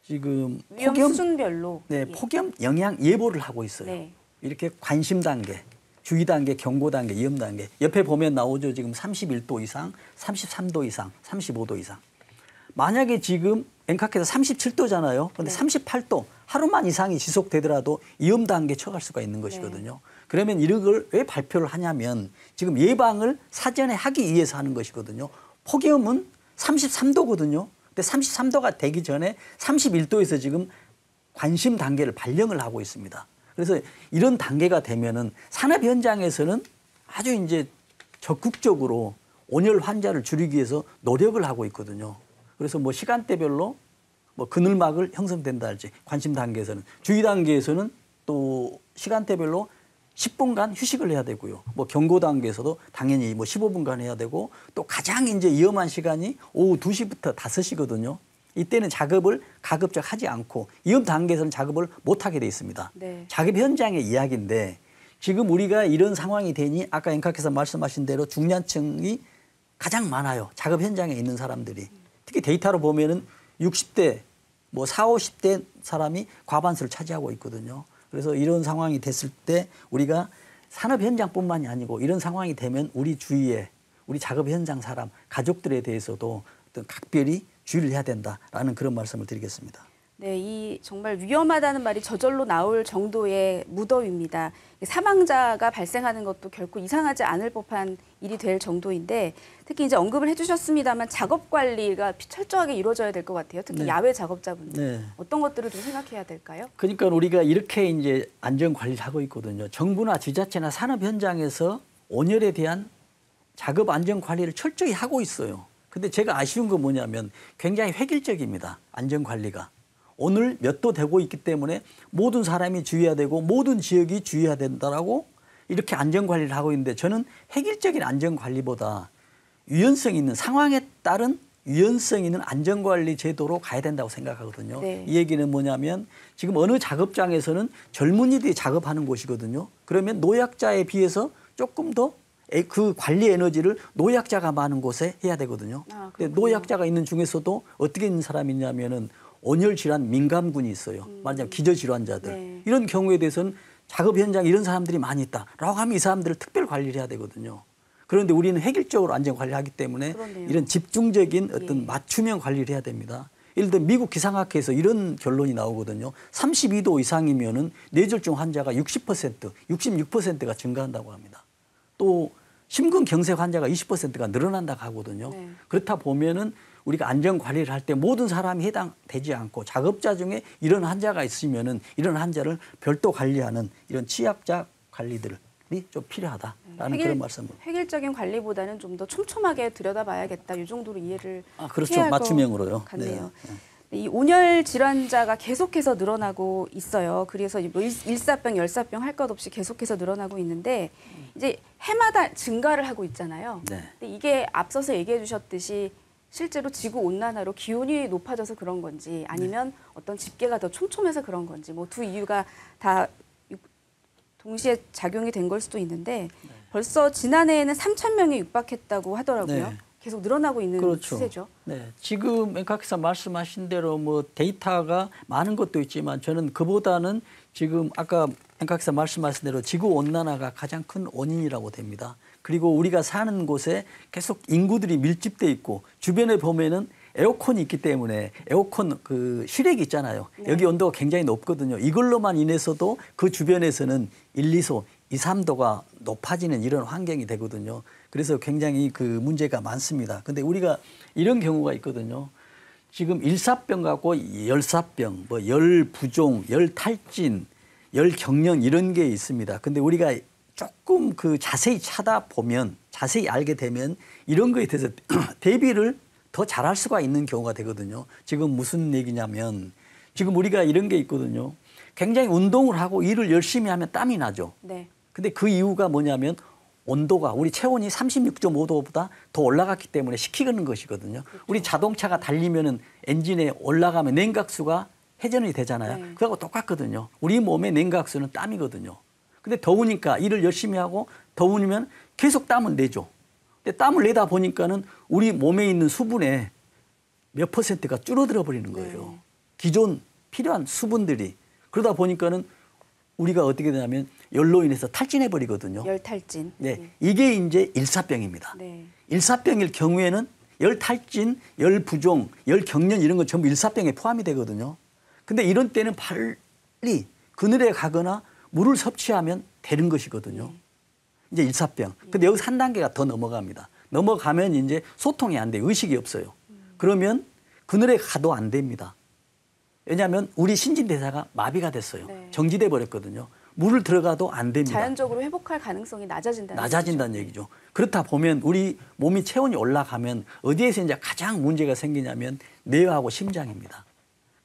S2: 지금
S1: 위험 수준별로
S2: 네, 폭염 영향 예보를 하고 있어요.
S1: 네.
S2: 이렇게 관심 단계, 주의 단계, 경고 단계, 위험 단계. 옆에 보면 나오죠. 지금 31도 이상, 33도 이상, 35도 이상. 만약에 지금 엔카케에서 37도잖아요. 그런데
S1: 네.
S2: 38도 하루만 이상이 지속되더라도 위험 단계에 처할 수가 있는 것이거든요. 그러면 이런 걸 왜 발표를 하냐면 지금 예방을 사전에 하기 위해서 하는 것이거든요. 폭염은 33도거든요. 근데 33도가 되기 전에 31도에서 지금 관심 단계를 발령을 하고 있습니다. 그래서 이런 단계가 되면은 산업 현장에서는 아주 이제 적극적으로 온열 환자를 줄이기 위해서 노력을 하고 있거든요. 그래서 뭐 시간대별로 뭐 그늘막을 형성된다 할지 관심 단계에서는 주의 단계에서는 또 시간대별로 10분간 휴식을 해야 되고요. 뭐 경고 단계에서도 당연히 뭐 15분간 해야 되고 또 가장 이제 위험한 시간이 오후 2시부터 5시거든요. 이때는 작업을 가급적 하지 않고 위험 단계에서는 작업을 못 하게 돼 있습니다.
S1: 네.
S2: 작업 현장의 이야기인데 지금 우리가 이런 상황이 되니 아까 엔카께서 말씀하신 대로 중년층이 가장 많아요. 작업 현장에 있는 사람들이. 특히 데이터로 보면은 60대 뭐 40, 50대 사람이 과반수를 차지하고 있거든요. 그래서 이런 상황이 됐을 때 우리가 산업 현장뿐만이 아니고 이런 상황이 되면 우리 주위에 우리 작업 현장 사람, 가족들에 대해서도 어떤 각별히 주의를 해야 된다라는 그런 말씀을 드리겠습니다.
S1: 네, 이 정말 위험하다는 말이 저절로 나올 정도의 무더위입니다. 사망자가 발생하는 것도 결코 이상하지 않을 법한 일이 될 정도인데 특히 이제 언급을 해주셨습니다만 작업 관리가 철저하게 이루어져야 될 것 같아요. 특히
S2: 네.
S1: 야외 작업자분들
S2: 네.
S1: 어떤 것들을 좀 생각해야 될까요?
S2: 그러니까 우리가 이렇게 이제 안전 관리를 하고 있거든요. 정부나 지자체나 산업 현장에서 온열에 대한 작업 안전 관리를 철저히 하고 있어요. 근데 제가 아쉬운 건 뭐냐면 굉장히 획일적입니다. 안전 관리가. 오늘 몇 도 되고 있기 때문에 모든 사람이 주의해야 되고 모든 지역이 주의해야 된다라고 이렇게 안전 관리를 하고 있는데 저는 획일적인 안전 관리보다 유연성 있는 상황에 따른 유연성 있는 안전 관리 제도로 가야 된다고 생각하거든요.
S1: 네.
S2: 이 얘기는 뭐냐면 지금 어느 작업장에서는 젊은이들이 작업하는 곳이거든요. 그러면 노약자에 비해서 조금 더 그 관리 에너지를 노약자가 많은 곳에 해야 되거든요. 근데 노약자가 있는 중에서도 어떻게 있는 사람이 있냐면은 온열 질환 민감군이 있어요. 말하자면 기저 질환자들.
S1: 네.
S2: 이런 경우에 대해서는 작업 현장에 이런 사람들이 많이 있다라고 하면 이 사람들을 특별 관리를 해야 되거든요. 그런데 우리는 획일적으로 안전 관리를 하기 때문에
S1: 그렇네요.
S2: 이런 집중적인 어떤
S1: 예.
S2: 맞춤형 관리를 해야 됩니다. 예를 들어 미국 기상학회에서 이런 결론이 나오거든요. 32도 이상이면은 뇌졸중 환자가 60%, 66%가 증가한다고 합니다. 또 심근경색 환자가 20%가 늘어난다고 하거든요.
S1: 네.
S2: 그렇다 보면은 우리가 안전 관리를 할 때 모든 사람이 해당되지 않고 작업자 중에 이런 환자가 있으면은 이런 환자를 별도 관리하는 이런 취약자 관리들이 좀 필요하다라는 그런 말씀을.
S1: 획일적인 관리보다는 좀 더 촘촘하게 들여다봐야겠다. 이 정도로 이해를
S2: 그렇죠.
S1: 해야 할
S2: 맞춤형으로요.
S1: 것 같네요.
S2: 네.
S1: 이 온열 질환자가 계속해서 늘어나고 있어요. 그래서 뭐 일사병, 열사병 할 것 없이 계속해서 늘어나고 있는데 이제 해마다 증가를 하고 있잖아요.
S2: 네.
S1: 근데 이게 앞서서 얘기해 주셨듯이 실제로 지구 온난화로 기온이 높아져서 그런 건지 아니면 어떤 집계가 더 촘촘해서 그런 건지 뭐 두 이유가 다 동시에 작용이 된 걸 수도 있는데 벌써 지난해에는 3,000명이 육박했다고 하더라고요.
S2: 네.
S1: 계속 늘어나고 있는
S2: 그렇죠.
S1: 추세죠.
S2: 네. 지금 앵커께서 말씀하신 대로 뭐 데이터가 많은 것도 있지만 저는 그보다는 지금 아까 앵커께서 말씀하신 대로 지구 온난화가 가장 큰 원인이라고 됩니다. 그리고 우리가 사는 곳에 계속 인구들이 밀집돼 있고 주변에 보면은 에어컨이 있기 때문에 에어컨 그 실외기 있잖아요.
S1: 네.
S2: 여기 온도가 굉장히 높거든요. 이걸로만 인해서도 그 주변에서는 1, 2도, 2, 3도가 높아지는 이런 환경이 되거든요. 그래서 굉장히 그 문제가 많습니다. 근데 우리가 이런 경우가 있거든요. 지금 일사병 갖고 열사병, 뭐 열부종, 열탈진, 열경련 이런 게 있습니다. 근데 우리가 조금 그 자세히 찾아보면 자세히 알게 되면 이런 거에 대해서 대비를 더 잘할 수가 있는 경우가 되거든요. 지금 무슨 얘기냐면 지금 우리가 이런 게 있거든요. 굉장히 운동을 하고 일을 열심히 하면 땀이 나죠.
S1: 네.
S2: 근데 그 이유가 뭐냐면 온도가 우리 체온이 36.5도보다 더 올라갔기 때문에 식히는 것이거든요. 그렇죠. 우리 자동차가 달리면은 엔진에 올라가면 냉각수가 회전이 되잖아요.
S1: 네.
S2: 그거하고 똑같거든요. 우리 몸의 냉각수는 땀이거든요. 근데 더우니까 일을 열심히 하고 더우면 계속 땀은 내죠. 근데 땀을 내다 보니까는 우리 몸에 있는 수분의 몇 퍼센트가 줄어들어 버리는 거예요.
S1: 네.
S2: 기존 필요한 수분들이. 그러다 보니까는 우리가 어떻게 되냐면 열로 인해서 탈진해 버리거든요.
S1: 열탈진.
S2: 네. 이게 이제 일사병입니다.
S1: 네.
S2: 일사병일 경우에는 열탈진, 열부종, 열경련 이런 건 전부 일사병에 포함이 되거든요. 근데 이런 때는 빨리 그늘에 가거나 물을 섭취하면 되는 것이거든요. 이제 일사병. 근데 여기서 한 단계가 더 넘어갑니다. 넘어가면 이제 소통이 안 돼요. 의식이 없어요. 그러면 그늘에 가도 안 됩니다. 왜냐하면 우리 신진대사가 마비가 됐어요.
S1: 네.
S2: 정지돼 버렸거든요. 물을 들어가도 안 됩니다.
S1: 자연적으로 회복할 가능성이
S2: 낮아진다는 얘기죠. 그렇다 보면 우리 몸이 체온이 올라가면 어디에서 이제 가장 문제가 생기냐면 뇌하고 심장입니다.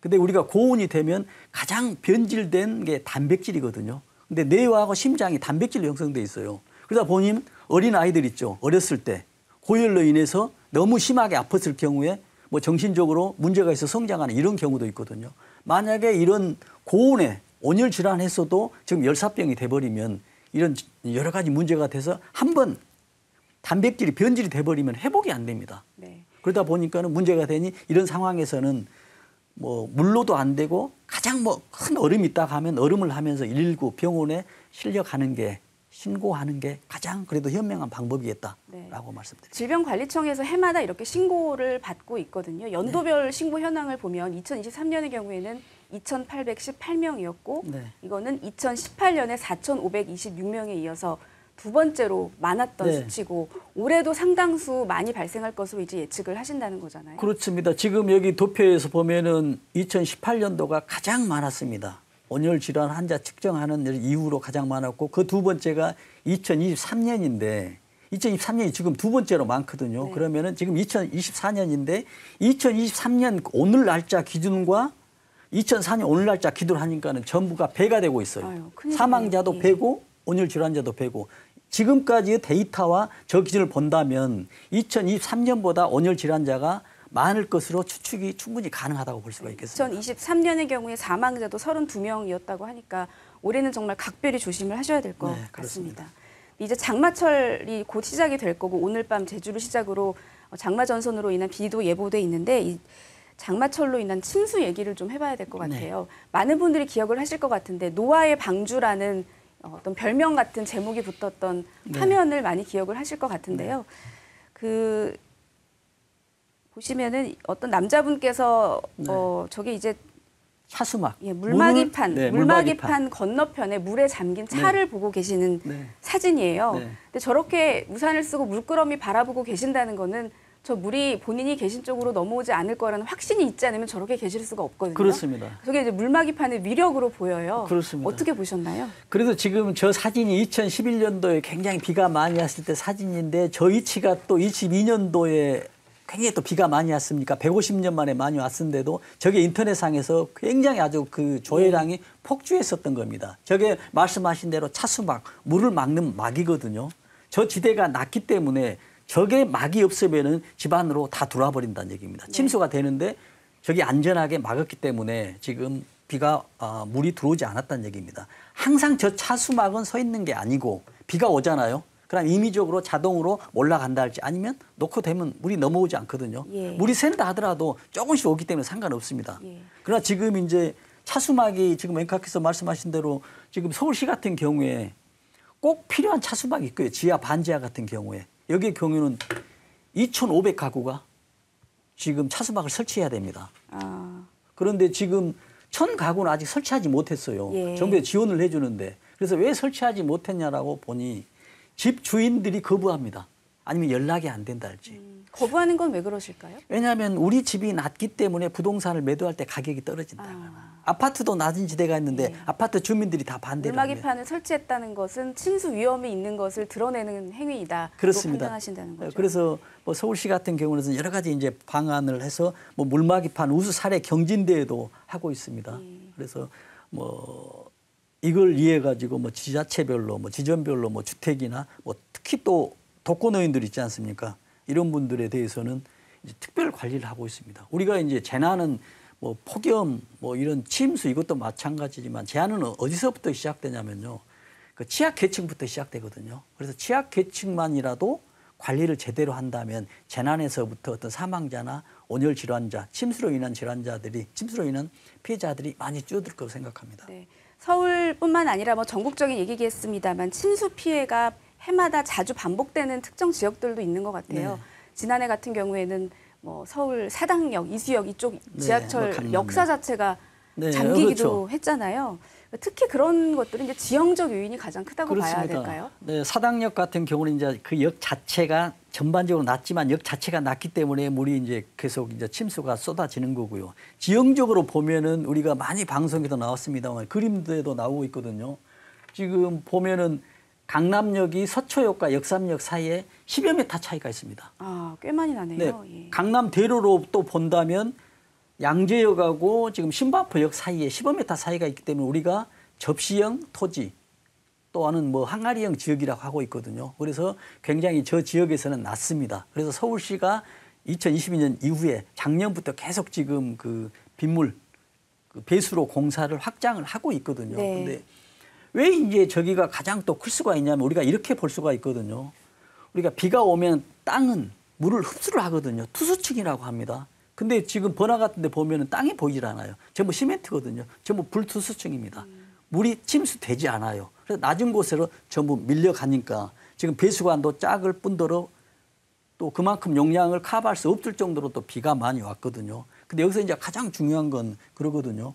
S2: 근데 우리가 고온이 되면 가장 변질된 게 단백질이거든요. 근데 뇌하고 심장이 단백질로 형성돼 있어요. 그러다 보니 어린 아이들 있죠. 어렸을 때 고열로 인해서 너무 심하게 아팠을 경우에 뭐 정신적으로 문제가 있어 성장하는 이런 경우도 있거든요. 만약에 이런 고온에 온열 질환했어도 지금 열사병이 돼버리면 이런 여러 가지 문제가 돼서 한번 단백질이 변질이 돼버리면 회복이 안 됩니다.
S1: 네.
S2: 그러다 보니까는 문제가 되니 이런 상황에서는 뭐 물로도 안 되고 가장 뭐 큰 얼음이 있다 하면 얼음을 하면서 119 병원에 실려가는 게 신고하는 게 가장 그래도 현명한 방법이겠다라고
S1: 네.
S2: 말씀드립니다.
S1: 질병관리청에서 해마다 이렇게 신고를 받고 있거든요. 연도별 신고 현황을 보면 2023년의 경우에는 2,818명이었고
S2: 네.
S1: 이거는 2018년에 4,526명에 이어서 두 번째로 많았던
S2: 네.
S1: 수치고 올해도 상당수 많이 발생할 것으로 이제 예측을 하신다는 거잖아요.
S2: 그렇습니다. 지금 여기 도표에서 보면은 2018년도가 가장 많았습니다. 온열 질환 환자 측정하는 이후로 가장 많았고 그 두 번째가 2023년인데 2023년이 지금 두 번째로 많거든요.
S1: 네.
S2: 그러면은 지금 2024년인데 2023년 오늘 날짜 기준과 2004년 오늘 날짜 기준을 하니까는 전부가 배가 되고 있어요.
S1: 아유, 큰일이네요.
S2: 사망자도
S1: 예.
S2: 배고 온열 질환자도 배고 지금까지의 데이터와 저 기준을 본다면 2023년보다 온열 질환자가 많을 것으로 추측이 충분히 가능하다고 볼 수가 있겠습니다.
S1: 2023년의 경우에 사망자도 32명이었다고 하니까 올해는 정말 각별히 조심을 하셔야 될 것
S2: 네,
S1: 같습니다. 이제 장마철이 곧 시작이 될 거고 오늘 밤 제주를 시작으로 장마 전선으로 인한 비도 예보돼 있는데 이 장마철로 인한 침수 얘기를 좀 해봐야 될 것 같아요. 많은 분들이 기억을 하실 것 같은데 노아의 방주라는 어떤 별명 같은 제목이 붙었던 화면을 많이 기억을 하실 것 같은데요. 그 보시면은 어떤 남자분께서 저게 이제
S2: 차수막.
S1: 예, 물막이판,
S2: 네,
S1: 물막이판 건너편에 물에 잠긴 차를 보고 계시는
S2: 네.
S1: 사진이에요.
S2: 네.
S1: 근데 저렇게 우산을 쓰고 물끄러미 바라보고 계신다는 거는 저 물이 본인이 계신 쪽으로 넘어오지 않을 거라는 확신이 있지 않으면 저렇게 계실 수가 없거든요.
S2: 그렇습니다.
S1: 저게 이제 물막이판의 위력으로 보여요.
S2: 그렇습니다.
S1: 어떻게 보셨나요?
S2: 그래도 지금 저 사진이 2011년도에 굉장히 비가 많이 왔을 때 사진인데 저 위치가 또 22년도에 굉장히 또 비가 많이 왔습니까? 150년 만에 많이 왔는데도 저게 인터넷상에서 굉장히 아주 그 조회량이 폭주했었던 겁니다. 저게 말씀하신 대로 차수막, 물을 막는 막이거든요. 저 지대가 낮기 때문에 저게 막이 없으면은 집안으로 다 들어와 버린다는 얘기입니다. 침수가 되는데 저게 안전하게 막았기 때문에 지금 비가 물이 들어오지 않았다는 얘기입니다. 항상 저 차수막은 서 있는 게 아니고 비가 오잖아요. 그럼 임의적으로 자동으로 올라간다 할지 아니면 놓고 되면 물이 넘어오지 않거든요.
S1: 예.
S2: 물이 샌다 하더라도 조금씩 오기 때문에 상관없습니다.
S1: 예.
S2: 그러나 지금 이제 차수막이 지금 앵커께서 말씀하신 대로 지금 서울시 같은 경우에 꼭 필요한 차수막이 있고요. 지하 반지하 같은 경우에. 여기 경우는 2,500가구가 지금 차수막을 설치해야 됩니다.
S1: 아,
S2: 그런데 지금 1,000가구는 아직 설치하지 못했어요.
S1: 예.
S2: 정부에 지원을 해주는데. 그래서 왜 설치하지 못했냐라고 보니 집 주인들이 거부합니다. 아니면 연락이 안 된다 할지.
S1: 거부하는 건 왜 그러실까요?
S2: 왜냐하면 우리 집이 낮기 때문에 부동산을 매도할 때 가격이 떨어진다. 아파트도 낮은 지대가 있는데 아파트 주민들이 다 반대를 합니다.
S1: 물막이판을 설치했다는 것은 침수 위험이 있는 것을 드러내는 행위이다.
S2: 그렇습니다.
S1: 판단하신다는 거죠.
S2: 그래서 뭐 서울시 같은 경우는 여러 가지 이제 방안을 해서 뭐 물막이판 우수 사례 경진대회도 하고 있습니다. 그래서 뭐 이걸 이해 가지고 뭐 지자체별로 뭐 지점별로 뭐 주택이나 뭐 특히 또 독거노인들 있지 않습니까? 이런 분들에 대해서는 이제 특별 관리를 하고 있습니다. 우리가 이제 재난은 뭐 폭염 뭐 이런 침수 이것도 마찬가지지만 재난은 어디서부터 시작되냐면요. 그 취약계층부터 시작되거든요. 그래서 취약계층만이라도 관리를 제대로 한다면 재난에서부터 어떤 사망자나 온열 질환자, 침수로 인한 질환자들이 침수로 인한 피해자들이 많이 줄어들 거라고 생각합니다.
S1: 네. 서울뿐만 아니라 뭐 전국적인 얘기겠습니다만 침수 피해가 해마다 자주 반복되는 특정 지역들도 있는 것 같아요.
S2: 네.
S1: 지난해 같은 경우에는 뭐 서울 사당역, 이수역 이쪽
S2: 네,
S1: 지하철
S2: 뭐 강남역.
S1: 역사 자체가
S2: 네,
S1: 잠기기도
S2: 그렇죠.
S1: 했잖아요. 특히 그런 것들은 이제 지형적 요인이 가장 크다고 봐야
S2: 그렇습니다.
S1: 될까요?
S2: 네, 사당역 같은 경우는 이제 그 역 자체가 전반적으로 낮지만 역 자체가 낮기 때문에 물이 이제 계속 이제 침수가 쏟아지는 거고요. 지형적으로 보면은 우리가 많이 방송에도 나왔습니다만 그림들에도 나오고 있거든요. 지금 보면은 강남역이 서초역과 역삼역 사이에 10여 미터 차이가 있습니다.
S1: 아, 꽤 많이 나네요. 예.
S2: 강남대로로 또 본다면 양재역하고 지금 신반포역 사이에 15m 사이가 있기 때문에 우리가 접시형 토지 또는 뭐 항아리형 지역이라고 하고 있거든요. 그래서 굉장히 저 지역에서는 낮습니다. 그래서 서울시가 2022년 이후에 작년부터 계속 지금 그 빗물 그 배수로 공사를 확장을 하고 있거든요.
S1: 네.
S2: 근데 왜 이제 저기가 가장 또 클 수가 있냐면 우리가 이렇게 볼 수가 있거든요. 우리가 비가 오면 땅은 물을 흡수를 하거든요. 투수층이라고 합니다. 근데 지금 번화 같은 데 보면은 땅이 보이질 않아요. 전부 시멘트거든요. 전부 불투수층입니다. 물이 침수되지 않아요. 그래서 낮은 곳으로 전부 밀려가니까 지금 배수관도 작을 뿐더러 또 그만큼 용량을 커버할 수 없을 정도로 또 비가 많이 왔거든요. 근데 여기서 이제 가장 중요한 건 그러거든요.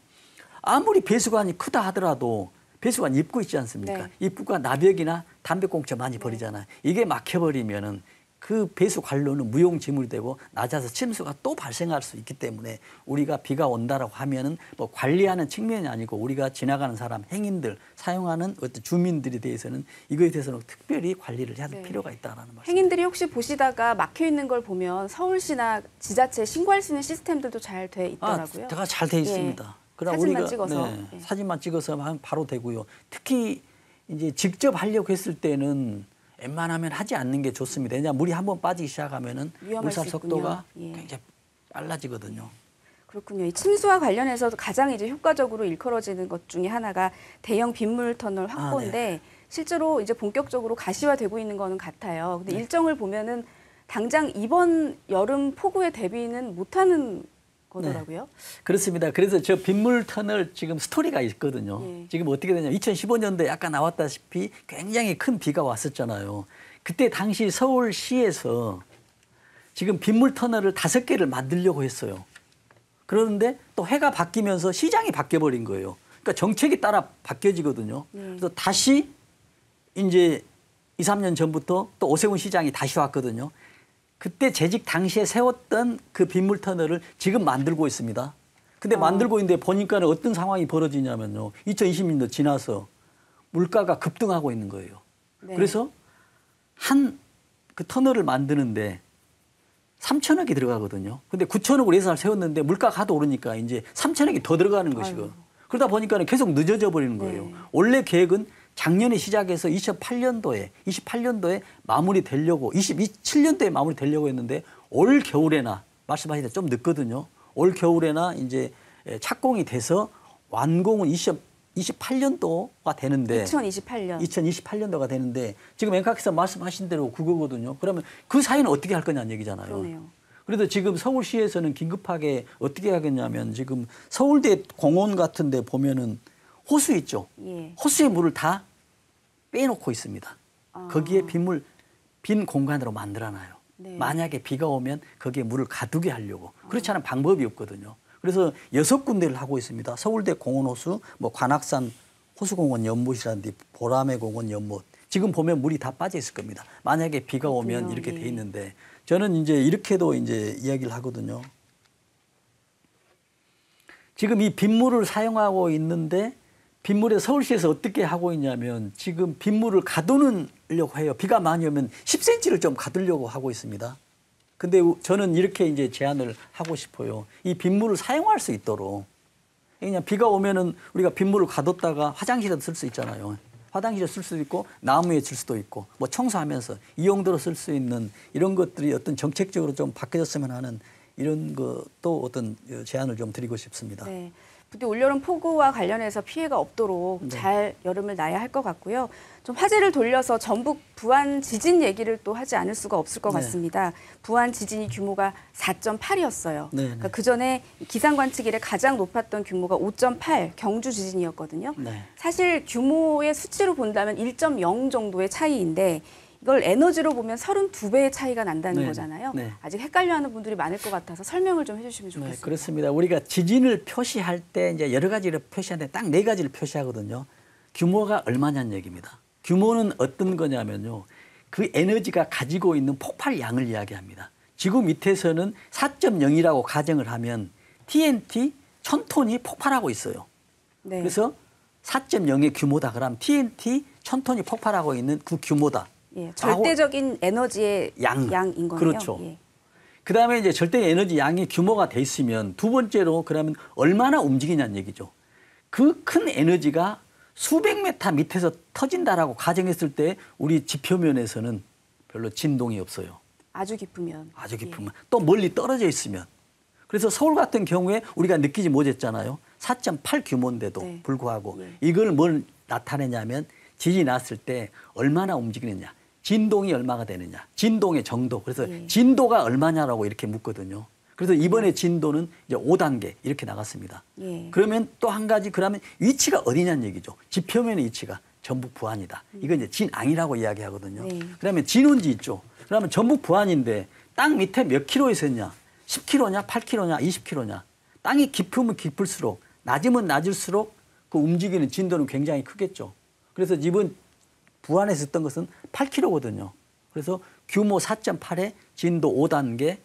S2: 아무리 배수관이 크다 하더라도 배수관 입구 있지 않습니까?
S1: 네.
S2: 입구가 나벽이나 담배꽁초 많이 버리잖아요. 이게 막혀버리면은 그 배수 관로는 무용지물이 되고 낮아서 침수가 또 발생할 수 있기 때문에 우리가 비가 온다라고 하면은 뭐 관리하는 측면이 아니고 우리가 지나가는 사람, 행인들, 사용하는 어떤 주민들에 대해서는 이거에 대해서는 특별히 관리를 해야 될 필요가 있다라는 말씀.
S1: 행인들이 혹시 보시다가 막혀 있는 걸 보면 서울시나 지자체 신고할 수 있는 시스템들도 잘 돼 있더라고요.
S2: 다 잘 돼 있습니다. 그럼
S1: 사진만
S2: 우리가
S1: 찍어서.
S2: 네, 사진만 찍어서 하면 바로 되고요. 특히 이제 직접 하려고 했을 때는 웬만하면 하지 않는 게 좋습니다. 왜냐하면 물이 한번 빠지기 시작하면은
S1: 위험할
S2: 물살
S1: 수
S2: 속도가
S1: 있군요. 예.
S2: 굉장히 빨라지거든요.
S1: 그렇군요. 이 침수와 관련해서 가장 이제 효과적으로 일컬어지는 것 중에 하나가 대형 빗물 터널 확보인데 실제로 이제 본격적으로 가시화되고 있는 거는 같아요. 근데 일정을 보면은 당장 이번 여름 폭우에 대비는 못하는 거더라고요.
S2: 그렇습니다. 그래서 저 빗물 터널 지금 스토리가 있거든요.
S1: 예.
S2: 지금 어떻게 되냐면 2015년도에 아까 나왔다시피 굉장히 큰 비가 왔었잖아요. 그때 당시 서울시에서 지금 빗물 터널을 5개를 만들려고 했어요. 그러는데 또 해가 바뀌면서 시장이 바뀌어버린 거예요. 그러니까 정책이 따라 바뀌어지거든요. 그래서 다시 이제 2, 3년 전부터 또 오세훈 시장이 다시 왔거든요. 그때 재직 당시에 세웠던 그 빗물 터널을 지금 만들고 있습니다. 근데 만들고 있는데 보니까는 어떤 상황이 벌어지냐면요. 2020년도 지나서 물가가 급등하고 있는 거예요.
S1: 네.
S2: 그래서 한 그 터널을 만드는데 3천억이 들어가거든요. 근데 9천억으로 예산을 세웠는데 물가가 하도 오르니까 이제 3천억이 더 들어가는 것이고. 그러다 보니까 계속 늦어져 버리는 거예요.
S1: 네.
S2: 원래 계획은 작년에 시작해서 28년도에 마무리되려고 27년도에 마무리되려고 했는데 올 겨울에나 말씀하신 대로 좀 늦거든요. 올 겨울에나 이제 착공이 돼서 완공은 28년도가 되는데 2028년도가 되는데 지금 앵커께서 말씀하신 대로 그거거든요. 그러면 그 사이는 어떻게 할 거냐는 얘기잖아요.
S1: 그러네요.
S2: 그래서 지금 서울시에서는 긴급하게 어떻게 하겠냐면 지금 서울대 공원 같은 데 보면은 호수 있죠.
S1: 예.
S2: 호수의 물을 다 빼놓고 있습니다. 거기에 빈 공간으로 만들어놔요.
S1: 네.
S2: 만약에 비가 오면 거기에 물을 가두게 하려고. 그렇지 않은 방법이 없거든요. 그래서 6군데를 하고 있습니다. 서울대 공원호수, 뭐 관악산 호수공원 연못이라든지 보라매 공원 연못. 지금 보면 물이 다 빠져 있을 겁니다. 만약에 비가 오면
S1: 그렇군요.
S2: 이렇게
S1: 예.
S2: 돼 있는데 저는 이제 이렇게도 이제 이야기를 하거든요. 지금 이 빗물을 사용하고 있는데 빗물에 서울시에서 어떻게 하고 있냐면 지금 빗물을 가두려고 해요. 비가 많이 오면 10cm를 좀 가두려고 하고 있습니다. 근데 저는 이렇게 이제 제안을 하고 싶어요. 이 빗물을 사용할 수 있도록. 그냥 비가 오면은 우리가 빗물을 가뒀다가 화장실에 쓸 수 있잖아요. 화장실에 쓸 수도 있고 나무에 쓸 수도 있고 뭐 청소하면서 이 용도로 쓸 수 있는 이런 것들이 어떤 정책적으로 좀 바뀌어졌으면 하는 이런 것도 어떤 제안을 좀 드리고 싶습니다.
S1: 네. 부디 올여름 폭우와 관련해서 피해가 없도록 잘 여름을 나야 할 것 같고요. 좀 화제를 돌려서 전북 부안 지진 얘기를 또 하지 않을 수가 없을 것 같습니다. 부안 지진이 규모가 4.8이었어요. 그러니까 그 전에 기상 관측 이래 가장 높았던 규모가 5.8 경주 지진이었거든요.
S2: 네.
S1: 사실 규모의 수치로 본다면 1.0 정도의 차이인데 이걸 에너지로 보면 32배의 차이가 난다는
S2: 네.
S1: 거잖아요.
S2: 네.
S1: 아직 헷갈려하는 분들이 많을 것 같아서 설명을 좀 해주시면 좋겠습니다.
S2: 네, 그렇습니다. 우리가 지진을 표시할 때 이제 여러 가지를 표시하는데 딱 4가지를 표시하거든요. 규모가 얼마냐는 얘기입니다. 규모는 어떤 거냐면요. 그 에너지가 가지고 있는 폭발 양을 이야기합니다. 지구 밑에서는 4.0이라고 가정을 하면 TNT 1000톤이 폭발하고 있어요.
S1: 네.
S2: 그래서 4.0의 규모다. 그럼 TNT 1000톤이 폭발하고 있는 그 규모다.
S1: 예, 절대적인 에너지의 양인 거네요.
S2: 그렇죠.
S1: 예.
S2: 그다음에 이제 절대 에너지 양이 규모가 돼 있으면 두 번째로 그러면 얼마나 움직이냐는 얘기죠. 그 큰 에너지가 수백 메타 밑에서 터진다라고 가정했을 때 우리 지표면에서는 별로 진동이 없어요.
S1: 아주 깊으면.
S2: 아주 깊으면. 또 멀리 떨어져 있으면. 그래서 서울 같은 경우에 우리가 느끼지 못했잖아요. 4.8 규모인데도
S1: 네.
S2: 불구하고
S1: 예.
S2: 이걸 뭘 나타내냐면 지진이 났을 때 얼마나 움직이느냐. 진동이 얼마가 되느냐. 진동의 정도. 그래서
S1: 예.
S2: 진도가 얼마냐라고 이렇게 묻거든요. 그래서 이번에 진도는 이제 5단계 이렇게 나갔습니다.
S1: 예.
S2: 그러면 또 한 가지 그러면 위치가 어디냐는 얘기죠. 지표면의 위치가. 전북 부안이다. 이건 이제 진앙이라고 이야기하거든요. 그다음에 진원지 있죠. 그러면 전북 부안인데 땅 밑에 몇 킬로 있었냐? 10킬로냐, 8킬로냐, 20킬로냐. 땅이 깊으면 깊을수록 낮으면 낮을수록 그 움직이는 진도는 굉장히 크겠죠. 그래서 이번 부안에서 썼던 것은 8킬로거든요. 그래서 규모 4.8에 진도 5단계,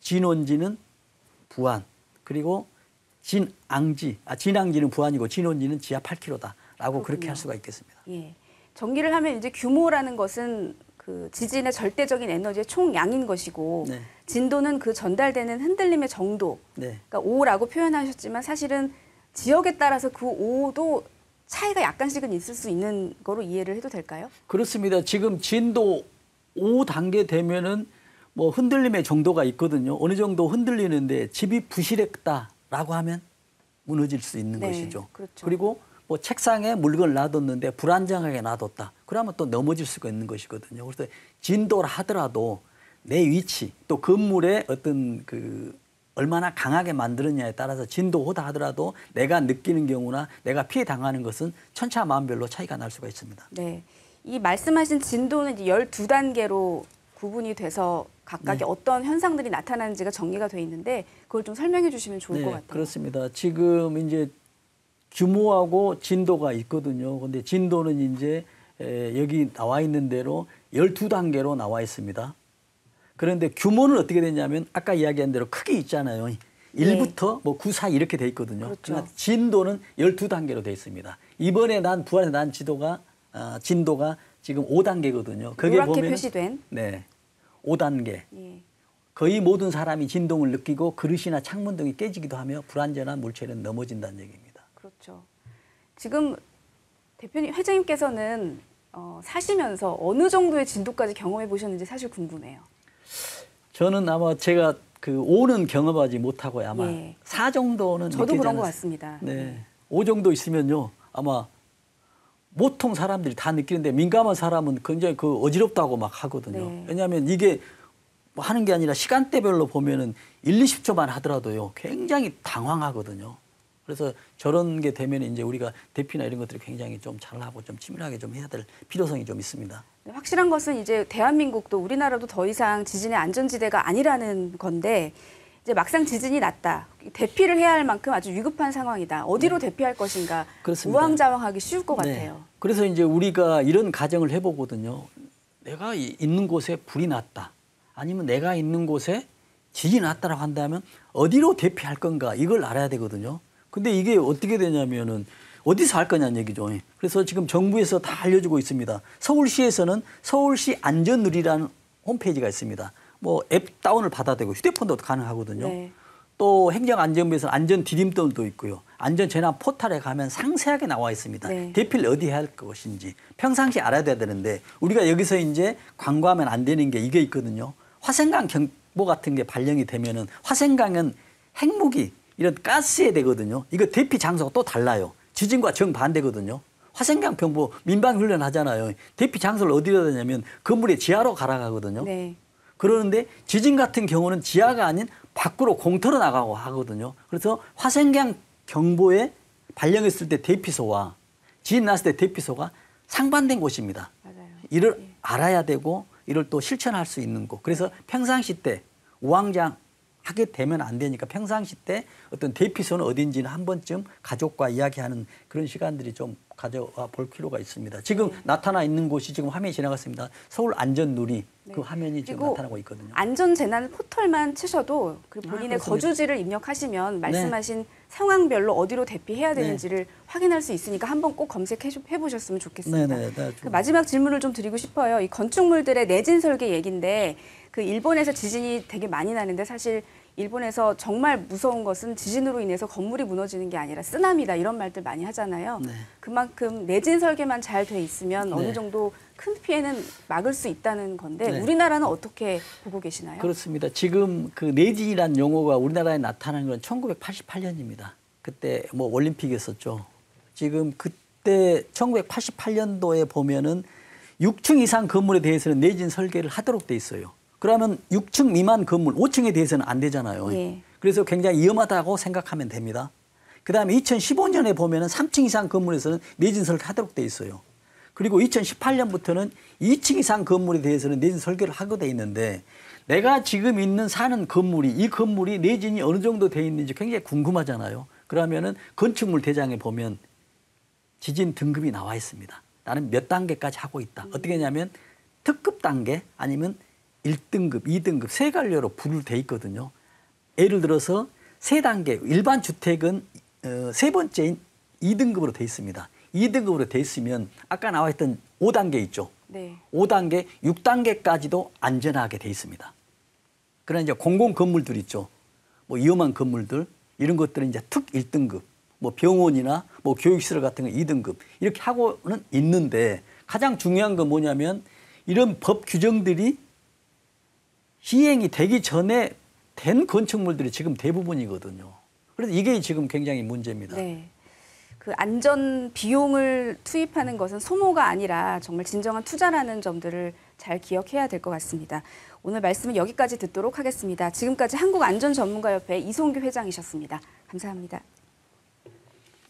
S2: 진원지는 부안, 그리고 진앙지는 부안이고 진원지는 지하 8킬로다라고 그렇게 할 수가 있겠습니다.
S1: 예. 정리를 하면 이제 규모라는 것은 그 지진의 절대적인 에너지의 총량인 것이고
S2: 네.
S1: 진도는 그 전달되는 흔들림의 정도.
S2: 네.
S1: 그러니까 5라고 표현하셨지만 사실은 지역에 따라서 그 5도 차이가 약간씩은 있을 수 있는 거로 이해를 해도 될까요?
S2: 그렇습니다. 지금 진도 5단계 되면은 뭐 흔들림의 정도가 있거든요. 어느 정도 흔들리는데 집이 부실했다라고 하면 무너질 수 있는
S1: 네,
S2: 것이죠.
S1: 그렇죠.
S2: 그리고 뭐 책상에 물건을 놔뒀는데 불안정하게 놔뒀다. 그러면 또 넘어질 수가 있는 것이거든요. 그래서 진도라 하더라도 내 위치 또 건물의 어떤 그 얼마나 강하게 만들었냐에 따라서 진도 5다 하더라도 내가 느끼는 경우나 내가 피해 당하는 것은 천차만별로 차이가 날 수가 있습니다.
S1: 네. 이 말씀하신 진도는 이제 12단계로 구분이 돼서 각각의
S2: 네.
S1: 어떤 현상들이 나타나는지가 정리가 돼 있는데 그걸 좀 설명해 주시면 좋을 것 같아요.
S2: 그렇습니다. 지금 이제 규모하고 진도가 있거든요. 근데 진도는 이제 여기 나와 있는 대로 12단계로 나와 있습니다. 그런데 규모는 어떻게 되냐면 아까 이야기한 대로 크게 있잖아요. 1부터 뭐 9, 4 이렇게 돼 있거든요.
S1: 그렇죠.
S2: 그러나 진도는 12단계로 돼 있습니다. 이번에 부안에서 난 진도가 지금 5단계거든요. 거기에
S1: 노랗게
S2: 보면
S1: 표시된
S2: 5단계.
S1: 예.
S2: 거의 모든 사람이 진동을 느끼고 그릇이나 창문 등이 깨지기도 하며 불안전한 물체는 넘어진다는 얘기입니다.
S1: 그렇죠. 지금 대표님, 회장님께서는 사시면서 어느 정도의 진도까지 경험해 보셨는지 사실 궁금해요.
S2: 저는 아마 제가 그 5는 경험하지 못하고 아마 4 정도는
S1: 저도
S2: 느끼지
S1: 그런 것
S2: 않았어요.
S1: 같습니다.
S2: 네. 5 정도 있으면요. 아마 보통 사람들이 다 느끼는데 민감한 사람은 굉장히 그 어지럽다고 막 하거든요.
S1: 네.
S2: 왜냐하면 이게 뭐 하는 게 아니라 시간대별로 보면은 1, 20초만 하더라도요. 굉장히 당황하거든요. 그래서 저런 게 되면 이제 우리가 대피나 이런 것들이 굉장히 좀 잘하고 좀 치밀하게 좀 해야 될 필요성이 좀 있습니다.
S1: 확실한 것은 이제 대한민국도 우리나라도 더 이상 지진의 안전지대가 아니라는 건데 이제 막상 지진이 났다. 대피를 해야 할 만큼 아주 위급한 상황이다. 어디로 대피할 것인가.
S2: 그렇습니다.
S1: 우왕좌왕하기 쉬울 것 같아요.
S2: 그래서 이제 우리가 이런 가정을 해보거든요. 내가 있는 곳에 불이 났다. 아니면 내가 있는 곳에 지진이 났다라고 한다면 어디로 대피할 건가 이걸 알아야 되거든요. 근데 이게 어떻게 되냐면은 어디서 할 거냐는 얘기죠. 그래서 지금 정부에서 다 알려주고 있습니다. 서울시에서는 서울시 안전누리라는 홈페이지가 있습니다. 뭐 앱 다운을 받아야 되고 휴대폰도 가능하거든요.
S1: 네.
S2: 또 행정안전부에서는 안전 디딤돌도 있고요. 안전재난 포털에 가면 상세하게 나와 있습니다.
S1: 네.
S2: 대피를 어디에 할 것인지 평상시 알아야 되는데 우리가 여기서 이제 광고하면 안 되는 게 이게 있거든요. 화생강 경보 같은 게 발령이 되면은 화생강은 핵무기 이런 가스에 되거든요. 이거 대피 장소가 또 달라요. 지진과 정반대거든요. 화생강 경보 민방훈련 하잖아요. 대피 장소를 어디로 되냐면 건물의 지하로 가라가거든요.
S1: 네.
S2: 그러는데 지진 같은 경우는 지하가 아닌 밖으로 공터로 나가고 하거든요. 그래서 화생강 경보에 발령했을 때 대피소와 지진 났을 때 대피소가 상반된 곳입니다.
S1: 맞아요.
S2: 이를 알아야 되고 이를 또 실천할 수 있는 곳. 그래서 평상시 때 우왕좌왕 하게 되면 안 되니까 평상시 때 어떤 대피소는 어딘지는 한 번쯤 가족과 이야기하는 그런 시간들이 좀 가져와 볼 필요가 있습니다. 지금 나타나 있는 곳이 지금 화면이 지나갔습니다. 서울 안전누리 그 화면이 지금 나타나고 있거든요.
S1: 안전재난 포털만 치셔도 그 본인의
S2: 그렇습니다.
S1: 거주지를 입력하시면 말씀하신 상황별로 어디로 대피해야 되는지를 확인할 수 있으니까 한번 꼭 검색해 보셨으면 좋겠습니다. 그 마지막 질문을 좀 드리고 싶어요. 이 건축물들의 내진 설계 얘기인데 그 일본에서 지진이 되게 많이 나는데 사실 일본에서 정말 무서운 것은 지진으로 인해서 건물이 무너지는 게 아니라 쓰나미다 이런 말들 많이 하잖아요. 그만큼 내진 설계만 잘 돼 있으면 어느 정도 큰 피해는 막을 수 있다는 건데 우리나라는 어떻게 보고 계시나요?
S2: 그렇습니다. 지금 그 내진이라는 용어가 우리나라에 나타난 건 1988년입니다. 그때 뭐 올림픽이었었죠. 지금 그때 1988년도에 보면은 6층 이상 건물에 대해서는 내진 설계를 하도록 돼 있어요. 그러면 6층 미만 건물, 5층에 대해서는 안 되잖아요. 그래서 굉장히 위험하다고 생각하면 됩니다. 그다음에 2015년에 보면은 3층 이상 건물에서는 내진 설계 하도록 돼 있어요. 그리고 2018년부터는 2층 이상 건물에 대해서는 내진 설계를 하게 돼 있는데 내가 지금 있는 사는 건물이 이 건물이 내진이 어느 정도 돼 있는지 굉장히 궁금하잖아요. 그러면은 건축물 대장에 보면 지진 등급이 나와 있습니다. 나는 몇 단계까지 하고 있다. 어떻게 하냐면 특급 단계 아니면 1등급, 2등급 세 갈래로 분류돼 있거든요. 예를 들어서 세 단계 일반 주택은 세 번째인 2등급으로 돼 있습니다. 2등급으로 돼 있으면 아까 나와 있던 5단계 있죠.
S1: 네.
S2: 5단계, 6단계까지도 안전하게 돼 있습니다. 그러나 이제 공공 건물들 있죠. 뭐 위험한 건물들 이런 것들은 이제 특 1등급, 뭐 병원이나 뭐 교육시설 같은 거 2등급 이렇게 하고는 있는데 가장 중요한 건 뭐냐면 이런 법 규정들이 시행이 되기 전에 된 건축물들이 지금 대부분이거든요. 그래서 이게 지금 굉장히 문제입니다.
S1: 네. 그 안전 비용을 투입하는 것은 소모가 아니라 정말 진정한 투자라는 점들을 잘 기억해야 될 것 같습니다. 오늘 말씀은 여기까지 듣도록 하겠습니다. 지금까지 한국안전전문가협회 이송규 회장이셨습니다. 감사합니다.